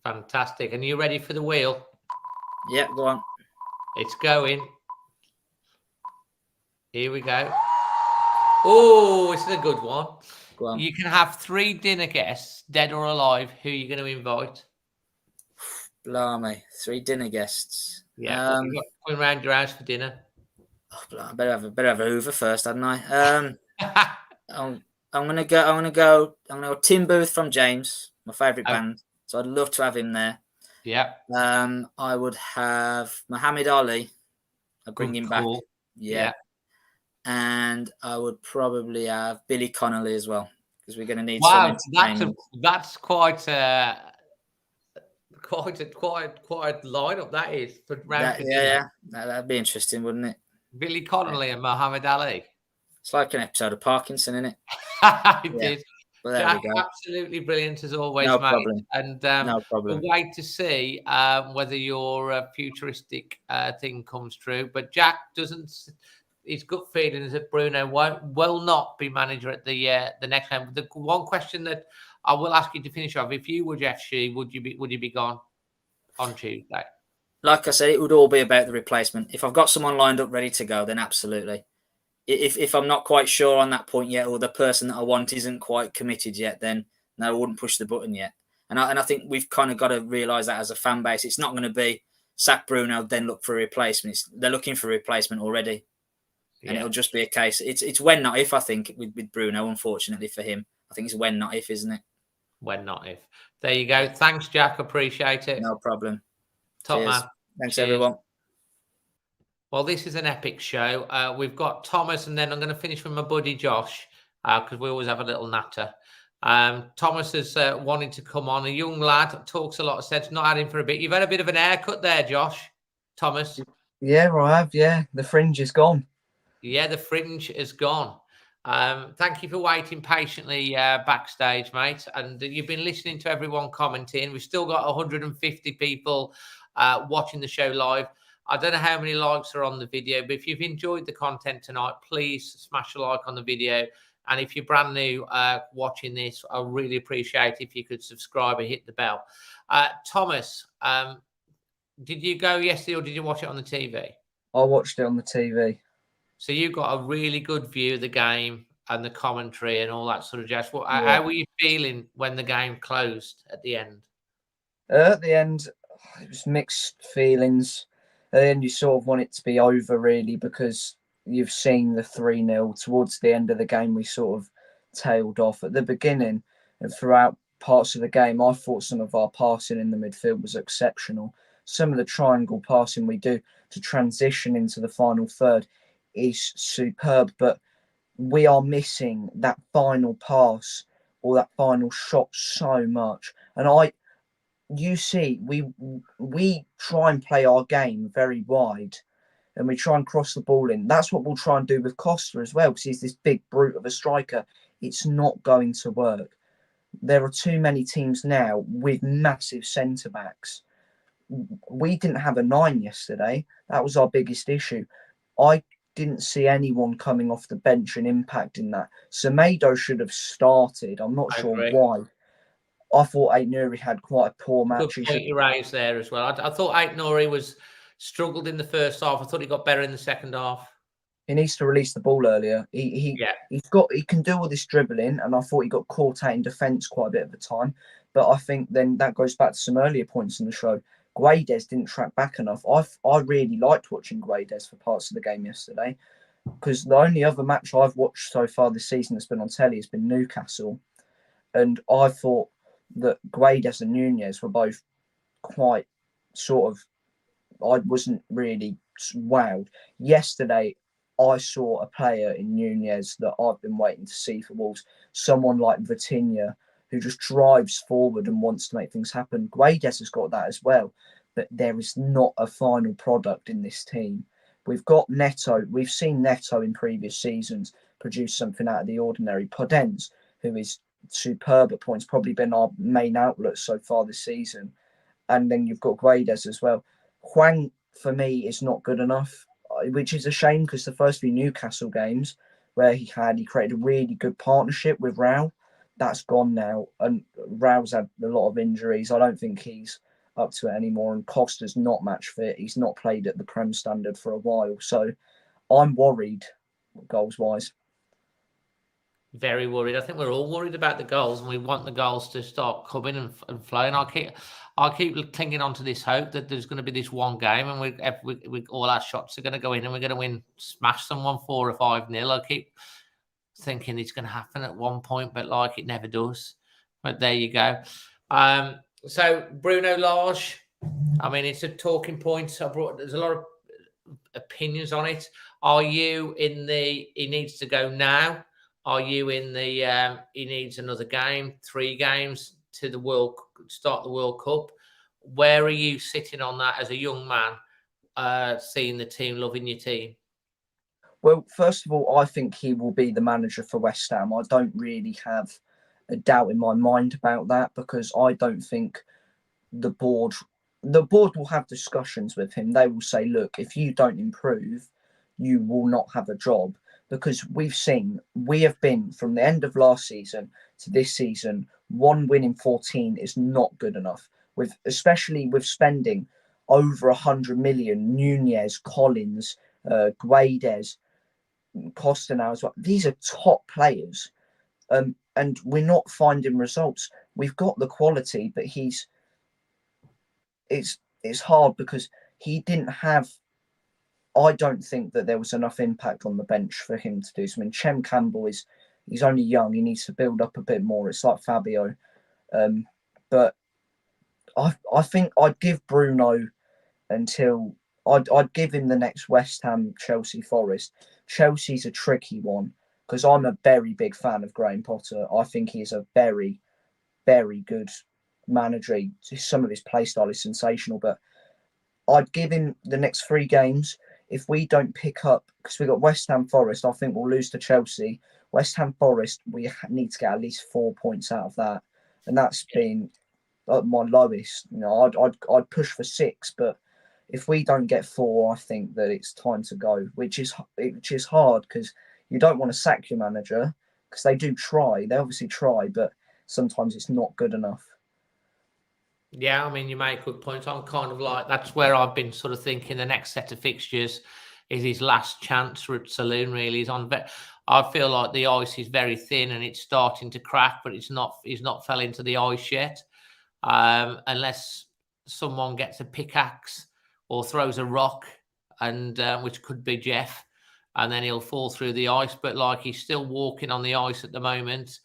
Fantastic. And you ready for the wheel? Yeah, go on. It's going. Here we go. Oh, this is a good one. Go on. You can have 3 dinner guests, dead or alive. Who are you going to invite? Blimey, 3 dinner guests. Yeah, going round your house for dinner. Oh, I better have a Hoover first, hadn't I? I'm gonna go Tim Booth from James, my favourite band. So I'd love to have him there. Yeah. I would have Muhammad Ali. I'd bring him back. Yeah. And I would probably have Billy Connolly as well, because we're going to need some entertainment. That's quite a lineup. That is for round. That'd be interesting, wouldn't it? Billy Connolly and Muhammad Ali. It's like an episode of Parkinson, isn't it? It did. Well, there Jack, we go. Absolutely brilliant as always, No mate. problem. And no problem. We'll wait to see whether your futuristic thing comes true. But Jack doesn't. His gut feeling is that Bruno will not be manager at the next game. The one question that I will ask you to finish off: if you were Jeff Shee, would you be gone on Tuesday? Like I said, it would all be about the replacement. If I've got someone lined up ready to go, then absolutely. If I'm not quite sure on that point yet, or the person that I want isn't quite committed yet, then no, I wouldn't push the button yet. And I think we've kind of got to realise that as a fan base, it's not going to be sack Bruno, then look for a replacement. They're looking for a replacement already. And it'll just be a case. It's when, not if, I think, with Bruno, unfortunately for him. I think it's when, not if, isn't it? When, not if. There you go. Thanks, Jack. Appreciate it. No problem. Top Cheers. man. Thanks, Cheers. everyone. Well, this is an epic show. We've got Thomas, and then I'm going to finish with my buddy Josh, because we always have a little natter. Thomas is wanting to come on. A young lad, talks a lot of sense, not had him for a bit. You've had a bit of an haircut there, Josh. Thomas. Yeah, I have. Yeah, the fringe is gone. Yeah, the fringe is gone. Thank you for waiting patiently backstage, mate. And you've been listening to everyone commenting. We've still got 150 people watching the show live. I don't know how many likes are on the video, but if you've enjoyed the content tonight, please smash a like on the video. And if you're brand new watching this, I really appreciate if you could subscribe and hit the bell. Thomas, did you go yesterday or did you watch it on the TV? I watched it on the TV. So you got a really good view of the game and the commentary and all that sort of jazz. How were you feeling when the game closed at the end? At the end, it was mixed feelings. At the end, you sort of want it to be over, really, because you've seen the 3-0. Towards the end of the game, we sort of tailed off. At the beginning and throughout parts of the game, I thought some of our passing in the midfield was exceptional. some of the triangle passing we do to transition into the final third is superb, but we are missing that final pass or that final shot so much. And you see, we try and play our game very wide, and we try and cross the ball in. That's what we'll try and do with Costa as well, because he's this big brute of a striker. It's not going to work. There are too many teams now with massive centre backs. We didn't have a 9 yesterday. That was our biggest issue. I didn't see anyone coming off the bench and impacting that. Semedo should have started. I'm not sure why. I thought Aït-Nouri had quite a poor match. Good point you raised there as well. I thought Aït-Nouri struggled in the first half. I thought he got better in the second half. He needs to release the ball earlier. He can do all this dribbling, and I thought he got caught out in defence quite a bit of the time. But I think then that goes back to some earlier points in the show. Guedes didn't track back enough. I really liked watching Guedes for parts of the game yesterday, because the only other match I've watched so far this season that's been on telly has been Newcastle, and I thought that Guedes and Nunez were both quite sort of. I wasn't really wowed. Yesterday, I saw a player in Nunez that I've been waiting to see for Wolves. Someone like Vitinha, who just drives forward and wants to make things happen. Guedes has got that as well, but there is not a final product in this team. We've got Neto. We've seen Neto in previous seasons produce something out of the ordinary. Podence, who is superb at points, probably been our main outlet so far this season. And then you've got Guedes as well. Hwang, for me, is not good enough, which is a shame, because the first few Newcastle games where he created a really good partnership with Rao. That's gone now, and Rao's had a lot of injuries. I don't think he's up to it anymore, and Costa's not match fit. He's not played at the Prem standard for a while, so I'm worried goals wise. Very worried. I think we're all worried about the goals, and we want the goals to start coming and flowing. I keep clinging on to this hope that there's going to be this one game, and we all our shots are going to go in, and we're going to smash someone 4 or 5-0. I keep thinking it's going to happen at one point, but like it never does. But there you go. So Bruno Lage, I mean, it's a talking point. There's a lot of opinions on it. Are you in the he needs to go now? Are you in the he needs another game, 3 games to start the World Cup? Where are you sitting on that as a young man, seeing the team, loving your team? Well, first of all, I think he will be the manager for West Ham. I don't really have a doubt in my mind about that, because I don't think the board will have discussions with him. They will say, look, if you don't improve, you will not have a job. Because we have been, from the end of last season to this season, 1 win in 14 is not good enough. Especially with spending over 100 million, Nunez, Collins, Guedes, Costa now as well. These are top players, and we're not finding results. We've got the quality, but it's hard because he didn't have. I don't think that there was enough impact on the bench for him to do something. Chem Campbell he's only young. He needs to build up a bit more. It's like Fabio. But I think I'd give Bruno until I'd give him the next West Ham, Chelsea, Forest. Chelsea's a tricky one, because I'm a very big fan of Graham Potter. I think he's a very, very good manager. Some of his play style is sensational, but I'd give him the next 3 games. If we don't pick up, because we got West Ham, Forest, I think we'll lose to Chelsea. West Ham, Forest, we need to get at least 4 points out of that, and that's been my lowest. You know, I'd push for 6, but if we don't get 4, I think that it's time to go. Which is hard, because you don't want to sack your manager, because they do try. They obviously try, but sometimes it's not good enough. Yeah, I mean, you make good points. I'm kind of like, that's where I've been sort of thinking the next set of fixtures is his last chance for Saloon, really. I feel like the ice is very thin and it's starting to crack, but he's not fell into the ice yet. Unless someone gets a pickaxe or throws a rock, and which could be Jeff, and then he'll fall through the ice. But like, he's still walking on the ice at the moment.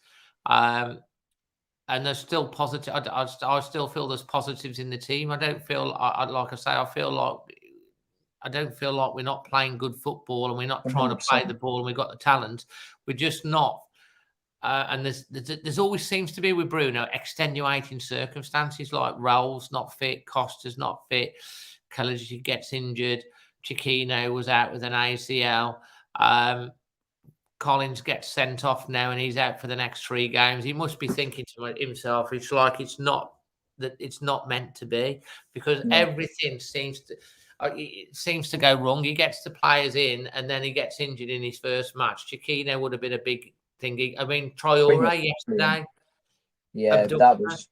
and there's still positive. I still feel there's positives in the team. I don't feel like I say. I don't feel like we're not playing good football and we're not trying to play 100%. the ball and we've got the talent. We're just not. And there's always seems to be with Bruno extenuating circumstances, like Raul's not fit, Costa's not fit, Kalajdzic gets injured, Chiquinho was out with an ACL. Collins gets sent off now and he's out for the next 3 games. He must be thinking to himself, it's like it's not meant to be, because everything seems to go wrong. He gets the players in and then he gets injured in his first match. Chiquinho would have been a big thing. I mean, Traore yesterday. Yeah, that was...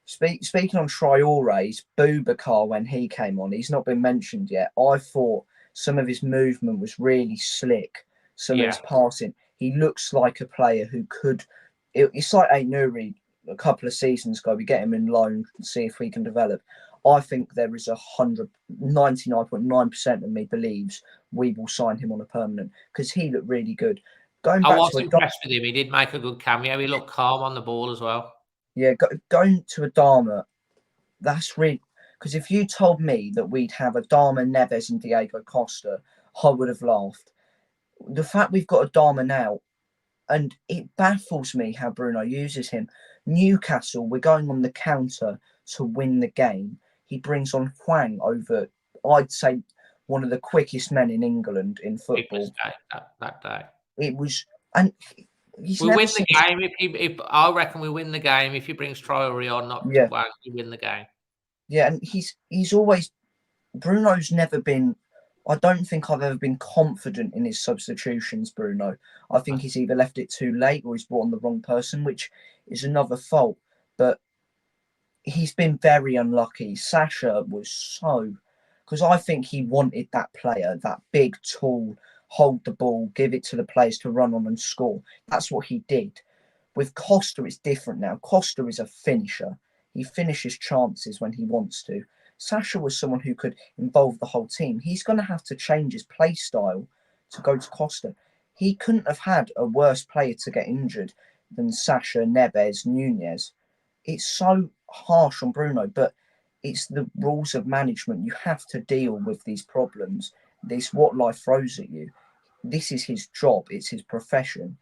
Speaking on Traore's, Boubacar, when he came on, he's not been mentioned yet. I thought some of his movement was really slick. Some of his passing. He looks like a player who could... It's like Nuri a couple of seasons ago. We get him in loan and see if we can develop. I think there is 99.9% of me believes we will sign him on a permanent, because he looked really good. I was impressed with him. He did make a good cameo. He looked calm on the ball as well. Yeah, going to Adama, that's really... Because if you told me that we'd have Adama, Neves and Diego Costa, I would have laughed. The fact we've got Adama now, and it baffles me how Bruno uses him. Newcastle, we're going on the counter to win the game. He brings on Hwang over, I'd say, one of the quickest men in England in football. That day. It was... And we win the game. If I reckon we win the game if he brings Traore on, not Hwang, we win the game. Yeah, and he's always... Bruno's never been... I don't think I've ever been confident in his substitutions, Bruno. I think he's either left it too late or he's brought on the wrong person, which is another fault. But he's been very unlucky. Sasha was so... Because I think he wanted that player, that big, tall, hold the ball, give it to the players to run on and score. That's what he did. With Costa, it's different now. Costa is a finisher. He finishes chances when he wants to. Sasha was someone who could involve the whole team. He's going to have to change his play style to go to Costa. He couldn't have had a worse player to get injured than Sasha, Neves, Nunez. It's so harsh on Bruno, but it's the rules of management. You have to deal with these problems. This what life throws at you. This is his job. It's his profession.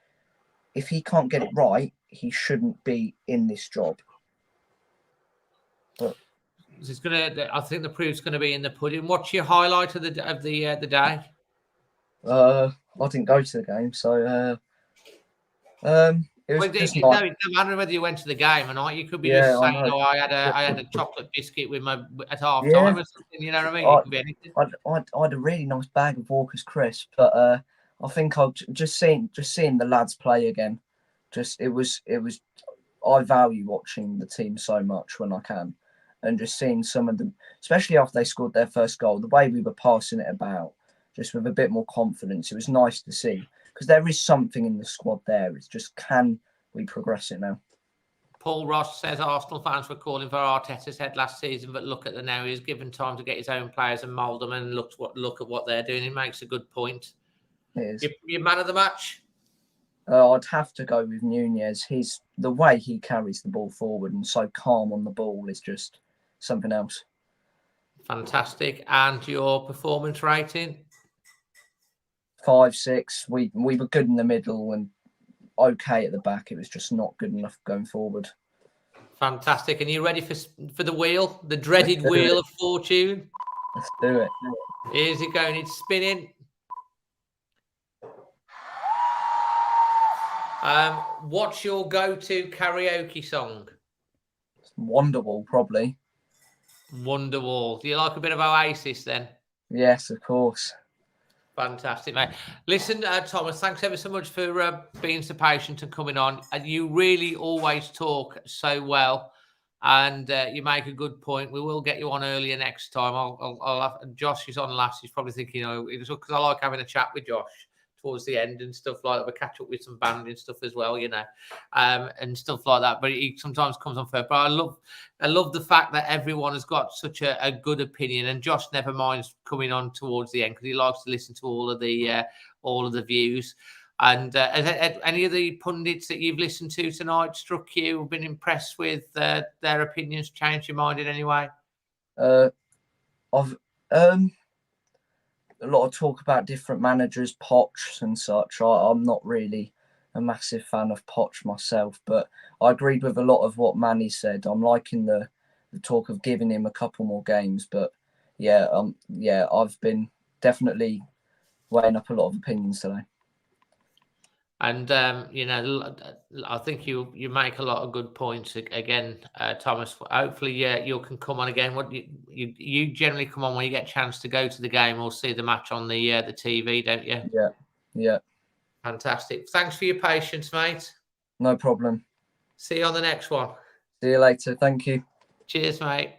If he can't get it right, he shouldn't be in this job. But I think the proof's going to be in the pudding. What's your highlight of the day? I didn't go to the game, so it was just it doesn't matter whether you went to the game or not. You could be just saying, I had a chocolate biscuit with my at half time or something. You know what I mean? It could be anything. I had a really nice bag of Walker's crisp, but I think I'll just seeing the lads play again. It was. I value watching the team so much when I can. And just seeing some of them, especially after they scored their first goal, the way we were passing it about, just with a bit more confidence, it was nice to see. Because there is something in the squad there. It's just, can we progress it now? Paul Ross says Arsenal fans were calling for Arteta's head last season, but look at the now. He's given time to get his own players and mould them, and look at what they're doing. He makes a good point. It is. Your man of the match? I'd have to go with Nunez. The way he carries the ball forward and so calm on the ball is just something else. Fantastic. And your performance rating? 5, 6. We were good in the middle and okay at the back. It was just not good enough going forward. Fantastic. And you ready for the wheel? The dreaded wheel of fortune? Let's do it. Here's it going. It's spinning. What's your go-to karaoke song? Wonderwall, probably. Wonderwall. Do you like a bit of Oasis then? Yes, of course. Fantastic, mate. Listen, Thomas, thanks ever so much for being so patient and coming on. And you really always talk so well, and you make a good point. We will get you on earlier next time. I'll have, Josh is on last. He's probably thinking, it's because I like having a chat with Josh towards the end and stuff like that. We catch up with some band and stuff as well, and stuff like that. But he sometimes comes on first. But I love the fact that everyone has got such a good opinion, and Josh never minds coming on towards the end because he likes to listen to all of the views. And has any of the pundits that you've listened to tonight struck you or been impressed with their opinions, changed your mind in any way? I've a lot of talk about different managers, Poch and such. I'm not really a massive fan of Poch myself, but I agreed with a lot of what Manny said. I'm liking the talk of giving him a couple more games, but yeah, I've been definitely weighing up a lot of opinions today. And I think you make a lot of good points again, Thomas. Hopefully, you can come on again. What you generally come on when you get a chance to go to the game or see the match on the TV, don't you? Yeah. Fantastic. Thanks for your patience, mate. No problem. See you on the next one. See you later. Thank you. Cheers, mate.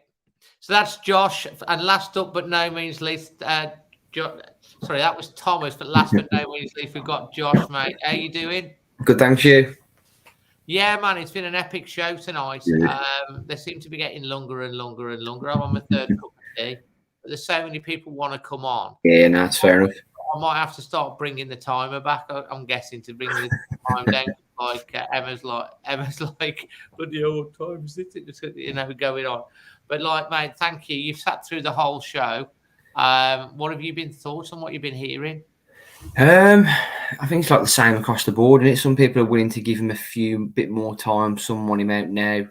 So that's Josh, and last up but no means least, sorry, that was Thomas, but last but no means least, we've got Josh, mate. How you doing? Good, thanks you. Yeah, man, it's been an epic show tonight. Yeah. They seem to be getting longer and longer and longer. I'm on my third cup of tea, but there's so many people want to come on. Yeah, no, that's fair enough. I might have to start bringing the timer back. I'm guessing to bring the time down. Like Emma's like, bloody old times, going on. But like, mate, thank you. You've sat through the whole show. What have you been thoughts on what you've been hearing? I think it's like the same across the board, and some people are willing to give him a bit more time. Some want him out now.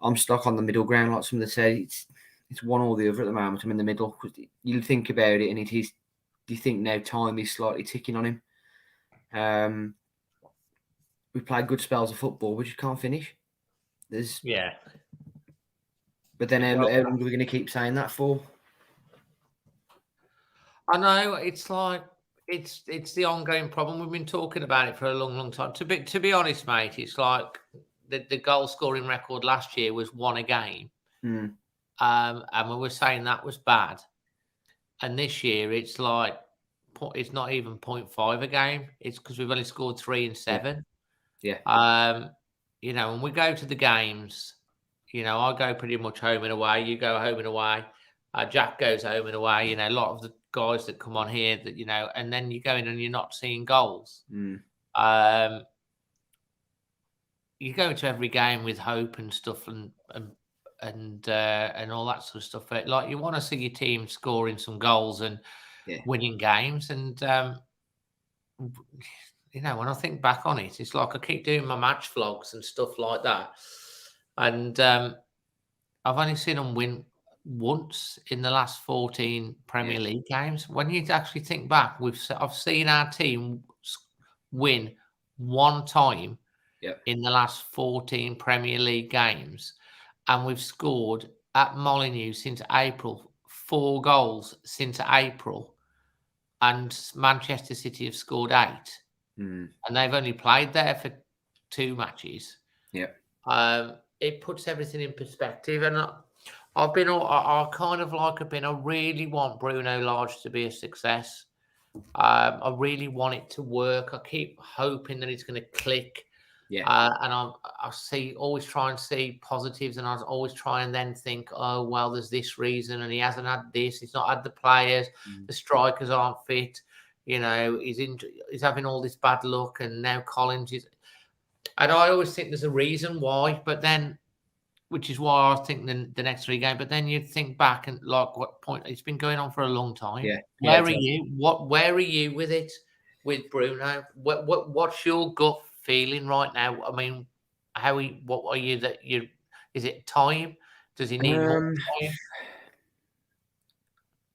I'm stuck on the middle ground, like some of them say. It's one or the other at the moment. I'm in the middle. You think about it, and it is. Do you think now time is slightly ticking on him? We played good spells of football, we just can't finish. But then how long are we going to keep saying that for? I know it's like it's the ongoing problem. We've been talking about it for a long, long time. To be honest, mate, it's like the goal scoring record last year was 1 a game, and we were saying that was bad. And this year it's like it's not even 0.5 a game. It's because we've only scored 3 and 7. Yeah. When we go to the games, I go pretty much home and away. You go home and away. Jack goes home and away. A lot of the guys that come on here that, and then you go in and you're not seeing goals. You go into every game with hope and stuff and all that sort of stuff. Like you want to see your team scoring some goals and winning games. And, when I think back on it, it's like I keep doing my match vlogs and stuff like that. And I've only seen them win once in the last 14 Premier League games. When you actually think back, I've seen our team win one time in the last 14 Premier League games. And we've scored at Molineux since April, 4 goals since April. And Manchester City have scored 8. And they've only played there for 2 matches. It puts everything in perspective. And I really want Bruno Lage to be a success. I really want it to work. I keep hoping that it's going to click. And I always try and see positives, and I always try and then think, oh, well, there's this reason, and he hasn't had this. He's not had the players. The strikers aren't fit. He's having all this bad luck, and now Collins is. And I always think there's a reason why, but then, which is why I think the next 3 games. But then you think back and like, what point? It's been going on for a long time. Where are you? Where are you with it, with Bruno? What's your gut feeling right now? I mean, what are you that you? Is it time? Does he need more time?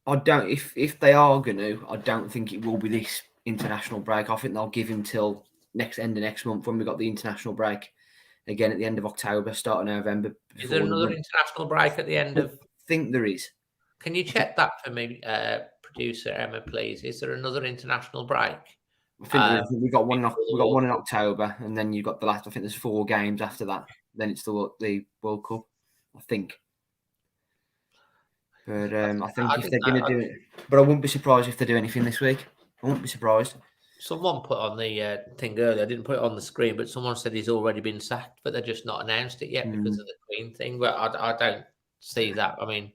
I don't. If they are going to, I don't think it will be this international break. I think they'll give him till end of next month when we got the international break again at the end of October, start of November. Is there another international break at the end of? I think there is. Can you check that for me, producer Emma, please? Is there another international break? I think we got one. We got one in October, and then you got the last. I think there's 4 games after that. Then it's the World Cup, I think. But I think if they're going to do it, but I wouldn't be surprised if they do anything this week. I wouldn't be surprised. Someone put on the thing earlier. I didn't put it on the screen, but someone said he's already been sacked, but they're just not announced it yet because of the Queen thing. But I don't see that. I mean,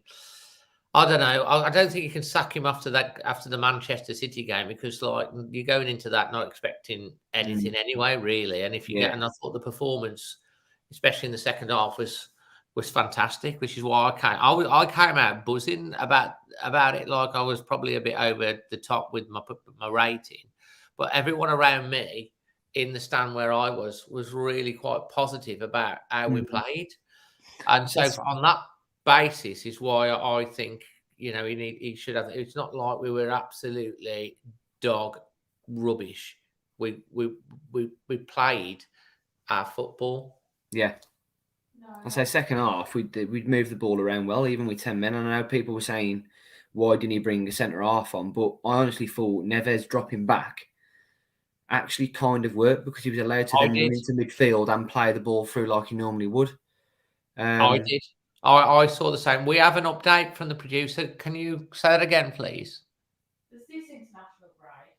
I don't know. I don't think you can sack him after the Manchester City game, because like you're going into that not expecting anything anyway, really. And if you get, and I thought the performance, especially in the second half, was fantastic, which is why I came out buzzing about it. Like I was probably a bit over the top with my rating, but everyone around me in the stand where I was really quite positive about how we played, and so on that basis is why I think he should have. It's not like we were absolutely dog rubbish. We played our football. Yeah. I say second half we'd moved the ball around well, even with 10 men. And I know people were saying, why didn't he bring a centre half on? But I honestly thought Neves dropping back actually kind of worked, because he was allowed to then move into midfield and play the ball through like he normally would. I did. I saw the same. We have an update from the producer. Can you say that again, please? There's this international break,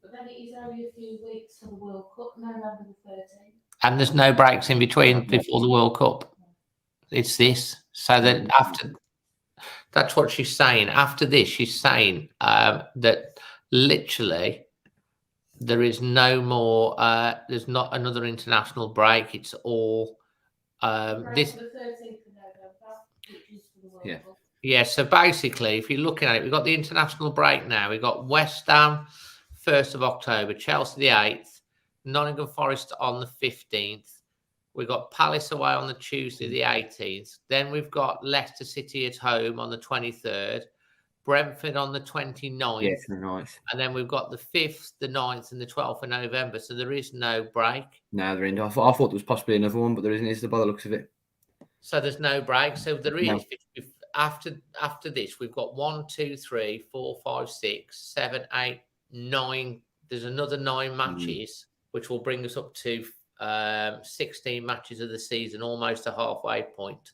but then it is only a few weeks for the World Cup, November the 13th. And there's no breaks in between before the World Cup. It's this. So then that's what she's saying. After this, she's saying that literally there is no more. There's not another international break. It's all this. The 13th of November, which is for the World Cup. Yeah. So basically, if you're looking at it, we've got the international break now. We've got West Ham 1st of October, Chelsea the 8th, Nottingham Forest on the 15th. We've got Palace away on the Tuesday the 18th. Then we've got Leicester City at home on the 23rd. Brentford on the 29th. Yeah, 29th. And then we've got the 5th, the 9th, and the 12th of November. So there is no break. No, there isn't. I thought there was possibly another one, but there isn't, is there, by the looks of it? So there's no break. So there is. No. After this, we've got 1, 2, 3, 4, 5, 6, 7, 8, 9. There's another 9 matches, which will bring us up to 16 matches of the season, almost a halfway point.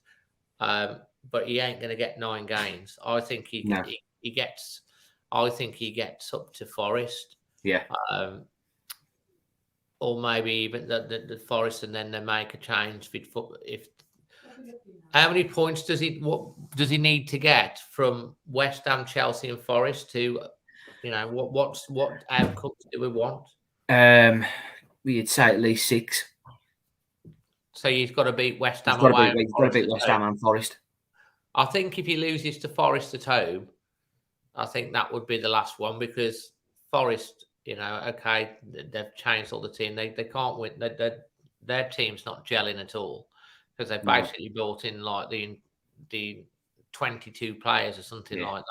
But he ain't going to get 9 games. I think he gets. I think he gets up to Forest. Yeah. Or maybe even the Forest, and then they make a change if. How many points does he need to get from West Ham, Chelsea, and Forest to, what outcomes do we want? We'd say at least 6. So he's got to beat West Ham. He's got to beat West Ham and Forest. I think if he loses to Forest at home, I think that would be the last one, because Forest, okay, they've changed all the team. They can't win. Their team's not gelling at all, because they've basically brought in like the 22 players or something like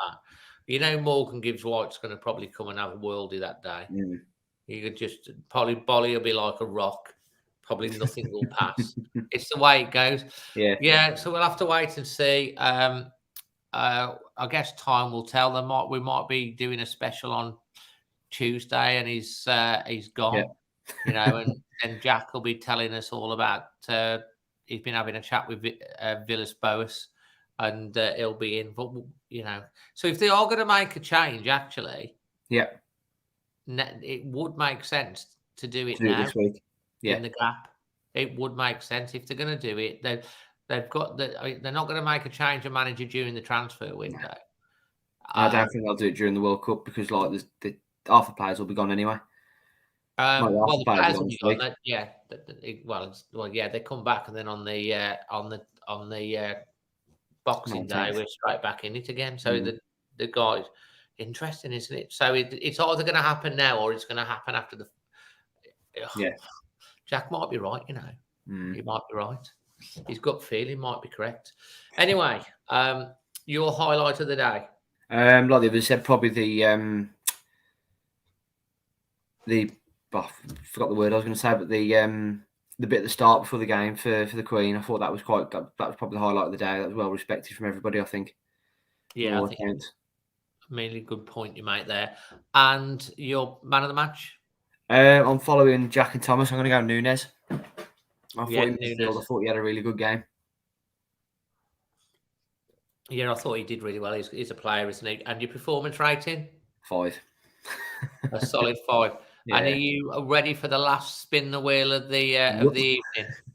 that. Morgan Gibbs White's going to probably come and have a worldie that day. You could just probably Bolly will be like a rock. Probably nothing will pass. It's the way it goes. Yeah. So we'll have to wait and see. I guess time will tell. We might be doing a special on Tuesday, and he's gone. And Jack will be telling us all about. He's been having a chat with Villas Boas, and he'll be in. But so if they are going to make a change, actually, it would make sense to do it now. This week. In the gap, it would make sense if they're going to do it. They've got they're not going to make a change of manager during the transfer window. I don't think they'll do it during the World Cup, because like half the players will be gone anyway. The players will be gone. They come back, and then on the Boxing Day we're straight back in it again. So the guys, interesting, isn't it? So it's either going to happen now or it's going to happen after the. Jack might be right, He might be right. His gut feeling might be correct. Anyway, your highlight of the day. Like the others said, probably the I forgot the word I was going to say, but the bit at the start before the game for the Queen. I thought that was probably the highlight of the day. That was well respected from everybody, I think. Yeah, I think really good point you make there. And your man of the match? I'm following Jack and Thomas. I'm going to go Nunes. I thought he had a really good game. Yeah, I thought he did really well. He's a player, isn't he? And your performance rating? 5. A solid 5. Yeah. And are you ready for the last spin the wheel of the evening?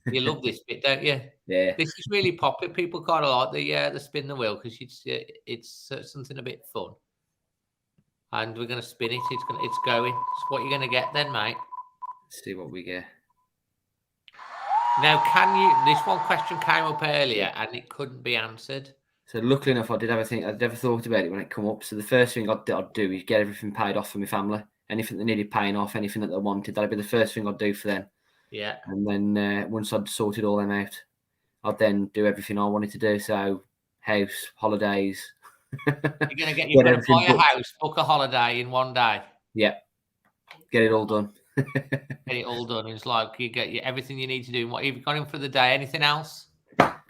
You love this bit, don't you? Yeah. This is really popular. People kind of like the spin the wheel because it's something a bit fun. And we're going to spin it. It's going. So what you're going to get then, mate? Let's see what we get. Now, this one question came up earlier and it couldn't be answered. So luckily enough, I did have a thing. I'd never thought about it when it come up. So the first thing I'd do is get everything paid off for my family. Anything that needed paying off, anything that they wanted, that'd be the first thing I'd do for them. Yeah. And then once I'd sorted all them out, I'd then do everything I wanted to do. So house, holidays. You're going to buy a house, book a holiday in one day. Yeah. Get it all done. Get it all done. It's like you get everything you need to do. What you've got in for the day? Anything else? I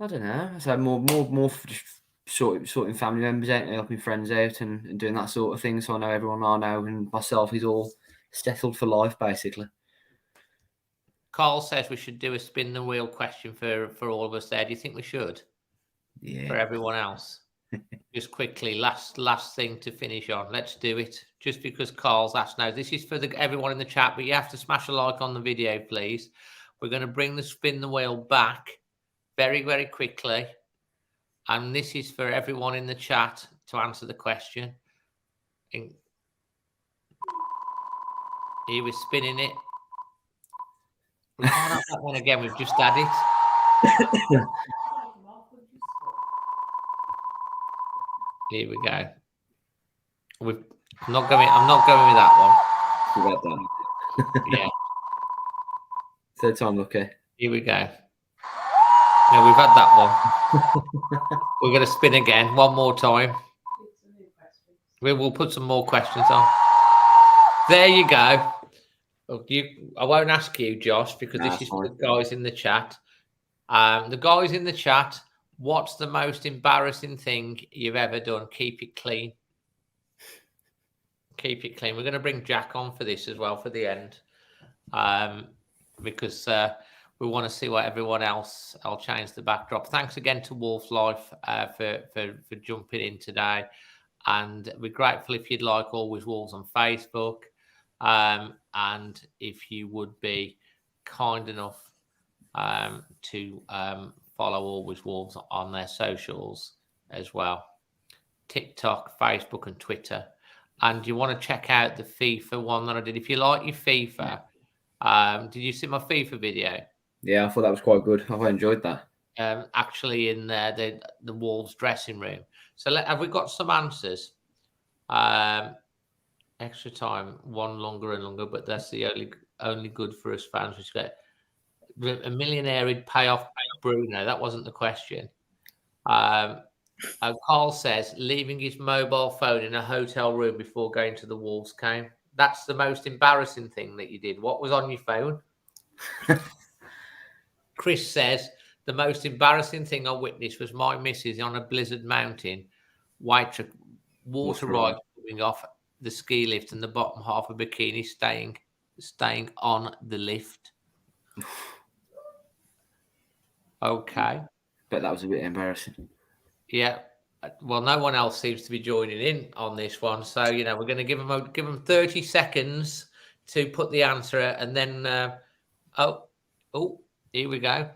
don't know. So more just sorting family members out and helping friends out and doing that sort of thing. So I know everyone I know and myself is all settled for life, basically. Carl says we should do a spin the wheel question for all of us there. Do you think we should? Yeah. For everyone else. Just quickly, last thing to finish on. Let's do it. Just because Carl's asked now. This is for everyone in the chat, but you have to smash a like on the video, please. We're going to bring the spin the wheel back very, very quickly. And this is for everyone in the chat to answer the question. Here we're spinning it. We can't have that one again. We've just had it. Here we go. I'm not going with that one. Well done. Yeah. Third time lucky. Here we go. Now we've had that one. We're going to spin again one more time. We'll put some more questions on. There you go. I won't ask you, Josh, because this is for the guys in the chat. The guys in the chat, what's the most embarrassing thing you've ever done? Keep it clean. Keep it clean. We're going to bring Jack on for this as well for the end, because we want to see what everyone else. I'll change the backdrop. Thanks again to Wolf Life for jumping in today, and we're grateful if you'd like Always Wolves on Facebook, and if you would be kind enough to follow Always Wolves on their socials as well, TikTok, Facebook, and Twitter. And you want to check out the FIFA one that I did. If you like your FIFA, did you see my FIFA video? Yeah, I thought that was quite good. I enjoyed that. Actually, in the Wolves dressing room. So have we got some answers? Extra time, one longer and longer, but that's the only good for us fans. Which get a millionaire would pay off Bruno. That wasn't the question. Carl says leaving his mobile phone in a hotel room before going to the Wolves game. That's the most embarrassing thing that you did. What was on your phone? Chris says the most embarrassing thing I witnessed was my missus on a blizzard mountain, water ride coming off the ski lift and the bottom half of bikini staying on the lift. Okay. Bet that was a bit embarrassing. Yeah. Well, no one else seems to be joining in on this one. So, we're going to give them 30 seconds to put the answer, and then, here we go.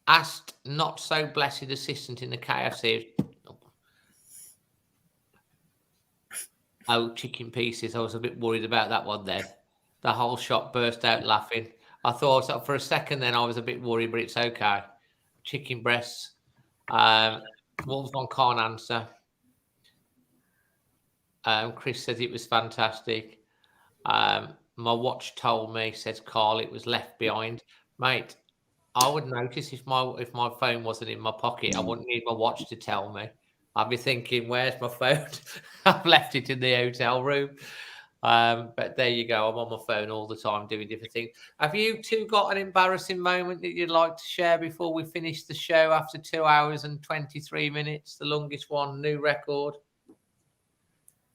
Asked not so blessed assistant in the KFC. Oh, chicken pieces. I was a bit worried about that one then. The whole shop burst out laughing. I thought for a second then I was a bit worried, but it's okay. Chicken breasts. Wolves one can't answer. Chris says it was fantastic. My watch told me, says Carl, it was left behind. Mate, I would notice if my phone wasn't in my pocket. I wouldn't need my watch to tell me. I'd be thinking, where's my phone? I've left it in the hotel room. But there you go. I'm on my phone all the time doing different things. Have you two got an embarrassing moment that you'd like to share before we finish the show after 2 hours and 23 minutes? The longest one, new record.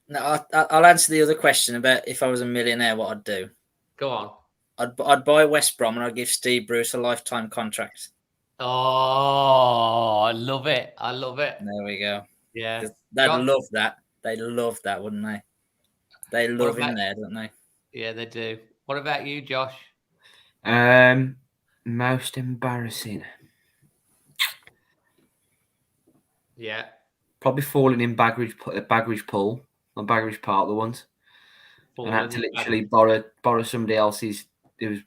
No, I'll answer the other question about if I was a millionaire, what I'd do. Go on. I'd buy West Brom and I'd give Steve Bruce a lifetime contract. Oh, I love it. I love it. There we go. Yeah. They'd love that. They'd love that, wouldn't they? They love him there, don't they? Yeah, they do. What about you, Josh? Most embarrassing. Yeah. Probably falling in Bagridge Pool on Bagridge Park, the ones. And I had to Falling in literally borrow somebody else's. It was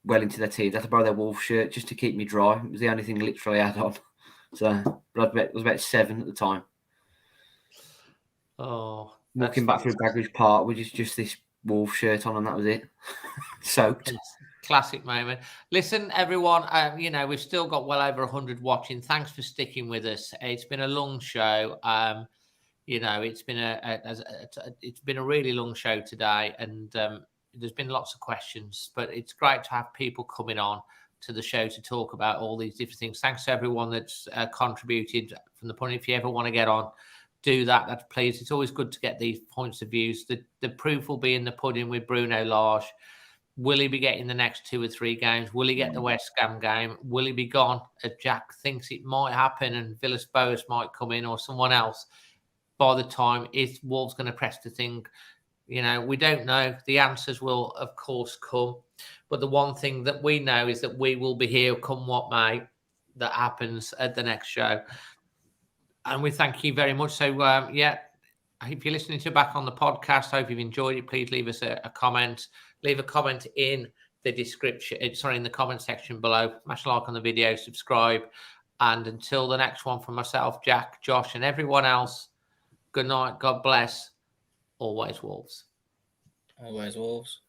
well into their teeth. I had to borrow their Wolf shirt just to keep me dry. It was the only thing literally I had on. So, but I was about 7 at the time. Oh, Walking back through Bagridge Park with just this Wolf shirt on, and that was it. Soaked. Classic moment. Listen, everyone, you know, we've still got well over 100 watching. Thanks for sticking with us. It's been a long show. You know, it's been it's been a really long show today, and there's been lots of questions, but it's great to have people coming on to the show to talk about all these different things. Thanks to everyone that's contributed from the point. If you ever want to get on, do that. That's please. It's always good to get these points of views. The proof will be in the pudding with Bruno Lage. Will he be getting the next 2 or 3 games? Will he get the West Ham game? Will he be gone? As Jack thinks it might happen, and Villas-Boas might come in or someone else. By the time is Wolves going to press the thing? You know, we don't know. The answers will, of course, come. But the one thing that we know is that we will be here come what may that happens at the next show. And we thank you very much. So, yeah, if you're listening to back on the podcast, hope you've enjoyed it. Please leave us a comment. Leave a comment in the description, in the comment section below. Smash a like on the video, subscribe. And until the next one, from myself, Jack, Josh, and everyone else, good night. God bless. Always Wolves. Always Wolves.